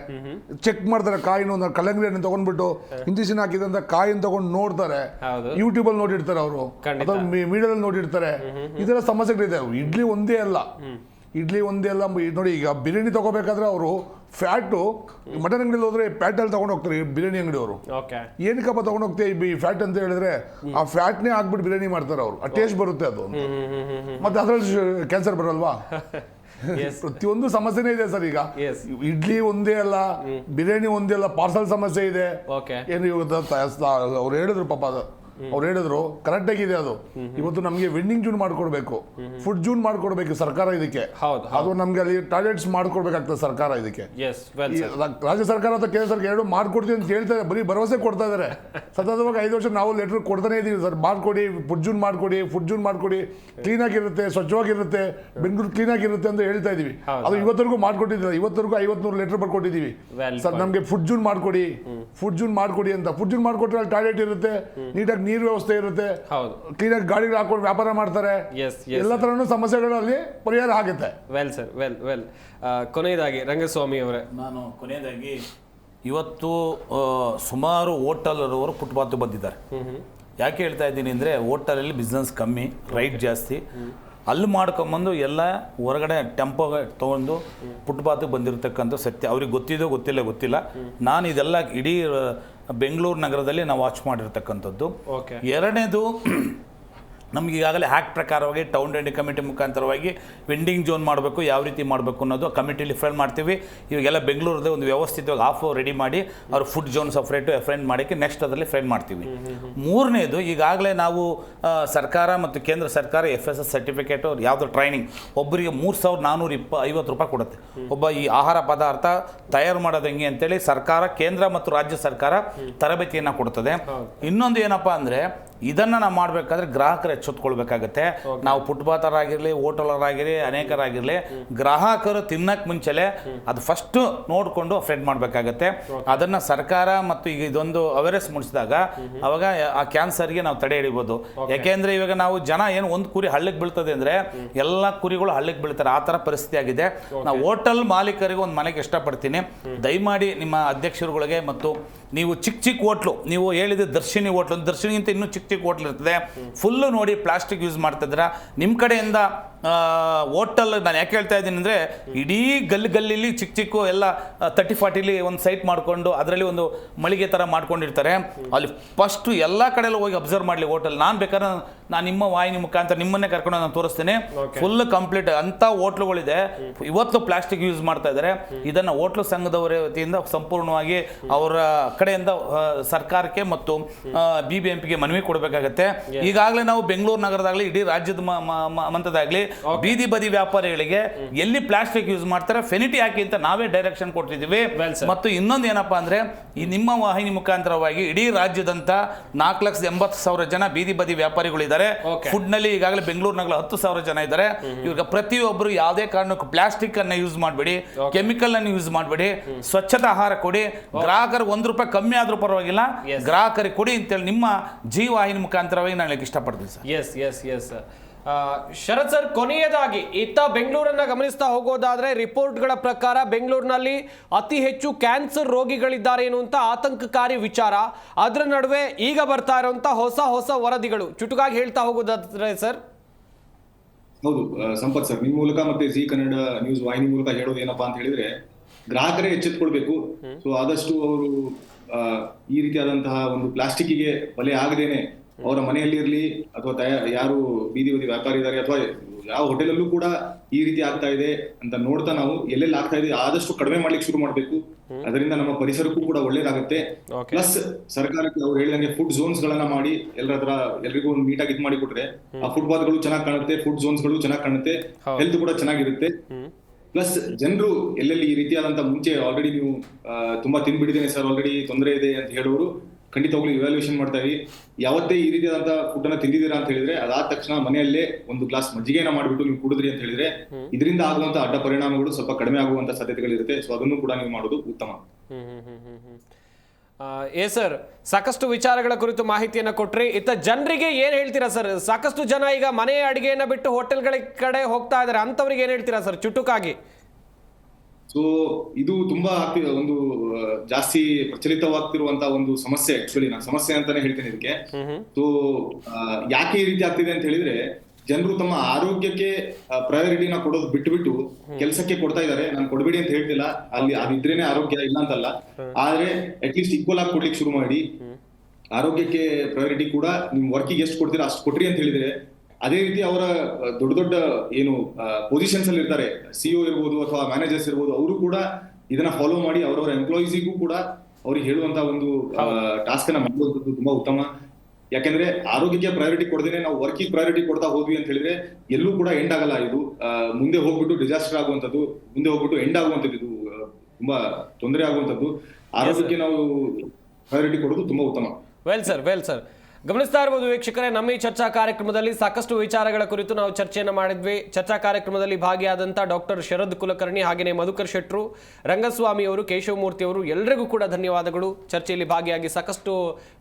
ಚೆಕ್ ಮಾಡ್ತಾರೆ ಕಾಯಿನ, ಒಂದು ಕಲ್ಲಂಗಡಿ ಹಣ್ಣು ತಗೊಂಡ್ಬಿಟ್ಟು ಇಂಜೆಕ್ಷನ್ ಹಾಕಿದಂತ ಕಾಯಿನ ತಗೊಂಡು ನೋಡ್ತಾರೆ, ಹೌದು. ಯೂಟ್ಯೂಬಲ್ಲಿ ನೋಡಿರ್ತಾರೆ ಅವರು, ಖಂಡಿತ. ಅಥವಾ ಮೀಡಿಯಾದಲ್ಲಿ ನೋಡಿರ್ತಾರೆ. ಇದೆಲ್ಲ ಸಮಸ್ಯೆಗಳಿದೆ. ಇಡ್ಲಿ ಒಂದೇ ಅಲ್ಲ, ನೋಡಿ ಈಗ ಬಿರಿಯಾನಿ ತಗೋಬೇಕಾದ್ರೆ ಅವರು ಫ್ಯಾಟು, ಮಟನ್ ಅಂಗಡಿಲಿ ಹೋದ್ರೆ ಫ್ಯಾಟಲ್ಲಿ ತಗೊಂಡು ಹೋಗ್ತಾರೆ ಬಿರಿಯಾನಿ ಅಂಗಡಿಯವರು. ಏನಕ್ಕಪ್ಪ ತಗೊಂಡು ಹೋಗ್ತೀವಿ ಈ ಫ್ಯಾಟ್ ಅಂತ ಹೇಳಿದ್ರೆ, ಆ ಫ್ಯಾಟ್ನೇ ಹಾಕ್ಬಿಟ್ಟು ಬಿರಿಯಾನಿ ಮಾಡ್ತಾರೆ ಅವರು, ಆ ಟೇಸ್ಟ್ ಬರುತ್ತೆ ಅದು. ಮತ್ತೆ ಅದ್ರಲ್ಲಿ ಕ್ಯಾನ್ಸರ್ ಬರಲ್ವಾ? ಪ್ರತಿಯೊಂದು ಸಮಸ್ಯೆನೇ ಇದೆ ಸರ್. ಈಗ ಇಡ್ಲಿ ಒಂದೇ ಅಲ್ಲ, ಬಿರಿಯಾನಿ ಒಂದೇ ಅಲ್ಲ, ಪಾರ್ಸಲ್ ಸಮಸ್ಯೆ ಇದೆ. ಏನು ಅವ್ರು ಹೇಳಿದ್ರು ಪಾಪ, ಅವ್ರು ಹೇಳಿದ್ರು ಕರೆಕ್ಟ್ ಆಗಿದೆ ಅದು. ಇವತ್ತು ನಮಗೆ ವೆಂಡಿಂಗ್ ಜೂನ್ ಮಾಡ್ಕೊಡ್ಬೇಕು, ಫುಡ್ ಜೂನ್ ಮಾಡ್ಕೊಡ್ಬೇಕು ಸರ್ಕಾರ ಇದಕ್ಕೆ. ಅದು ನಮ್ಗೆ ಅಲ್ಲಿ ಟಾಯ್ಲೆಟ್ಸ್ ಮಾಡ್ಕೊಡ್ಬೇಕಾಗ್ತದೆ ಸರ್ಕಾರ ಇದಕ್ಕೆ. ರಾಜ್ಯ ಸರ್ಕಾರ ಅಥವಾ ಕೇಂದ್ರ ಸರ್ಕಾರ ಎರಡು ಮಾಡ್ಕೊಡ್ತೀವಿ ಅಂತ ಹೇಳ್ತಾರೆ, ಬರೀ ಭರವಸೆ ಕೊಡ್ತಾ ಇದಾರೆ. ಸತತವಾಗಿ 5 ವರ್ಷ ನಾವು ಲೆಟರ್ ಕೊಡ್ತಾನೆ ಇದೀವಿ ಸರ್, ಮಾಡ್ಕೊಡಿ, ಫುಡ್ ಜೂನ್ ಮಾಡ್ಕೊಡಿ, ಕ್ಲೀನ್ ಆಗಿರುತ್ತೆ, ಸ್ವಚ್ಛವಾಗಿರುತ್ತೆ, ಬೆಂಗಳೂರು ಕ್ಲೀನ್ ಆಗಿರುತ್ತೆ ಅಂತ ಹೇಳ್ತಾ ಇದೀವಿ. ಅದು ಇವತ್ತರೆಗೂ ಮಾಡ್ಕೊಟ್ಟಿದ್ದಿಲ್ಲ. ಇವತ್ತರೆಗೂ 50-100 ಲೆಟರ್ ಬರ್ಕೊಟ್ಟಿದೀವಿ ಸರ್, ನಮ್ಗೆ ಫುಡ್ ಜೂನ್ ಮಾಡ್ಕೊಡಿ ಅಂತ. ಫುಡ್ ಜೂನ್ ಮಾಡ್ಕೊಟ್ರೆ ಅಲ್ಲಿ ಟಾಯ್ಲೆಟ್ ಇರುತ್ತೆ, ನೀಟಾಗಿ ನೀರು ವ್ಯವಸ್ಥೆ ಇರುತ್ತೆ, ಕ್ಲೀನಾಗಿ ಗಾಡಿಗಳು ಹಾಕೊಂಡು ವ್ಯಾಪಾರ ಮಾಡ್ತಾರೆ. ಎಲ್ಲ ತರನು ಸಮಸ್ಯೆಗಳು ಅಲ್ಲಿ ಪರಿಹಾರ ಆಗುತ್ತೆ. Well sir, well. ಕೊನೆಯದಾಗಿ ರಂಗಸ್ವಾಮಿ ಅವರೇ, ನಾನು ಇವತ್ತು ಸುಮಾರು ಹೋಟೆಲ್ರವರು ಫುಟ್ಪಾತ್ ಬಂದಿದ್ದಾರೆ. ಯಾಕೆ ಹೇಳ್ತಾ ಇದ್ದೀನಿ ಅಂದರೆ, ಹೋಟೆಲಲ್ಲಿ ಬಿಸ್ನೆಸ್ ಕಮ್ಮಿ, ರೈಟ್ ಜಾಸ್ತಿ. ಅಲ್ಲಿ ಮಾಡ್ಕೊಂಬಂದು ಎಲ್ಲ ಹೊರಗಡೆ ಟೆಂಪೋ ತೊಗೊಂಡು ಫುಟ್ಪಾತ್ಗೆ ಬಂದಿರತಕ್ಕಂಥ ಸತ್ಯ. ಅವ್ರಿಗೆ ಗೊತ್ತಿಲ್ಲ. ನಾನು ಇದೆಲ್ಲ ಇಡೀ ಬೆಂಗಳೂರು ನಗರದಲ್ಲಿ ನಾವು ವಾಚ್ ಮಾಡಿರ್ತಕ್ಕಂಥದ್ದು. ಎರಡನೇದು, ನಮ್ಗೆ ಈಗಾಗಲೇ ಆ್ಯಕ್ಟ್ ಪ್ರಕಾರವಾಗಿ ಟೌನ್ ರೆಂಡಿ ಕಮಿಟಿ ಮುಖಾಂತರವಾಗಿ ವೆಂಡಿಂಗ್ ಜೋನ್ ಮಾಡಬೇಕು, ಯಾವ ರೀತಿ ಮಾಡಬೇಕು ಅನ್ನೋದು ಕಮಿಟಿಲಿ ಫ್ರೆಂಡ್ ಮಾಡ್ತೀವಿ. ಇವಾಗೆಲ್ಲ ಬೆಂಗಳೂರದೇ ಒಂದು ವ್ಯವಸ್ಥಿತವಾಗಿ ಆಫ್ ರೆಡಿ ಮಾಡಿ ಅವ್ರು ಫುಡ್ ಜೋನ್ ಸಪ್ರೇಟು ಫ್ರೆಂಡ್ ಮಾಡೋಕ್ಕೆ ನೆಕ್ಸ್ಟ್ ಅದರಲ್ಲಿ ಫ್ರೆಂಡ್ ಮಾಡ್ತೀವಿ. ಮೂರನೇದು, ಈಗಾಗಲೇ ನಾವು ಸರ್ಕಾರ ಮತ್ತು ಕೇಂದ್ರ ಸರ್ಕಾರ FSS ಸರ್ಟಿಫಿಕೇಟು ಯಾವುದೋ ಟ್ರೈನಿಂಗ್ ಒಬ್ಬರಿಗೆ 3,450 ರೂಪಾಯಿ ಕೊಡುತ್ತೆ. ಒಬ್ಬ ಈ ಆಹಾರ ಪದಾರ್ಥ ತಯಾರು ಮಾಡೋದು ಹೆಂಗೆ ಅಂತೇಳಿ ಸರ್ಕಾರ, ಕೇಂದ್ರ ಮತ್ತು ರಾಜ್ಯ ಸರ್ಕಾರ ತರಬೇತಿಯನ್ನು ಕೊಡ್ತದೆ. ಇನ್ನೊಂದು ಏನಪ್ಪ ಅಂದರೆ, ಇದನ್ನು ನಾವು ಮಾಡಬೇಕಾದ್ರೆ ಗ್ರಾಹಕರು ಎಚ್ಚೆತ್ಕೊಳ್ಬೇಕಾಗತ್ತೆ. ನಾವು ಫುಟ್ಪಾತರಾಗಿರಲಿ, ಹೋಟೆಲರಾಗಿರಲಿ, ಅನೇಕರಾಗಿರಲಿ, ಗ್ರಾಹಕರು ತಿನ್ನಕ್ಕೆ ಮುಂಚೆಲೆ ಅದು ಫಸ್ಟು ನೋಡಿಕೊಂಡು ಫ್ರೆಂಡ್ ಮಾಡಬೇಕಾಗತ್ತೆ. ಅದನ್ನು ಸರ್ಕಾರ ಮತ್ತು ಈಗ ಇದೊಂದು ಅವೇರ್ನೆಸ್ ಮೂಡಿಸಿದಾಗ ಅವಾಗ ಆ ಕ್ಯಾನ್ಸರ್ಗೆ ನಾವು ತಡೆ ಹಿಡಿಬೋದು. ಯಾಕೆಂದರೆ ಇವಾಗ ನಾವು ಜನ ಏನು ಒಂದು ಕುರಿ ಹಳ್ಳಕ್ಕೆ ಬೀಳ್ತದೆ ಅಂದರೆ ಎಲ್ಲ ಕುರಿಗಳು ಹಳ್ಳಕ್ಕೆ ಬೀಳ್ತಾರೆ, ಆ ಥರ ಪರಿಸ್ಥಿತಿ ಆಗಿದೆ. ನಾವು ಹೋಟೆಲ್ ಮಾಲೀಕರಿಗೆ ಒಂದು ಮನೆಗೆ ಇಷ್ಟಪಡ್ತೀನಿ, ದಯಮಾಡಿ ನಿಮ್ಮ ಅಧ್ಯಕ್ಷರುಗಳಿಗೆ ಮತ್ತು ನೀವು ಚಿಕ್ಕ ಹೋಟ್ಲು, ನೀವು ಹೇಳಿದ ದರ್ಶಿನಿ ಹೋಟ್ಲು, ದರ್ಶಿನಿಗಿಂತ ಇನ್ನೂ ಚಿಕ್ಕ ಹೋಟ್ಲ್ ಇರ್ತದೆ, ಫುಲ್ಲು ನೋಡಿ ಪ್ಲಾಸ್ಟಿಕ್ ಯೂಸ್ ಮಾಡ್ತಿದ್ರ. ನಿಮ್ಮ ಕಡೆಯಿಂದ ಹೋಟೆಲ್, ನಾನು ಯಾಕೆ ಹೇಳ್ತಾ ಇದ್ದೀನಿ ಅಂದರೆ, ಇಡೀ ಗಲ್ಲಿಲಿ ಚಿಕ್ಕ ಎಲ್ಲ 30-40 ಒಂದು ಸೈಟ್ ಮಾಡಿಕೊಂಡು ಅದರಲ್ಲಿ ಒಂದು ಮಳಿಗೆ ಥರ ಮಾಡ್ಕೊಂಡಿರ್ತಾರೆ. ಅಲ್ಲಿ ಫಸ್ಟು ಎಲ್ಲ ಕಡೆಯಲ್ಲೂ ಹೋಗಿ ಅಬ್ಸರ್ವ್ ಮಾಡಲಿ ಹೋಟೆಲ್. ನಾನು ಬೇಕಾದ್ರೆ ನಾನು ನಿಮ್ಮ ವಾಹಿನಿ ಮುಖಾಂತರ ನಿಮ್ಮನ್ನೇ ಕರ್ಕೊಂಡು ನಾನು ತೋರಿಸ್ತೇನೆ. ಫುಲ್ ಕಂಪ್ಲೀಟ್ ಅಂಥ ಹೋಟ್ಲುಗಳಿದೆ, ಇವತ್ತು ಪ್ಲಾಸ್ಟಿಕ್ ಯೂಸ್ ಮಾಡ್ತಾ ಇದ್ದಾರೆ. ಇದನ್ನು ಹೋಟ್ಲು ಸಂಘದವರ ವತಿಯಿಂದ ಸಂಪೂರ್ಣವಾಗಿ ಅವರ ಕಡೆಯಿಂದ ಸರ್ಕಾರಕ್ಕೆ ಮತ್ತು BBMPಗೆ ಮನವಿ ಕೊಡಬೇಕಾಗತ್ತೆ. ಈಗಾಗಲೇ ನಾವು ಬೆಂಗಳೂರು ನಗರದಾಗಲಿ, ಇಡೀ ರಾಜ್ಯದ ಮಟ್ಟದಾಗಲಿ ಬೀದಿ ಬದಿ ವ್ಯಾಪಾರಿಗಳಿಗೆ ಎಲ್ಲಿ ಪ್ಲಾಸ್ಟಿಕ್ ಯೂಸ್ ಮಾಡ್ತಾರೆ ಫೆನಿಟಿ ಹಾಕಿ ಅಂತ ನಾವೇ ಡೈರೆಕ್ಷನ್ ಕೊಟ್ಟಿದ್ದೀವಿ. ಮತ್ತು ಇನ್ನೊಂದು ಏನಪ್ಪಾ ಅಂದ್ರೆ, ಈ ನಿಮ್ಮ ವಾಹಿನಿ ಮುಖಾಂತರವಾಗಿ ಇಡೀ ರಾಜ್ಯದಂತ 4,80,000 ಜನ ಬೀದಿ ಬದಿ ವ್ಯಾಪಾರಿಗಳಿದ್ದಾರೆ. ಫುಡ್ ನಲ್ಲಿ ಈಗಾಗಲೇ ಬೆಂಗಳೂರು ನಗರ 10,000 ಜನ ಇದ್ದಾರೆ. ಇವಾಗ ಪ್ರತಿಯೊಬ್ಬರು ಯಾವುದೇ ಕಾರಣಕ್ಕೂ ಪ್ಲಾಸ್ಟಿಕ್ ಅನ್ನ ಯೂಸ್ ಮಾಡಬೇಡಿ, ಕೆಮಿಕಲ್ ಅನ್ನು ಯೂಸ್ ಮಾಡಬೇಡಿ, ಸ್ವಚ್ಛತಾ ಆಹಾರ ಕೊಡಿ. ಗ್ರಾಹಕರಿಗೆ 1 ರೂಪಾಯಿ ಕಮ್ಮಿ ಆದ್ರೂ ಪರವಾಗಿಲ್ಲ, ಗ್ರಾಹಕರಿಗೆ ಕೊಡಿ ಅಂತೇಳಿ ನಿಮ್ಮ ವಾಹಿನಿ ಮುಖಾಂತರವಾಗಿ ನಾನು ಹೇಳಕ್ಕೆ ಇಷ್ಟಪಡ್ತೀನಿ ಸರ್. ಎಸ್ ಶರತ್ ಸರ್, ಕೊನೆಯದಾಗಿ ಇತ್ತ ಬೆಂಗಳೂರನ್ನ ಗಮನಿಸ್ತಾ ಹೋಗೋದಾದ್ರೆ, ರಿಪೋರ್ಟ್ಗಳ ಪ್ರಕಾರ ಬೆಂಗಳೂರಿನಲ್ಲಿ ಅತಿ ಹೆಚ್ಚು ಕ್ಯಾನ್ಸರ್ ರೋಗಿಗಳಿದ್ದಾರೆ ಎನ್ನುವಂತ ಆತಂಕಕಾರಿ ವಿಚಾರ. ಅದರ ನಡುವೆ ಈಗ ಬರ್ತಾ ಇರುವಂತ ಹೊಸ ವರದಿಗಳು, ಚುಟುಕಾಗಿ ಹೇಳ್ತಾ ಹೋಗೋದಾದ್ರೆ ಸರ್. ಹೌದು ಸಂಪತ್ ಸರ್, ನಿಮ್ಮ ಮೂಲಕ ಮತ್ತೆ ಜಿ ಕನ್ನಡ ನ್ಯೂಸ್ ವಾಹಿನಿ ಮೂಲಕ ಹೇಳೋದು ಏನಪ್ಪಾ ಅಂತ ಹೇಳಿದ್ರೆ, ಗ್ರಾಹಕರೇ ಎಚ್ಚೆತ್ಕೊಳ್ಬೇಕು. ಸೊ ಆದಷ್ಟು ಅವರು ಈ ರೀತಿಯಾದಂತಹ ಒಂದು ಪ್ಲಾಸ್ಟಿಕ್ಗೆ ಬಲೆ ಆಗದೇನೆ ಅವರ ಮನೆಯಲ್ಲಿ ಇರಲಿ ಅಥವಾ ಯಾರು ಬೀದಿ ಬದಿ ವ್ಯಾಪಾರಿ ಇದ್ದಾರೆ ಅಥವಾ ಯಾವ ಹೋಟೆಲಲ್ಲೂ ಕೂಡ ಈ ರೀತಿ ಆಗ್ತಾ ಇದೆ ಅಂತ ನೋಡ್ತಾ ನಾವು ಎಲ್ಲೆಲ್ಲಿ ಆಗ್ತಾ ಇದೆ ಆದಷ್ಟು ಕಡಿಮೆ ಮಾಡ್ಲಿಕ್ಕೆ ಶುರು ಮಾಡ್ಬೇಕು. ಅದರಿಂದ ನಮ್ಮ ಪರಿಸರಕ್ಕೂ ಕೂಡ ಒಳ್ಳೇದಾಗುತ್ತೆ. ಪ್ಲಸ್ ಸರ್ಕಾರಕ್ಕೆ ಅವ್ರು ಹೇಳಿದಂಗೆ ಫುಡ್ ಝೋನ್ಸ್ ಗಳನ್ನ ಮಾಡಿ ಎಲ್ರಿಗೂ ಒಂದು ನೀಟಾಗಿ ಇದು ಮಾಡಿ ಕೊಟ್ರೆ ಆ ಫುಟ್ಪಾತ್ ಗಳು ಚೆನ್ನಾಗಿ ಕಾಣುತ್ತೆ, ಫುಡ್ ಝೋನ್ಸ್ ಗಳು ಚೆನ್ನಾಗಿ ಕಾಣುತ್ತೆ, ಹೆಲ್ತ್ ಕೂಡ ಚೆನ್ನಾಗಿರುತ್ತೆ. ಪ್ಲಸ್ ಜನರು ಎಲ್ಲೆಲ್ಲಿ ಈ ರೀತಿಯಾದಂತ ಮುಂಚೆ ಆಲ್ರೆಡಿ ನೀವು ತುಂಬಾ ತಿನ್ಬಿಟ್ಟಿದ್ದೇನೆ ಸರ್, ಆಲ್ರೆಡಿ ತೊಂದರೆ ಇದೆ ಅಂತ ಹೇಳೋರು ಖಂಡಿತವಾಗ್ಲೂ ಇವ್ಯಾಲ್ಯೂಯೇಷನ್ ಮಾಡ್ತಾ ಇವಿ. ಯಾವತ್ತೇ ಈ ರೀತಿಯಾದಂತ ಫುಡ್ ಅನ್ನ ತಿಂದಿದ್ದೀರಾ ಅಂತ ಹೇಳಿದ್ರೆ ಅದಾದ ತಕ್ಷಣ ಮನೆಯಲ್ಲೇ ಒಂದು ಗ್ಲಾಸ್ ಮಜ್ಜಿಗೆನ ಮಾಡ್ಬಿಟ್ಟು ನೀವು ಕುಡಿದ್ರಿ ಅಂತ ಹೇಳಿದ್ರೆ ಇದರಿಂದ ಆಗುವಂತ ಅಡ್ಡ ಪರಿಣಾಮಗಳು ಸ್ವಲ್ಪ ಕಡಿಮೆ ಆಗುವಂತ ಸಾಧ್ಯತೆಗಳಿರುತ್ತೆ. ಸೊ ಅದನ್ನು ಕೂಡ ನೀವು ಮಾಡೋದು ಉತ್ತಮ. ಸರ್, ಸಾಕಷ್ಟು ವಿಚಾರಗಳ ಕುರಿತು ಮಾಹಿತಿಯನ್ನು ಕೊಟ್ರಿ. ಇತ್ತ ಜನರಿಗೆ ಏನ್ ಹೇಳ್ತೀರಾ ಸರ್? ಸಾಕಷ್ಟು ಜನ ಈಗ ಮನೆ ಅಡಿಗೆಯನ್ನ ಬಿಟ್ಟು ಹೋಟೆಲ್ಗಳ ಕಡೆ ಹೋಗ್ತಾ ಇದಾರೆ, ಅಂತವ್ರಿಗೆ ಏನ್ ಹೇಳ್ತೀರಾ ಸರ್ ಚುಟುಕಾಗಿ? ಸೊ ಇದು ತುಂಬಾ ಒಂದು ಜಾಸ್ತಿ ಪ್ರಚಲಿತವಾಗ್ತಿರುವಂತಹ ಒಂದು ಸಮಸ್ಯೆ. ಆಕ್ಚುಲಿ ನಾನು ಸಮಸ್ಯೆ ಅಂತಾನೆ ಹೇಳ್ತೇನೆ ಇದಕ್ಕೆ. ಸೊ ಯಾಕೆ ಈ ರೀತಿ ಆಗ್ತಿದೆ ಅಂತ ಹೇಳಿದ್ರೆ, ಜನರು ತಮ್ಮ ಆರೋಗ್ಯಕ್ಕೆ ಪ್ರಯಾರಿಟಿನ ಕೊಡೋದು ಬಿಟ್ಟು ಕೆಲಸಕ್ಕೆ ಕೊಡ್ತಾ ಇದ್ದಾರೆ. ನಾನು ಕೊಡ್ಬೇಡಿ ಅಂತ ಹೇಳ್ತಿಲ್ಲ, ಅಲ್ಲಿ ಅದಿದ್ರೇನೆ ಆರೋಗ್ಯ, ಇಲ್ಲ ಅಂತಲ್ಲ. ಆದ್ರೆ ಅಟ್ಲೀಸ್ಟ್ ಈಕ್ವಲ್ ಆಗಿ ಕೊಡ್ಲಿಕ್ಕೆ ಶುರು ಮಾಡಿ, ಆರೋಗ್ಯಕ್ಕೆ ಪ್ರಯಾರಿಟಿ ಕೂಡ ನಿಮ್ ವರ್ಕಿಗೆ ಎಷ್ಟು ಕೊಡ್ತೀರಾ ಅಷ್ಟು ಕೊಟ್ರಿ ಅಂತ ಹೇಳಿದ್ರೆ, ಅದೇ ರೀತಿ ಅವರ ದೊಡ್ಡ ದೊಡ್ಡ ಏನು ಪೊಸಿಷನ್ಸ್ ಅಲ್ಲಿ ಇರ್ತಾರೆ, ಸಿಇಒ ಇರ್ಬೋದು ಅಥವಾ ಮ್ಯಾನೇಜರ್ಸ್ ಇರ್ಬೋದು, ಅವರು ಕೂಡ ಇದನ್ನ ಫಾಲೋ ಮಾಡಿ ಅವರವರ ಎಂಪ್ಲಾಯೀಸಿಗೂ ಕೂಡ ಅವ್ರಿಗೆ ಹೇಳುವಂತ ಒಂದು ಟಾಸ್ಕ್ ಅನ್ನ ಮಾಡುವಂತದ್ದು ತುಂಬಾ ಉತ್ತಮ. ಯಾಕಂದ್ರೆ ಆರೋಗ್ಯಕ್ಕೆ ಪ್ರಯಾರಿಟಿ ಕೊಡದೇನೆ ನಾವು ವರ್ಕಿಗೆ ಪ್ರಯಾರಿಟಿ ಕೊಡ್ತಾ ಹೋದ್ವಿ ಅಂತ ಹೇಳಿದ್ರೆ ಎಲ್ಲೂ ಕೂಡ ಎಂಡ್ ಆಗಲ್ಲ. ಇದು ಮುಂದೆ ಹೋಗ್ಬಿಟ್ಟು ಡಿಸಾಸ್ಟರ್ ಆಗುವಂತದ್ದು, ಮುಂದೆ ಹೋಗ್ಬಿಟ್ಟು ಎಂಡ್ ಆಗುವಂತದ್ದು, ಇದು ತುಂಬಾ ತೊಂದರೆ ಆಗುವಂತದ್ದು. ಆರೋಗ್ಯಕ್ಕೆ ನಾವು ಪ್ರಯಾರಿಟಿ ಕೊಡೋದು ತುಂಬಾ ಉತ್ತಮ. ವೆಲ್ ಸರ್, ಗಮನಿಸ್ತಾ ಇರಬಹುದು ವೀಕ್ಷಕರೇ, ನಮ್ಮ ಈ ಚರ್ಚಾ ಕಾರ್ಯಕ್ರಮದಲ್ಲಿ ಸಾಕಷ್ಟು ವಿಚಾರಗಳ ಕುರಿತು ನಾವು ಚರ್ಚೆಯನ್ನು ಮಾಡಿದ್ವಿ. ಚರ್ಚಾ ಕಾರ್ಯಕ್ರಮದಲ್ಲಿ ಭಾಗಿಯಾದಂಥ ಡಾಕ್ಟರ್ ಶರದ್ ಕುಲಕರ್ಣಿ, ಹಾಗೆಯೇ ಮಧುಕರ್ ಶೆಟ್ರು, ರಂಗಸ್ವಾಮಿ ಅವರು, ಕೇಶವಮೂರ್ತಿ ಅವರು, ಎಲ್ಲರಿಗೂ ಕೂಡ ಧನ್ಯವಾದಗಳು. ಚರ್ಚೆಯಲ್ಲಿ ಭಾಗಿಯಾಗಿ ಸಾಕಷ್ಟು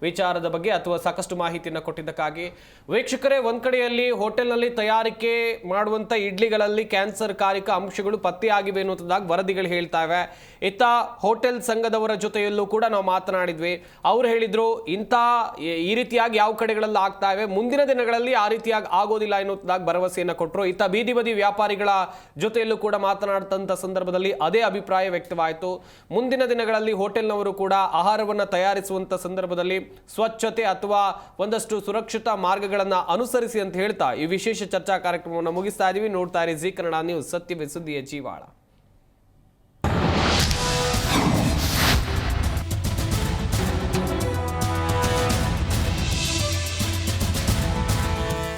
ವಿಚಾರದ ಬಗ್ಗೆ ಅಥವಾ ಸಾಕಷ್ಟು ಮಾಹಿತಿಯನ್ನು ಕೊಟ್ಟಿದ್ದಕ್ಕಾಗಿ. ವೀಕ್ಷಕರೇ, ಒಂದ್ ಕಡೆಯಲ್ಲಿ ಹೋಟೆಲ್ನಲ್ಲಿ ತಯಾರಿಕೆ ಮಾಡುವಂಥ ಇಡ್ಲಿಗಳಲ್ಲಿ ಕ್ಯಾನ್ಸರ್ ಕಾರಕ ಅಂಶಗಳು ಪತ್ತೆಯಾಗಿವೆ ಅನ್ನುವಂಥದ್ದಾಗಿ ವರದಿಗಳು ಹೇಳ್ತಾ ಇವೆ. ಇತ್ತ ಹೋಟೆಲ್ ಸಂಘದವರ ಜೊತೆಯಲ್ಲೂ ಕೂಡ ನಾವು ಮಾತನಾಡಿದ್ವಿ. ಅವ್ರು ಹೇಳಿದ್ರು ಈ ರೀತಿಯಾಗಿ ಯಾವ ಕಡೆಗಳಲ್ಲಿ ಆಗ್ತಾ ಇವೆ, ಮುಂದಿನ ದಿನಗಳಲ್ಲಿ ಆ ರೀತಿಯಾಗಿ ಆಗೋದಿಲ್ಲ ಎನ್ನುವುದಾಗಿ ಭರವಸೆಯನ್ನು ಕೊಟ್ಟರು. ಇತ್ತ ಬೀದಿ ಬದಿ ವ್ಯಾಪಾರಿಗಳ ಜೊತೆಯಲ್ಲೂ ಕೂಡ ಮಾತನಾಡಿದಂಥ ಸಂದರ್ಭದಲ್ಲಿ ಅದೇ ಅಭಿಪ್ರಾಯ ವ್ಯಕ್ತವಾಯಿತು. ಮುಂದಿನ ದಿನಗಳಲ್ಲಿ ಹೋಟೆಲ್ನವರು ಕೂಡ ಆಹಾರವನ್ನು ತಯಾರಿಸುವಂಥ ಸಂದರ್ಭದಲ್ಲಿ ಸ್ವಚ್ಛತೆ ಅಥವಾ ಒಂದಷ್ಟು ಸುರಕ್ಷಿತ ಮಾರ್ಗಗಳನ್ನು ಅನುಸರಿಸಿ ಅಂತ ಹೇಳ್ತಾ ಈ ವಿಶೇಷ ಚರ್ಚಾ ಕಾರ್ಯಕ್ರಮವನ್ನು ಮುಗಿಸ್ತಾ ಇದೀವಿ. ನೋಡ್ತಾ ಇರಿ ಜಿ ಕನ್ನಡ ನ್ಯೂಸ್, ಸತ್ಯವೇ ಸುದ್ದಿಯ ಜೀವಾಳ.